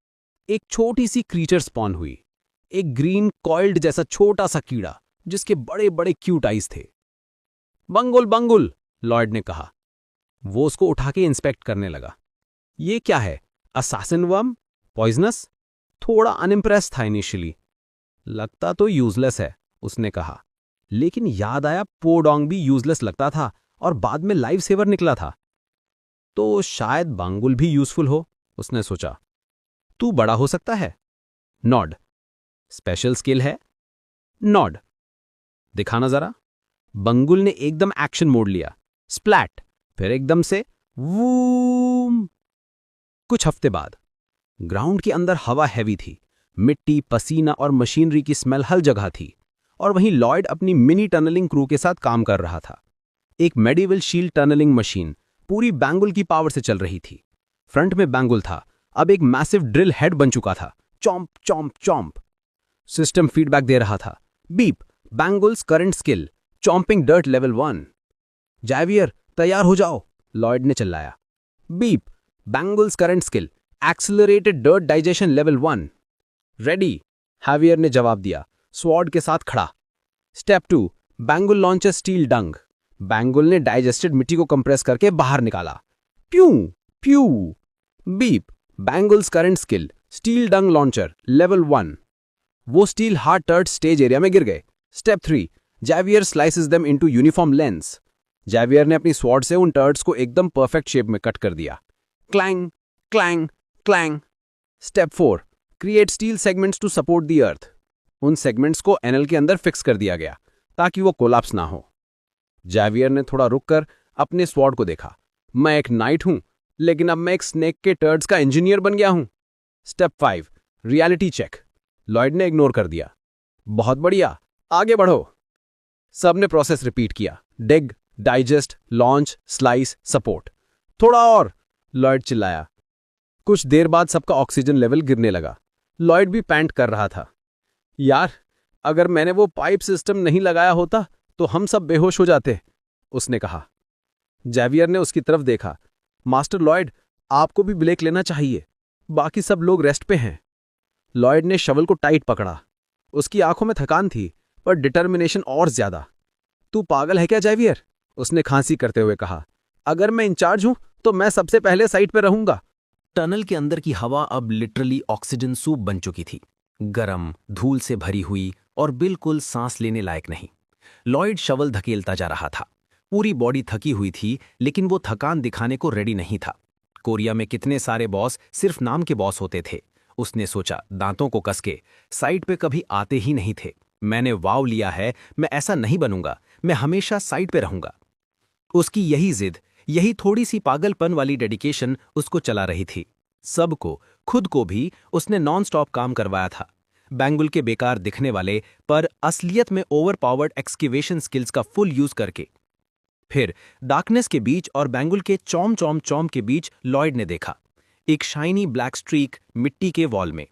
एक छोटी सी क्रीचर स्पॉन हुई। एक ग्रीन कॉइल्ड जैसा छोटा सा कीड़ा जिसके बड़े बड़े क्यूट आइज थे। बंगुल बंगुल, लॉयड ने कहा। वो उसको उठा के इंस्पेक्ट करने लगा। ये क्या है, असैसिन वर्म? पॉइजनस? थोड़ा अनइम्प्रेस था इनिशियली। लगता तो यूजलेस है, उसने कहा। लेकिन याद आया पोडोंग भी यूजलेस लगता था और बाद में लाइफ सेवर निकला था। तो शायद बांगुल भी यूजफुल हो, उसने सोचा। तू बड़ा हो सकता है? नॉड। स्पेशल स्किल है? नॉड। दिखाना जरा। बंगुल ने एकदम एक्शन मोड लिया। स्प्लैट, फिर एकदम से वूम। कुछ हफ्ते बाद ग्राउंड के अंदर हवा हैवी थी। मिट्टी, पसीना और मशीनरी की स्मेल हर जगह थी। और वहीं लॉयड अपनी मिनी टनलिंग क्रू के साथ काम कर रहा था। एक मेडिवल शील्ड टनलिंग मशीन पूरी बैंगुल की पावर से चल रही थी। फ्रंट में बैंगुल था, अब एक मैसिव ड्रिल हेड बन चुका था। Chomp chomp chomp. System feedback दे रहा था। Beep, Bangul's current skill, chomping dirt level 1। Xavier, तैयार हो जाओ, लॉयड ने चिल्लाया। Beep, Bangul's current skill, accelerated dirt digestion level 1। Ready, हैवियर ने जवाब दिया, स्वॉर्ड के साथ खड़ा। Step 2, Bangul launcher steel dung. Bangul ने डाइजेस्टेड मिट्टी को कंप्रेस करके बाहर निकाला। Pew pew. Beep, Bangul's current skill, steel dung launcher level 1। वो steel hard dirt stage area में गिर गए। Step 3, Xavier slices them into uniform lengths. Xavier ने अपनी स्वॉर्ड से उन टर्ट्स को एकदम परफेक्ट शेप में कट कर दिया। Clang clang clang. Step 4, create steel segments to support the earth. उन सेगमेंट्स को एनएल के अंदर फिक्स कर दिया गया ताकि वो कोलैप्स ना हो। जैवियर ने थोड़ा रुककर अपने स्वॉर्ड को देखा। मैं एक नाइट हूं, लेकिन अब मैं एक स्नेक के टर्ड्स का इंजीनियर बन गया हूं। Step 5, reality check. लॉयड ने इग्नोर कर दिया। बहुत बढ़िया, आगे बढ़ो। सबने प्रोसेस रिपीट किया। डिग, डाइजेस्ट, लॉन्च, स्लाइस, सपोर्ट। थोड़ा और, लॉयड चिल्लाया। कुछ देर बाद सबका ऑक्सीजन लेवल गिरने लगा। लॉयड भी पैंट कर रहा था। यार, अगर मैंने वो पाइप सिस्टम नहीं लगाया होता तो हम सब बेहोश हो जाते, उसने कहा। जैवियर ने उसकी तरफ देखा। मास्टर लॉयड, आपको भी ब्रेक लेना चाहिए, बाकी सब लोग रेस्ट पे हैं। लॉयड ने शवल को टाइट पकड़ा। उसकी आंखों में थकान थी, पर डिटर्मिनेशन और ज्यादा। तू पागल है क्या जैवियर? उसने खांसी करते हुए कहा। अगर मैं इंचार्ज हूं तो मैं सबसे पहले साइट पे रहूंगा। टनल के अंदर की हवा अब लिटरली ऑक्सीजन सूप बन चुकी थी। गरम, धूल से भरी हुई और बिल्कुल सांस लेने लायक नहीं। लॉयड शवल धकेलता जा रहा था। पूरी बॉडी थकी हुई थी, लेकिन वो थकान दिखाने को रेडी नहीं था। कोरिया में कितने सारे बॉस सिर्फ नाम के बॉस होते थे। उसने सोचा, दांतों को कसके, साइट पे कभी आते ही नहीं थे। मैंने वाव लिया है, मैं ऐसा नहीं बनूंगा, मैं हमेशा साइट पे रहूंगा। उसकी यही जिद, यही थोड़ी सी पागलपन वाली डेडिकेशन उसको चला रही थी। सबको, खुद को भी उसने नॉन स्टॉप काम करवाया था। बैंगुल के बेकार दिखने वाले पर असलियत में ओवर पावर्ड एक्सकेवेशन स्किल्स का फुल यूज करके। फिर डार्कनेस के बीच और बैंगुल के चौम चौम चौम के बीच लॉयड ने देखा एक शाइनी ब्लैक स्ट्रीक मिट्टी के वॉल में।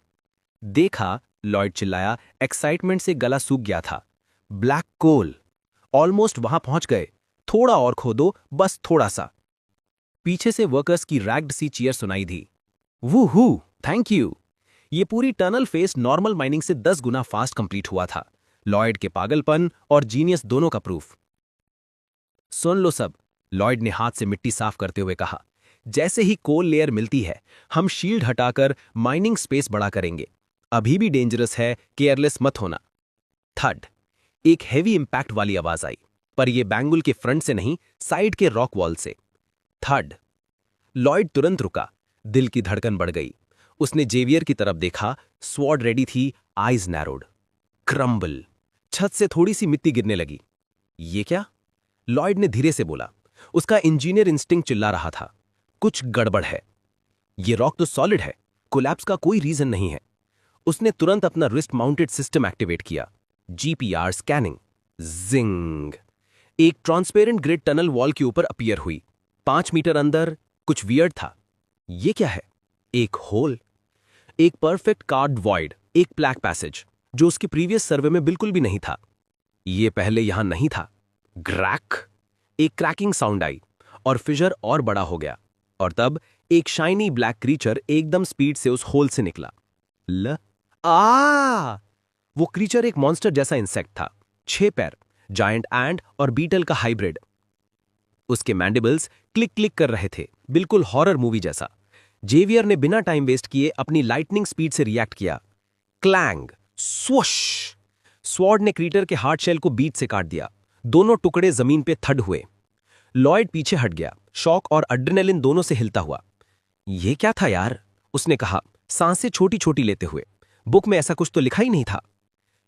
देखा, लॉयड चिल्लाया, एक्साइटमेंट से गला सूख गया था। ब्लैक कोल। ऑलमोस्ट वहां पहुंच गए। थोड़ा और खोदो, बस थोड़ा सा। पीछे से वर्कर्स की रैग्ड सी चीयर सुनाई दी। वूहू, थैंक यू। ये पूरी टनल फेस नॉर्मल माइनिंग से 10 गुना फास्ट कंप्लीट हुआ था। लॉयड के पागलपन और जीनियस दोनों का प्रूफ। सुन लो सब, लॉयड ने हाथ से मिट्टी साफ करते हुए कहा। जैसे ही कोल लेयर मिलती है, हम शील्ड हटाकर माइनिंग स्पेस बड़ा करेंगे। अभी भी डेंजरस है, केयरलेस मत होना। थर्ड, एक हेवी इंपैक्ट वाली आवाज आई, पर यह बैंगुल के फ्रंट से नहीं, साइड के रॉक वॉल से। थर्ड, लॉयड तुरंत रुका, दिल की धड़कन बढ़ गई। उसने जेवियर की तरफ देखा, स्वॉर्ड रेडी थी, आईज नैरोड। क्रम्बल, छत से थोड़ी सी मिट्टी गिरने लगी। ये क्या? लॉयड ने धीरे से बोला। उसका इंजीनियर इंस्टिंक्ट चिल्ला रहा था, कुछ गड़बड़ है। ये रॉक तो सॉलिड है, कोलैप्स का कोई रीजन नहीं है। उसने तुरंत अपना रिस्ट माउंटेड सिस्टम एक्टिवेट किया। GPR scanning. जिंग, एक ट्रांसपेरेंट ग्रिड टनल वॉल के ऊपर अपीयर हुई। 5 मीटर अंदर कुछ वियर्ड था। ये क्या है? एक होल, एक परफेक्ट कार्ड वॉइड, एक ब्लैक पैसेज जो उसकी प्रीवियस सर्वे में बिल्कुल भी नहीं था। ये पहले यहां नहीं था। ग्रैक, एक क्रैकिंग साउंड आई और फिजर और बड़ा हो गया, और तब एक शाइनी ब्लैक क्रीचर एकदम स्पीड से उस होल से निकला। वो क्रीचर एक मॉन्स्टर जैसा इंसेक्ट था, 6 पैर, जायंट एंट और बीटल का हाइब्रिड। उसके मैंडिबल्स क्लिक क्लिक कर रहे थे, बिल्कुल हॉरर मूवी जैसा। जेवियर ने बिना टाइम वेस्ट किए अपनी लाइटनिंग स्पीड से रिएक्ट किया। क्लैंग, स्वश, स्वॉर्ड ने क्रीटर के हार्ड शेल को बीच से काट दिया। दोनों टुकड़े जमीन पे थड हुए। लॉयड पीछे हट गया, शॉक और एड्रेनालिन दोनों से हिलता हुआ। ये क्या था यार? उसने कहा, सांसें छोटी छोटी लेते हुए। बुक में ऐसा कुछ तो लिखा ही नहीं था।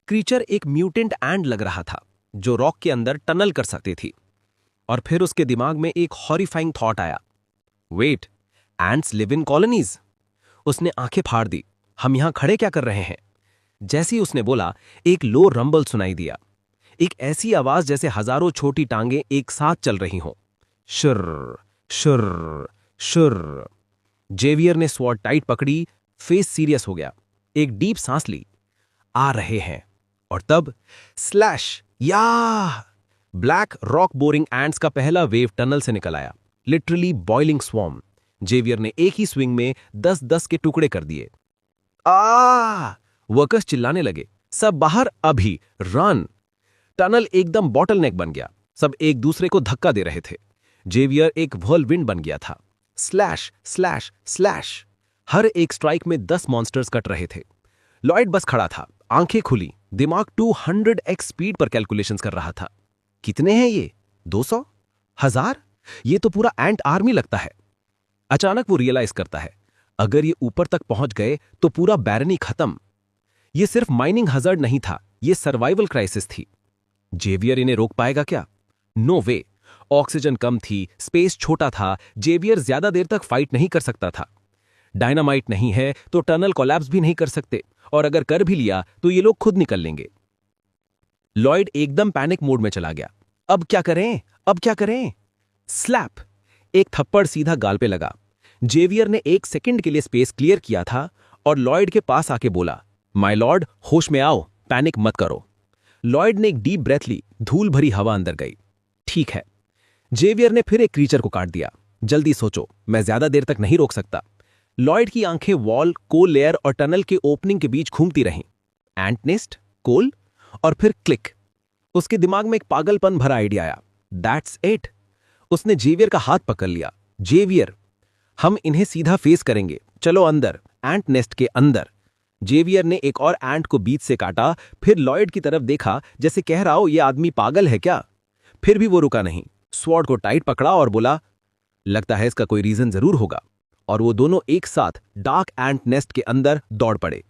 क्रीचर एक म्यूटेंट एंड लग रहा था, जो रॉक के अंदर टनल कर सकती थी। और फिर उसके दिमाग में एक हॉरिफाइंग थॉट आया। Wait, ants live in colonies. उसने आंखें फाड़ दी। हम यहां खड़े क्या कर रहे हैं? जैसे ही उसने बोला, एक लो रंबल सुनाई दिया। एक ऐसी आवाज जैसे हजारों छोटी टांगें एक साथ चल रही हों। शुर्र शुर्र शुर्र। जेवियर ने स्वॉर्ड टाइट पकड़ी, फेस सीरियस हो गया, एक डीप सांस ली। आ रहे हैं। और तब स्लैश, या ब्लैक रॉक बोरिंग एंड्स का पहला वेव टनल से निकल आया, लिटरली बॉइलिंग स्वॉर्म। जेवियर ने एक ही स्विंग में 10-10 के टुकड़े कर दिए। वर्कर्स चिल्लाने लगे, सब बाहर अभी, रन। टनल एकदम बॉटलनेक बन गया, सब एक दूसरे को धक्का दे रहे थे। जेवियर एक व्हर्लविंड बन गया था। Slash slash slash. हर एक स्ट्राइक में 10 मॉन्स्टर्स कट रहे थे। लॉयड बस खड़ा था, आंखें खुली, दिमाग 200x स्पीड पर कैलकुलेशंस कर रहा था। कितने हैं ये? 200? 1000? ये तो पूरा एंट आर्मी लगता है। अचानक वो रियलाइज करता है, अगर ये ऊपर तक पहुंच गए तो पूरा बैरनी खत्म। ये सिर्फ माइनिंग हजार्ड नहीं था, ये सर्वाइवल क्राइसिस थी। जेवियर इन्हें रोक पाएगा क्या? नो वे। ऑक्सीजन कम थी, स्पेस छोटा था, जेवियर ज्यादा देर तक फाइट नहीं कर सकता था। डायनामाइट नहीं है तो टनल कोलैप्स भी नहीं कर सकते, और अगर कर भी लिया तो ये लोग खुद निकल लेंगे। लॉयड एकदम पैनिक मोड में चला गया। अब क्या करें? अब क्या करें? स्लैप, एक थप्पड़ सीधा गाल पे लगा। जेवियर ने 1 सेकंड के लिए स्पेस क्लियर किया था और लॉयड के पास आके बोला, माय लॉर्ड, होश में आओ, पैनिक मत करो। लॉयड ने एक डीप ब्रेथ ली, धूल भरी हवा अंदर गई। ठीक है। जेवियर ने फिर एक क्रीचर को काट दिया। जल्दी सोचो, मैं ज्यादा देर तक नहीं रोक सकता। लॉयड की आंखें वॉल, कोल लेयर और टनल के ओपनिंग के बीच घूमती रहीं। एंट नेस्ट, कोल, और फिर क्लिक। उसके दिमाग में एक पागलपन भरा आइडिया आया। That's it. उसने जेवियर का हाथ पकड़ लिया। जेवियर, हम इन्हें सीधा फेस करेंगे, चलो अंदर, एंट नेस्ट के अंदर। जेवियर ने एक और एंट को बीच से काटा, फिर लॉयड की तरफ देखा जैसे कह रहा हो, ये आदमी पागल है क्या? फिर भी वो रुका नहीं, स्वॉर्ड को टाइट पकड़ा और बोला, लगता है इसका कोई रीजन जरूर होगा। और वो दोनों एक साथ डार्क एंट नेस्ट के अंदर दौड़ पड़े।